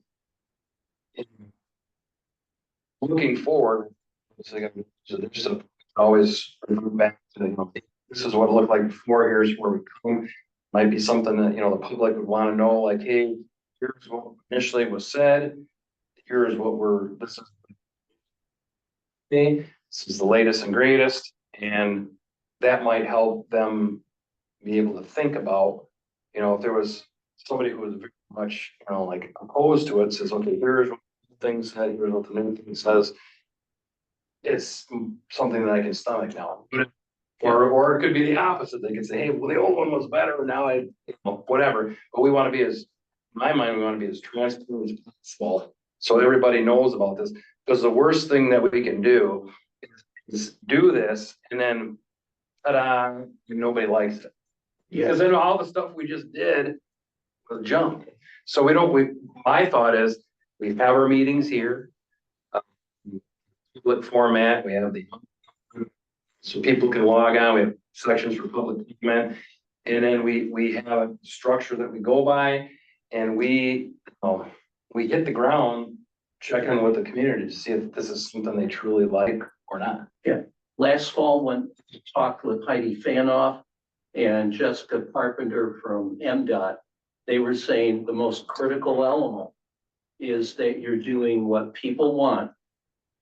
looking forward, it's like there's always back to, this is what it looked like before, here's where we come. Might be something that, the public would want to know, like, hey, here's what initially was said. Here's what this is the latest and greatest. And that might help them be able to think about, if there was somebody who was very much, like opposed to it, says, okay, here's what things said, here's what the new thing says. It's something that I can stomach now. Or it could be the opposite. They could say, hey, well, the old one was better. Now whatever. But we want to be in my mind, we want to be as transparent as possible. So everybody knows about this. Because the worst thing that we can do is do this and then ta-da, nobody likes it. Because then all the stuff we just did was junk. So my thought is we have our meetings here. public format, we have the. So people can log on, we have sections for public comment, and then we have a structure that we go by, and we hit the ground, checking with the community to see if this is something they truly like or not. Last fall, when I talked with Heidi Fanoff and Jessica Carpenter from MDOT, they were saying the most critical element is that you're doing what people want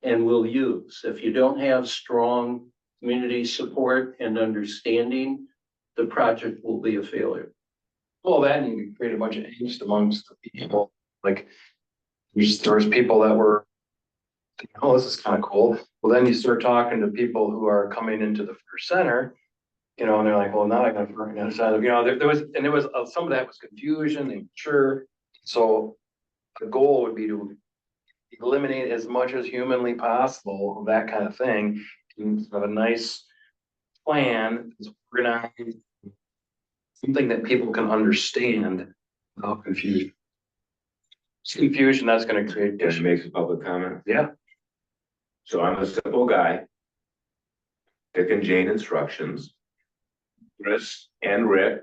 and will use. If you don't have strong community support and understanding, the project will be a failure. Well, that and you create a bunch of angst amongst the people, like there was people that were, oh, this is kind of cool. Well, then you start talking to people who are coming into the first center, and they're like, well, now I got to decide, there was some of that was confusion and sure. So the goal would be to eliminate as much as humanly possible of that kind of thing and have a nice plan that's organized, something that people can understand without confusion. It's confusion that's going to create Can I issues. make some public comment? Yeah. So I'm a simple guy. Dick and Jane instructions. Chris and Rick,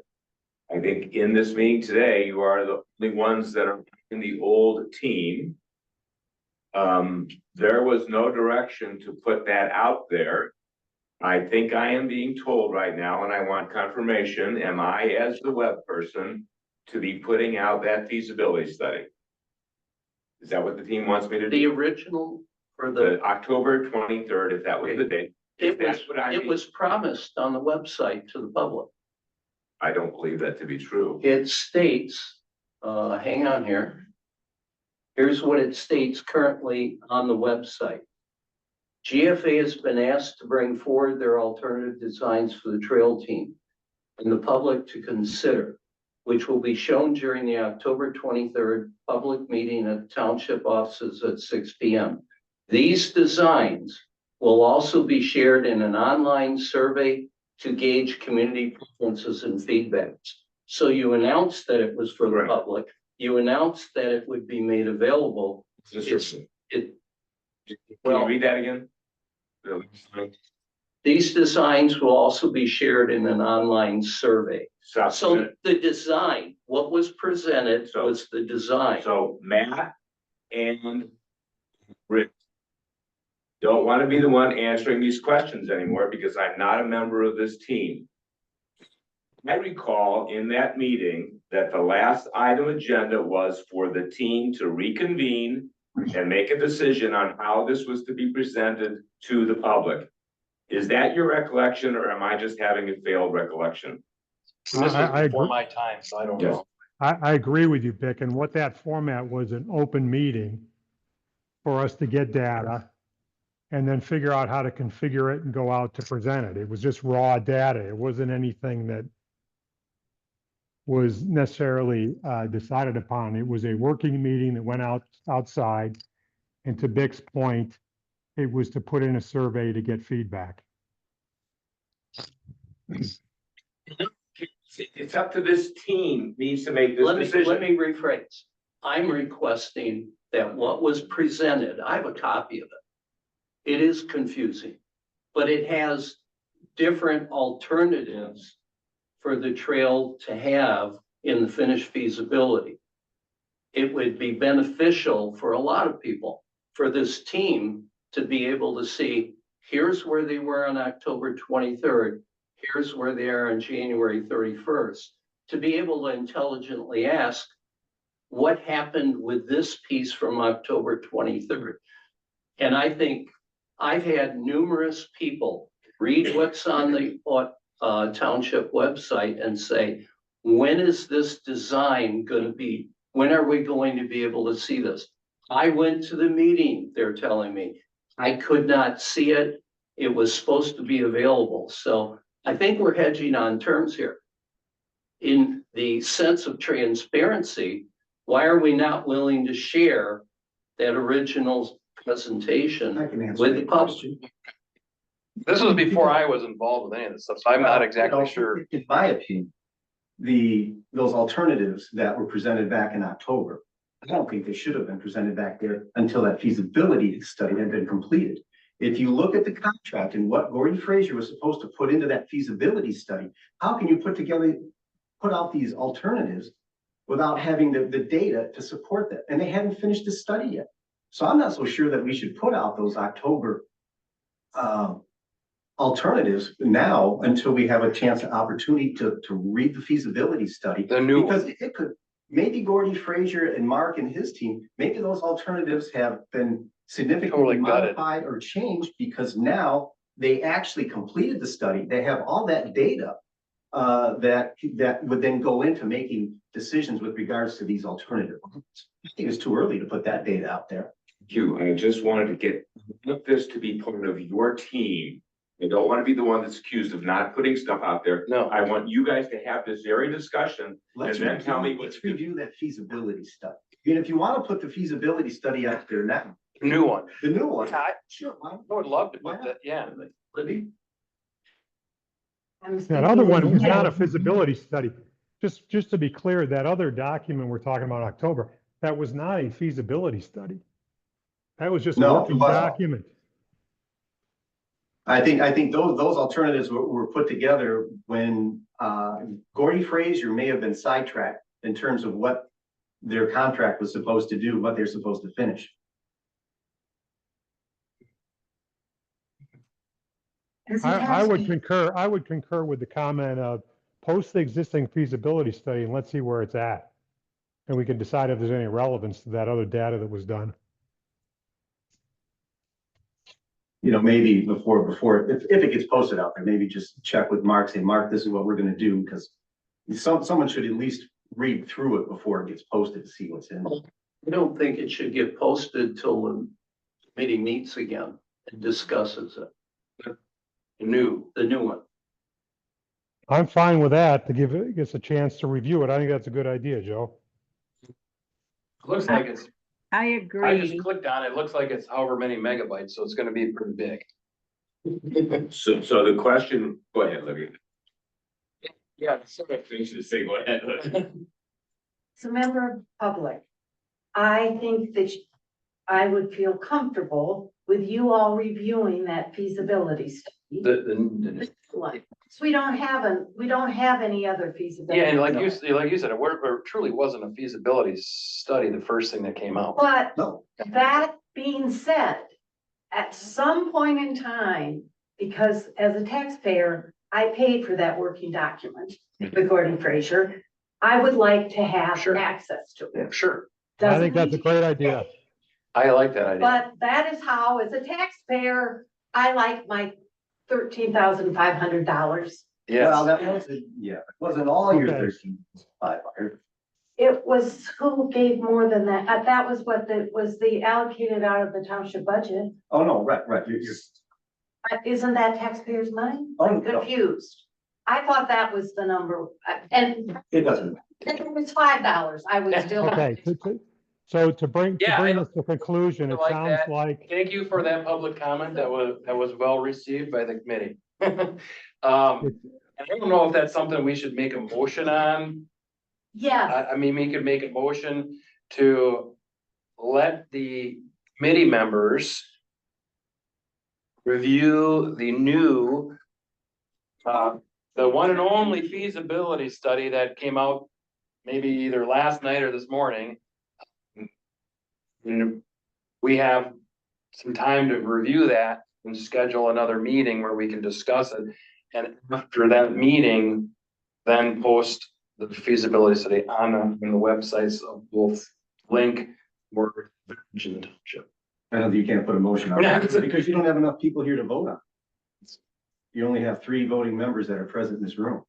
I think in this meeting today, you are the only ones that are in the old team. There was no direction to put that out there. I think I am being told right now, and I want confirmation, am I as the web person to be putting out that feasibility study? Is that what the team wants me to The do? original for The October 23rd, if that was the date. it was promised on the website to the public. I don't believe that to be true. It states, hang on here. Here's what it states currently on the website. GFA has been asked to bring forward their alternative designs for the trail team and the public to consider, which will be shown during the October 23rd public meeting at Township offices at 6 p.m. These designs will also be shared in an online survey to gauge community preferences and feedbacks. So you announced that it was for the Right. public. You announced that it would be made available. Can Well- you read that again? These designs will also be shared in an online survey. So the design, what was presented was the design. So Matt and Rick don't want to be the one answering these questions anymore because I'm not a member of this team. I recall in that meeting that the last item agenda was for the team to reconvene and make a decision on how this was to be presented to the public. Is that your recollection, or am I just having a failed recollection? This was before my time, so I don't Yes. know. I agree with you, Vic, and what that format was an open meeting for us to get data and then figure out how to configure it and go out to present it. It was just raw data. It wasn't anything that was necessarily decided upon. It was a working meeting that went outside. And to Vic's point, it was to put in a survey to get feedback. It's up to this team needs to make this Let me decision. rephrase. I'm requesting that what was presented, I have a copy of it. It is confusing, but it has different alternatives for the trail to have in the finished feasibility. It would be beneficial for a lot of people, for this team to be able to see, here's where they were on October 23rd. Here's where they are on January 31st, to be able to intelligently ask, what happened with this piece from October 23rd? And I think I've had numerous people read what's on the township website and say, when is this design going to be, when are we going to be able to see this? I went to the meeting, they're telling me. I could not see it. It was supposed to be available. So I think we're hedging on terms here. In the sense of transparency, why are we not willing to share that original presentation I can answer with the that public? question. This was before I was involved with any of this stuff, so I'm not exactly sure. In my opinion, those alternatives that were presented back in October, I don't think they should have been presented back there until that feasibility study had been completed. If you look at the contract and what Gordy Frazier was supposed to put into that feasibility study, how can you put out these alternatives without having the data to support that? And they haven't finished the study yet. So I'm not so sure that we should put out those October alternatives now until we have a chance and opportunity to read the feasibility study. The new Because it could, maybe Gordy Frazier and Mark and his team, maybe those alternatives have been significantly Totally gutted. modified or changed because now they actually completed the study. They have all that data that would then go into making decisions with regards to these alternatives. I think it's too early to put that data out there. You, I just wanted to want this to be part of your team. I don't want to be the one that's accused of not putting stuff out there. No. I want you guys to have this very discussion and then tell me Let's what's. review that feasibility study. I mean, if you want to put the feasibility study out there now, new one. the new one. I Sure. Why not? would love to Why put not? that, yeah. Libby? That other one was not a feasibility study. Just to be clear, that other document we're talking about October, that was not a feasibility study. That was just a No, it working wasn't. document. I think those alternatives were put together when Gordy Frazier may have been sidetracked in terms of what their contract was supposed to do, what they're supposed to finish. I would concur with the comment of post the existing feasibility study and let's see where it's at. And we can decide if there's any relevance to that other data that was done. You know, maybe before, if it gets posted out there, maybe just check with Mark, say, Mark, this is what we're gonna do, because someone should at least read through it before it gets posted to see what's in it. I don't think it should get posted till the committee meets again and discusses it. The new one. I'm fine with that to give us a chance to review it. I think that's a good idea, Joe. Looks like it's, I I agree. just clicked on it. It looks like it's however many megabytes, so it's gonna be pretty big. So the question, go ahead, Libby. Yeah, sorry, things to say, go ahead. As a member of the public, I think that I would feel comfortable with you all reviewing that feasibility study. So we don't have any other feasibility. Yeah, and like you said, it truly wasn't a feasibility study, the first thing that came out. But No. that being said, at some point in time, because as a taxpayer, I paid for that working document with Gordon Frazier, I would like to have Sure. access to it. Sure, I think that's a great idea. I like that idea. But that is how, as a taxpayer, I like my $13,500. Well, Yes, that wasn't, it wasn't all your Okay. 13,500. It was, who gave more than that? That was what was the allocated out of the township budget. Oh, no, right, you're Isn't that taxpayers' money? Oh, I'm no. confused. I thought that was the number, and it doesn't. if it was $5, I would still. Okay, so to bring Yeah, I this to conclusion, it like sounds that. like, thank you for that public comment. That was well received by the committee. And I don't know if that's something we should make a motion on. Yes, I mean, we could make a motion to let the committee members review the new, the one and only feasibility study that came out maybe either last night or this morning. And we have some time to review that and schedule another meeting where we can discuss it. And after that meeting, then post the feasibility study on the websites of both Link or Virgin Township. I know you can't put a motion on that because you don't have enough people here to vote on. You only have 3 voting members that are present in this room.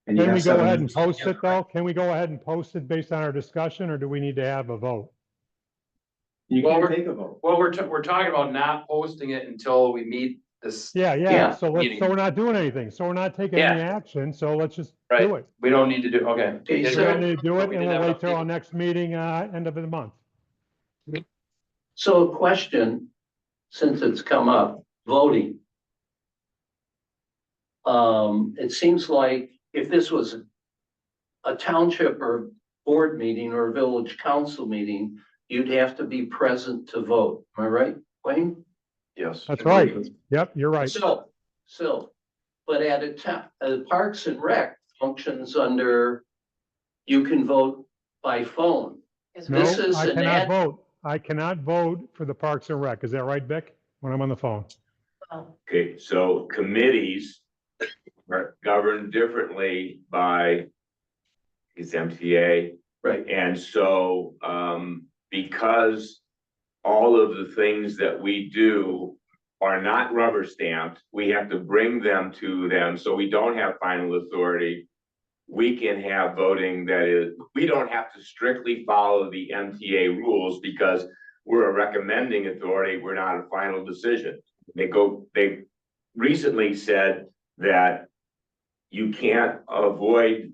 And you can have we go 7 ahead and members. post it though? Can we go ahead and post it based on our discussion or do we need to have a vote? You Well, can't take a vote. Well, we're talking about not posting it until we meet this. Yeah. So meeting. we're not doing anything. So we're not taking any action. So let's just Right. do it. We don't need to do, okay. Okay, We so- don't need to do it We and didn't we'll have wait enough till our people. next meeting, end of the month. So a question, since it's come up, voting. It seems like if this was a township or board meeting or a village council meeting, you'd have to be present to vote. Am I right, Wayne? Yes. That's right. Yep, you're right. So, but at a time, Parks and Rec functions under, you can vote by phone. No, This is I an cannot vote. I cannot vote for the Parks and Rec. Is that right, Vic? When I'm on the phone? Well, Okay, so committees are governed differently by it's MTA. Right. And so, because all of the things that we do are not rubber stamped, we have to bring them to them, so we don't have final authority. We can have voting that is, we don't have to strictly follow the MTA rules because we're a recommending authority, we're not a final decision. They recently said that you can't avoid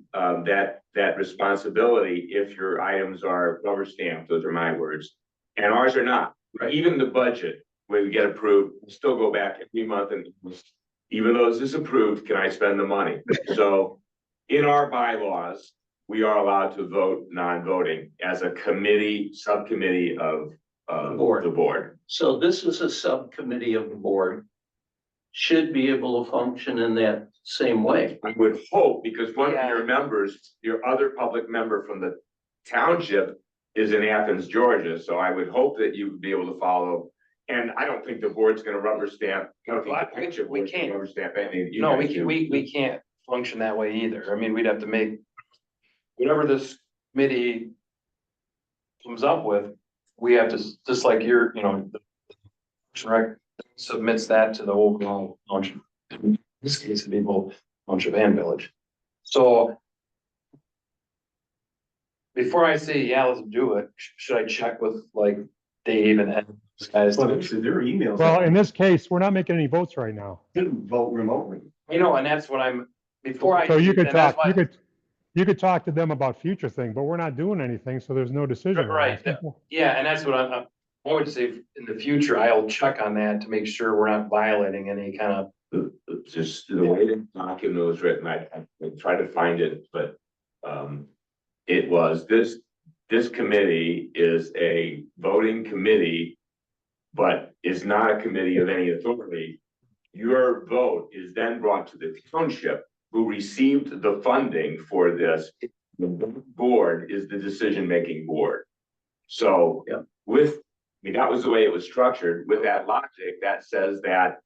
that responsibility if your items are rubber stamped. Those are my words, and ours are not. Right. Even the budget, when we get approved, we still go back every month and even though this is approved, can I spend the money? So in our bylaws, we are allowed to vote non-voting as a committee, subcommittee of the board. So this is a subcommittee of the board. Should be able to function in that same way. I would hope, because one of Yeah. your members, your other public member from the township is in Athens, Georgia, so I would hope that you would be able to follow. And I don't think the board's gonna rubber stamp, I don't think the township We board's gonna can't. rubber stamp anything that you No, guys do. we can't function that way either. I mean, we'd have to make whatever this committee comes up with, we have to, just like your, the rec submits that to the overall township. In this case, it'd be both township and village. So before I say, yeah, let's do it, should I check with like Dave and Ed, those guys? Well, their emails. Well, in this case, we're not making any votes right now. Vote remotely. And that's what before I. So you could and that's talk, why- you could talk to them about future thing, but we're not doing anything, so there's no decision. Right. Yeah, and that's what I would say, in the future, I'll check on that to make sure we're not violating any kind of. Just the way the document was written, I tried to find it, but it was this committee is a voting committee, but is not a committee of any authority. Your vote is then brought to the township, who received the funding for this. The board is the decision-making board. So that was the way it was structured. With that logic, that says that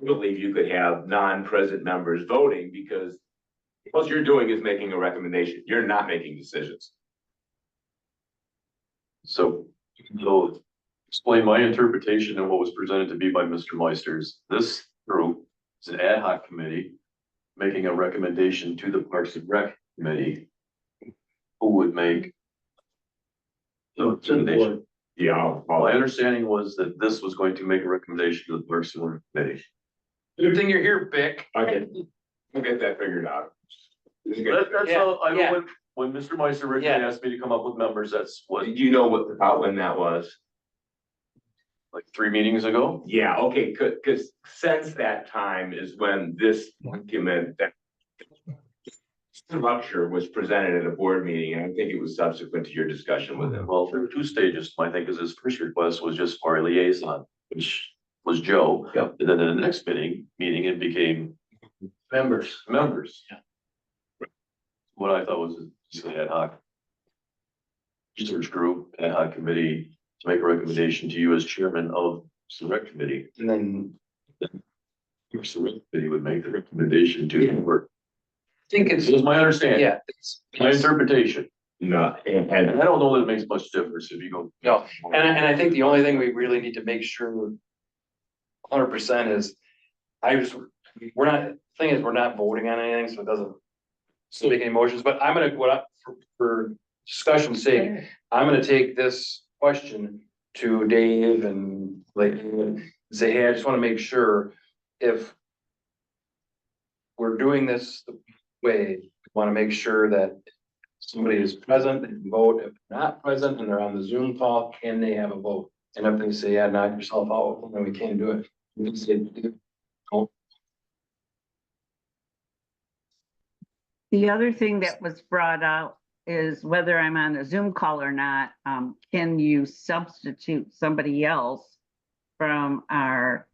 I believe you could have non-present members voting because what you're doing is making a recommendation. You're not making decisions. So explain my interpretation of what was presented to me by Mr. Meisters. This group is an ad hoc committee making a recommendation to the Parks and Rec committee, who would make the recommendation. Yeah. My understanding was that this was going to make a recommendation to the Parks and Rec committee. Good thing you're here, Vic. I'll get that figured out. That's Yeah, all, I yeah. know when Mr. Meister originally asked me to come up with numbers, that's what, Did you know about when that was? like 3 meetings ago? Yeah, okay, because since that time is when this document, that structure was presented at a board meeting, and I think it was subsequent to your discussion with him. Well, there were 2 stages. I think his first request was just for a liaison, which was Joe. Yep. And then in the next meeting, it became Members. members. What I thought was just an ad hoc research group, ad hoc committee to make a recommendation to you as chairman of the rec committee. And then The rec committee would make the recommendation to the board. I think it's, This is my understanding. yeah. My interpretation. No, And and I don't know that it makes much difference if you go. No, and I think the only thing we really need to make sure 100% is, we're not voting on anything, so it doesn't still make any motions, but I'm gonna, for discussion's sake, I'm gonna take this question to Dave and like, say, hey, I just wanna make sure if we're doing this the way, we wanna make sure that somebody is present, they can vote. If they're not present and they're on the Zoom call, can they have a vote? And if they say, yeah, knock yourself out, then we can't do it. We can say, oh, The other thing that was brought out is whether I'm on a Zoom call or not, can you substitute somebody else from our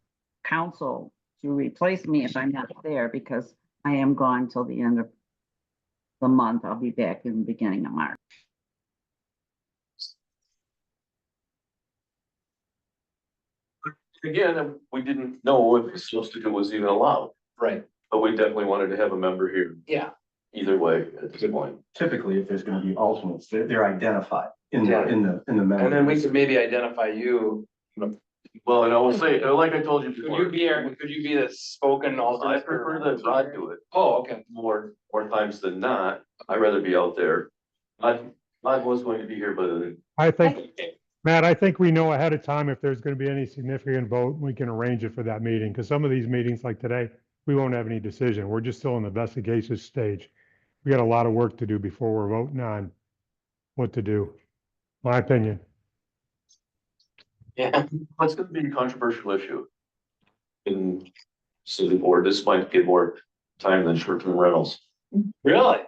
council to replace me if I'm not there, because I am gone till the end of the month. I'll be back in the beginning of March. Again, we didn't know if the substitute was even allowed, Right, but we definitely wanted to have a member here yeah. either way at this point. Typically, if there's gonna be alternates, they're identified in Yeah. the And then we members. could maybe identify you. Well, and I will say, like I told you Could before. you be could you be the spoken I alternate? prefer that Rod do it Oh, okay. more times than not. I'd rather be out there. Rod was going to be here, but I think, Matt, I think we know ahead of time if there's going to be any significant vote, we can arrange it for that meeting, because some of these meetings like today, we won't have any decision. We're just still in the investigation stage. We got a lot of work to do before we're voting on what to do. My opinion. Yeah, it's gonna be a controversial issue. In city board, this might get more time than short-term rentals. really?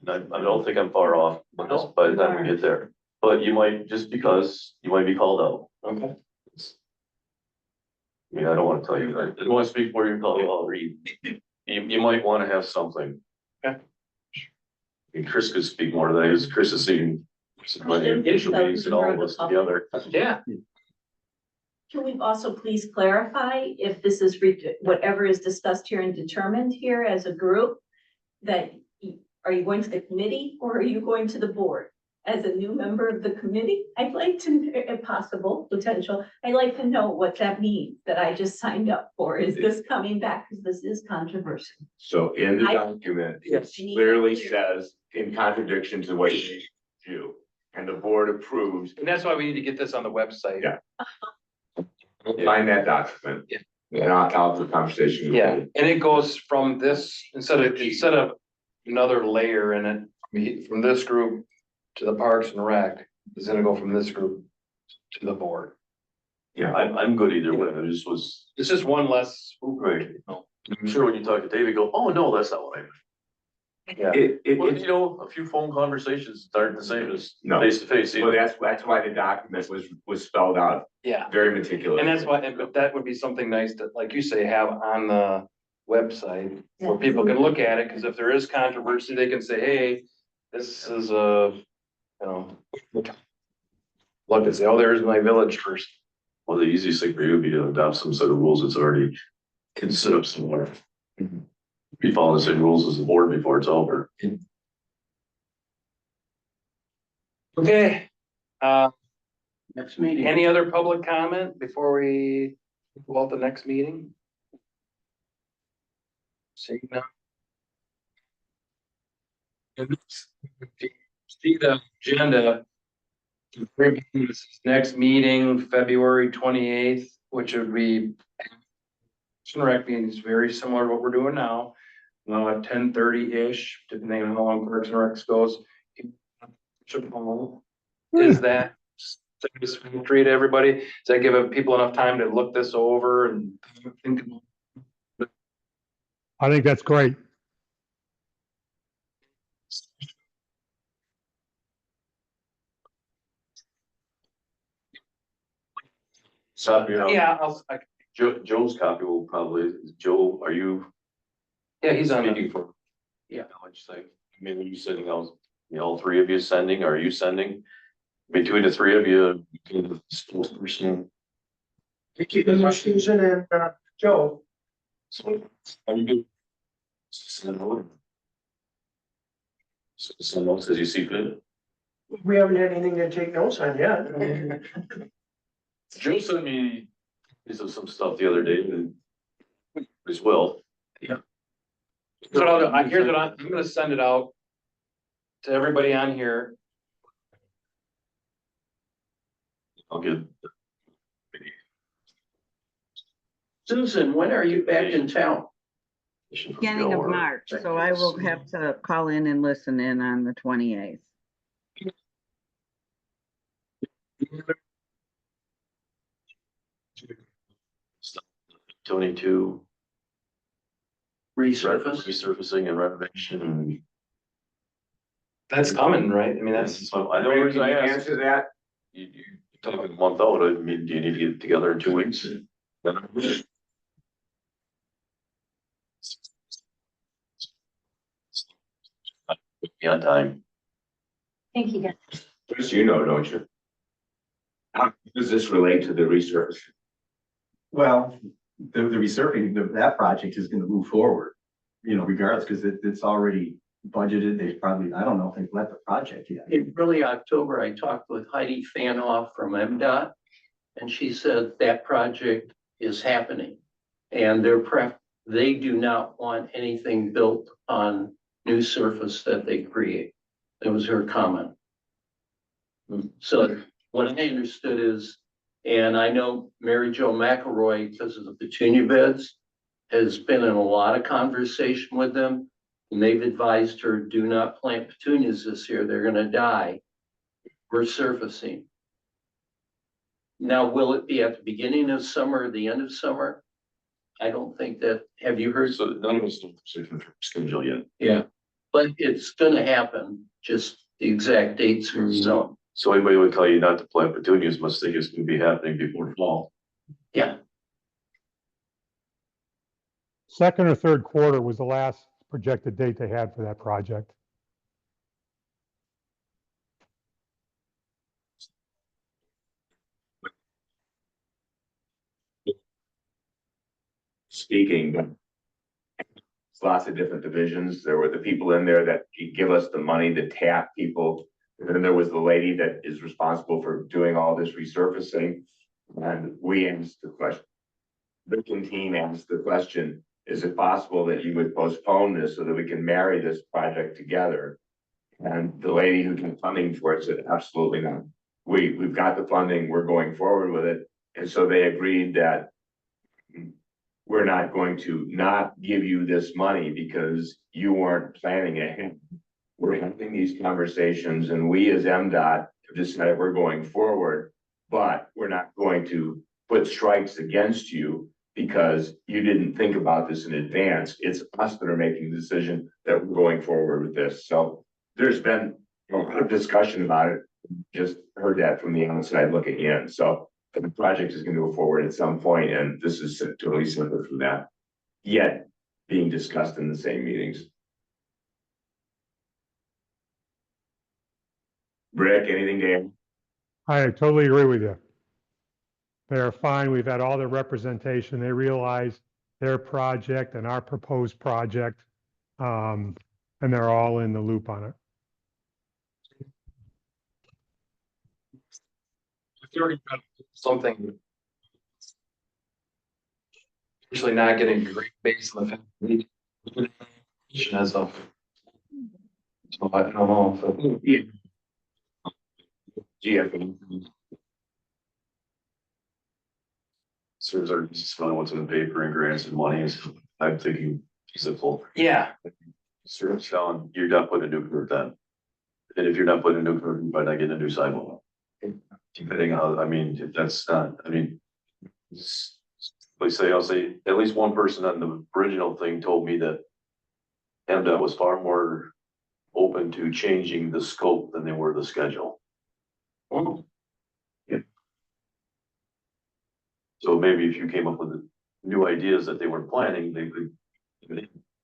I don't think I'm far off on this by the time we get there, but you might, just because you might be called out. Okay. I mean, I don't wanna tell you, I don't wanna speak for you, call you all read. You might wanna have something. Okay. And Chris could speak more to that, because Chris has seen some of the initial meetings and all of us together. Yeah. Can we also please clarify if this is whatever is discussed here and determined here as a group? That, are you going to the committee or are you going to the board? As a new member of the committee, I'd like to, if possible, potential, I'd like to know what that means that I just signed up for. Is this coming back? Because this is controversial. So in the I- document, it clearly says in contradiction to what you do, and the board approves, And that's why we need to get this on the website. Yeah. find that document. Yeah. And I'll have the conversation. with Yeah, you. and it goes from this, instead of another layer in it, from this group to the Parks and Rec, it's gonna go from this group to the board. Yeah. I'm good either way, I just was, It's just one less. right, I'm sure when you talk to David, go, oh, no, that's not what I meant. Yeah, Well, It, you know, a few phone conversations aren't the same as No. face to face. well, that's why the document was spelled out yeah, very meticulously. and that's why, but that would be something nice to, like you say, have on the website where people can look at it, because if there is controversy, they can say, hey, this is a, you know. Look and say, oh, there's my village first. Well, the easiest thing for you would be to adopt some set of rules that's already considered somewhere. Be following the same rules as the board before it's over. Okay, Next meeting. any other public comment before we go out the next meeting? Seeing none. See the agenda. Next meeting, February 28th, which would be. Rec meeting is very similar to what we're doing now, 10:30-ish, depending on how long Parks and Recs goes. Is that satisfactory to everybody? Does that give people enough time to look this over and think? I think that's great. So, you know, Yeah, Joe's copy will probably, Joe, are you yeah, he's on. speaking for? Yeah, what'd you say? I mean, are you sending out, all three of you sending, or are you sending? Between the three of you, between the spokesperson, Susan and Joe. so are you good? Send over. Send notes as you see fit. We haven't had anything to take notes on yet. Joe sent me some stuff the other day and as well. So here's what I'm gonna send it out to everybody on here. I'll get. Susan, when are you back in town? Beginning of March, so I will have to call in and listen in on the 28th. Tony two. Resurface? Resurfacing and renovation and That's coming, right? I mean, that's, So I know, Can reason you I asked, answer that? you talking a month out, I mean, do you need to get it together in 2 weeks? Be on time. Thank you, guys. Chris, you know, don't you? How does this relate to the research? Well, the resurfacing, that project is gonna move forward, regardless, because it's already budgeted. They probably, I don't know if they've let the project yet. In early October, I talked with Heidi Fanoff from MDOT, and she said that project is happening. And they do not want anything built on new surface that they create. That was her comment. So what I understood is, and I know Mary Jo McElroy, because of the petunia beds, has been in a lot of conversation with them. And they've advised her, do not plant petunias this year, they're gonna die. We're surfacing. Now, will it be at the beginning of summer or the end of summer? I don't think that, have you heard? So none of us know the schedule yet. Yeah, but it's gonna happen, just the exact dates are unknown. So anybody would tell you not to plant petunias must think it's gonna be happening before fall. Yeah, Second or third quarter was the last projected date they had for that project. Speaking, but it's lots of different divisions. There were the people in there that give us the money to tap people. And then there was the lady that is responsible for doing all this resurfacing. And we asked the question. The team asked the question, is it possible that you would postpone this so that we can marry this project together? And the lady who did funding for it said, absolutely not. We've got the funding, we're going forward with it. And so they agreed that we're not going to not give you this money because you weren't planning ahead. We're having these conversations and we as MDOT have decided we're going forward, but we're not going to put strikes against you because you didn't think about this in advance. It's us that are making the decision that we're going forward with this. So there's been a lot of discussion about it. Just heard that from the outside looking in. So the project is going to go forward at some point, and this is totally separate from that. Yet being discussed in the same meetings. Rick, anything to add? I totally agree with you. They're fine. We've had all their representation. They realize their project and our proposed project. And they're all in the loop on it. something. Usually not getting great based on the fact that we as of. So I don't know. So, Yeah. GFN. Serves our just what's in the paper and grants and money is, I'm thinking simple. yeah, Serves down, you're not putting a new curb then. And if you're not putting a new curb, you might not get a new sidewalk. Depending on how, I mean, if that's not, I mean. I'll say, at least one person on the original thing told me that MDOT was far more open to changing the scope than they were the schedule. well, So maybe if you came up with new ideas that they weren't planning, they could.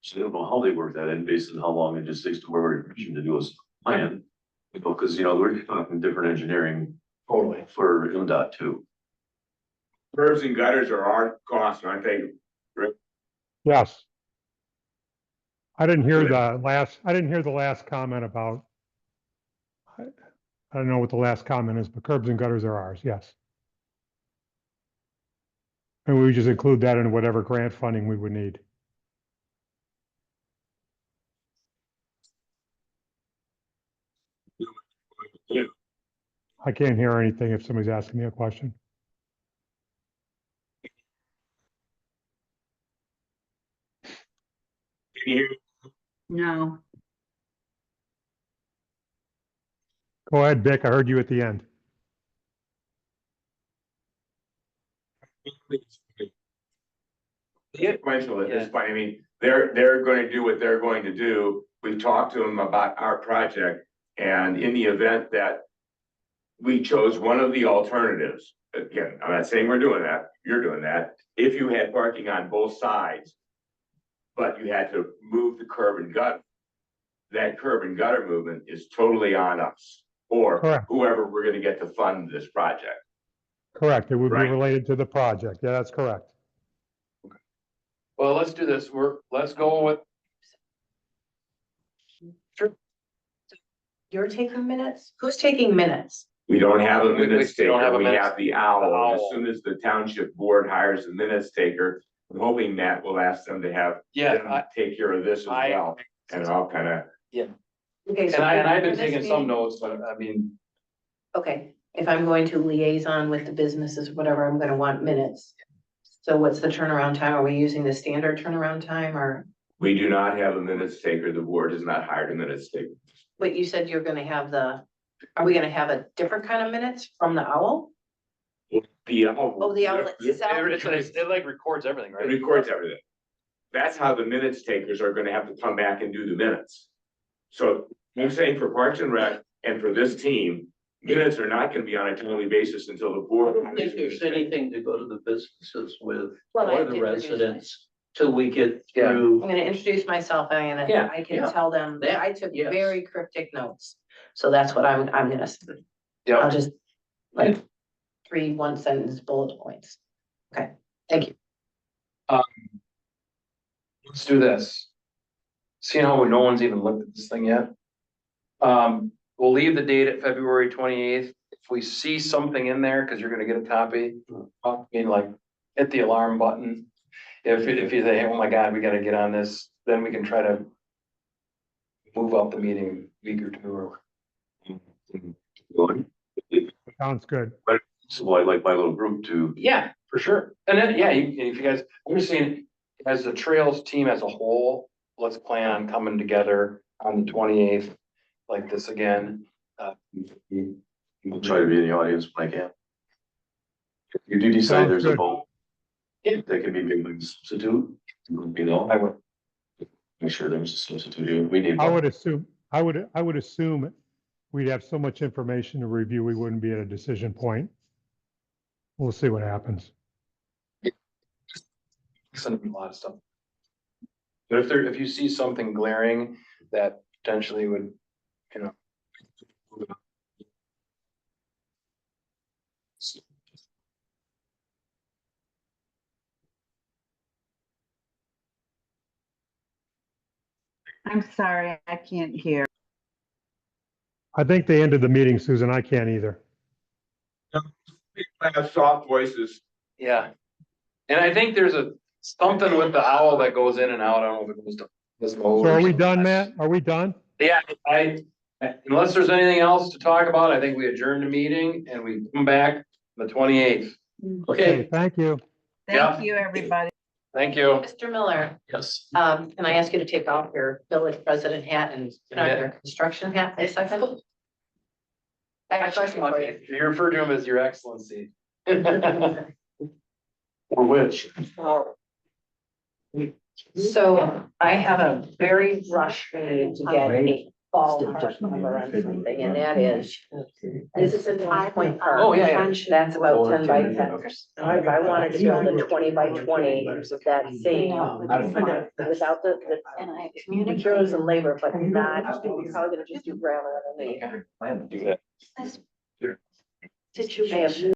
So they don't know how they work that in based on how long it just takes to work to do a plan. Because, we're talking different engineering totally. for MDOT too. Curbs and gutters are our costs, aren't they? Rick? Yes. I didn't hear the last comment about, I don't know what the last comment is, but curbs and gutters are ours, yes. And we just include that in whatever grant funding we would need. I can't hear anything if somebody's asking me a question. Can you hear? No, Go ahead, Vic. I heard you at the end. Sequential at this point. I mean, they're going to do what they're going to do. We've talked to them about our project. And in the event that we chose one of the alternatives, again, I'm not saying we're doing that, you're doing that. If you had parking on both sides, but you had to move the curb and gutter, that curb and gutter movement is totally on us or Correct. whoever we're gonna get to fund this project. Correct. It would be Right. related to the project. Yeah, that's correct. Well, let's do this. Let's go with, You're taking minutes? Who's taking minutes? We don't have a We minutes don't have taker, a we minutes- have the owl. As owl. soon as the township board hires a minutes taker, I'm hoping Matt will ask them to have yeah, them take care of this as well. And I'll kind of, Okay, so and I've been for this taking some meeting- notes, but I mean, Okay, if I'm going to liaison with the businesses, whatever, I'm gonna want minutes. So what's the turnaround time? Are we using the standard turnaround time or, we do not have a minutes taker. The board has not hired a minutes taker. wait, you said you're gonna have are we gonna have a different kind of minutes from the owl? The Oh, the owl itself? it like records everything, It right? records everything. That's how the minutes takers are gonna have to come back and do the minutes. So I'm saying for Parks and Rec and for this team, minutes are not gonna be on a timely basis until the I board. don't think there's anything to go to the businesses with Well, I or have the to introduce residents till we get Yeah. I'm through. gonna introduce myself and Yeah, I can yeah. tell them, That, I took yes. very cryptic notes. So that's what I'm gonna, I'll Yeah, just like 3 1-sentence bullet points. Okay, thank you. let's do this. Seeing how no one's even looked at this thing yet. We'll leave the date at February 28th. If we see something in there, because you're gonna get a copy, I mean, like, hit the alarm button. If you say, oh my God, we gotta get on this, then we can try to move up the meeting a week or two or. Sounds good. So I like my little group to, Yeah, for sure. And then, yeah, if you guys, I'm just saying, as the trails team as a whole, let's plan on coming together on the 28th like this again. I'll try to be in the audience when I can. If you do decide Sounds there's a good. vote, Yeah. that can be made by substitute, you know, I would, make sure there's a substitute. We need I one. would assume, I would assume we'd have so much information to review, we wouldn't be at a decision point. We'll see what happens. send them a lot of stuff. But if you see something glaring that potentially would, you know. I'm sorry, I can't hear. I think they ended the meeting, Susan. I can't either. I have soft voices. Yeah. And I think there's something with the owl that goes in and out. I don't know if it goes to this mode. So or are we something. done, Matt? Are we done? Yeah, unless there's anything else to talk about, I think we adjourn the meeting and we come back the 28th. Okay, Thank you. Yeah. Thank you, everybody. thank you. Mr. Miller, Yes. can I ask you to take off your village president hat and put on your construction hat for a second? I have a question for you. You refer to him as your excellency. Or which? So I have a very rush need to get a fall part number on something, and that is, this is a 9-point park. Oh, yeah. That's about 10 by 10. Now, if I wanted to build a 20 by 20, that same, without the materials and labor, but not, we're probably gonna just do gravel underneath. Do that. Situation.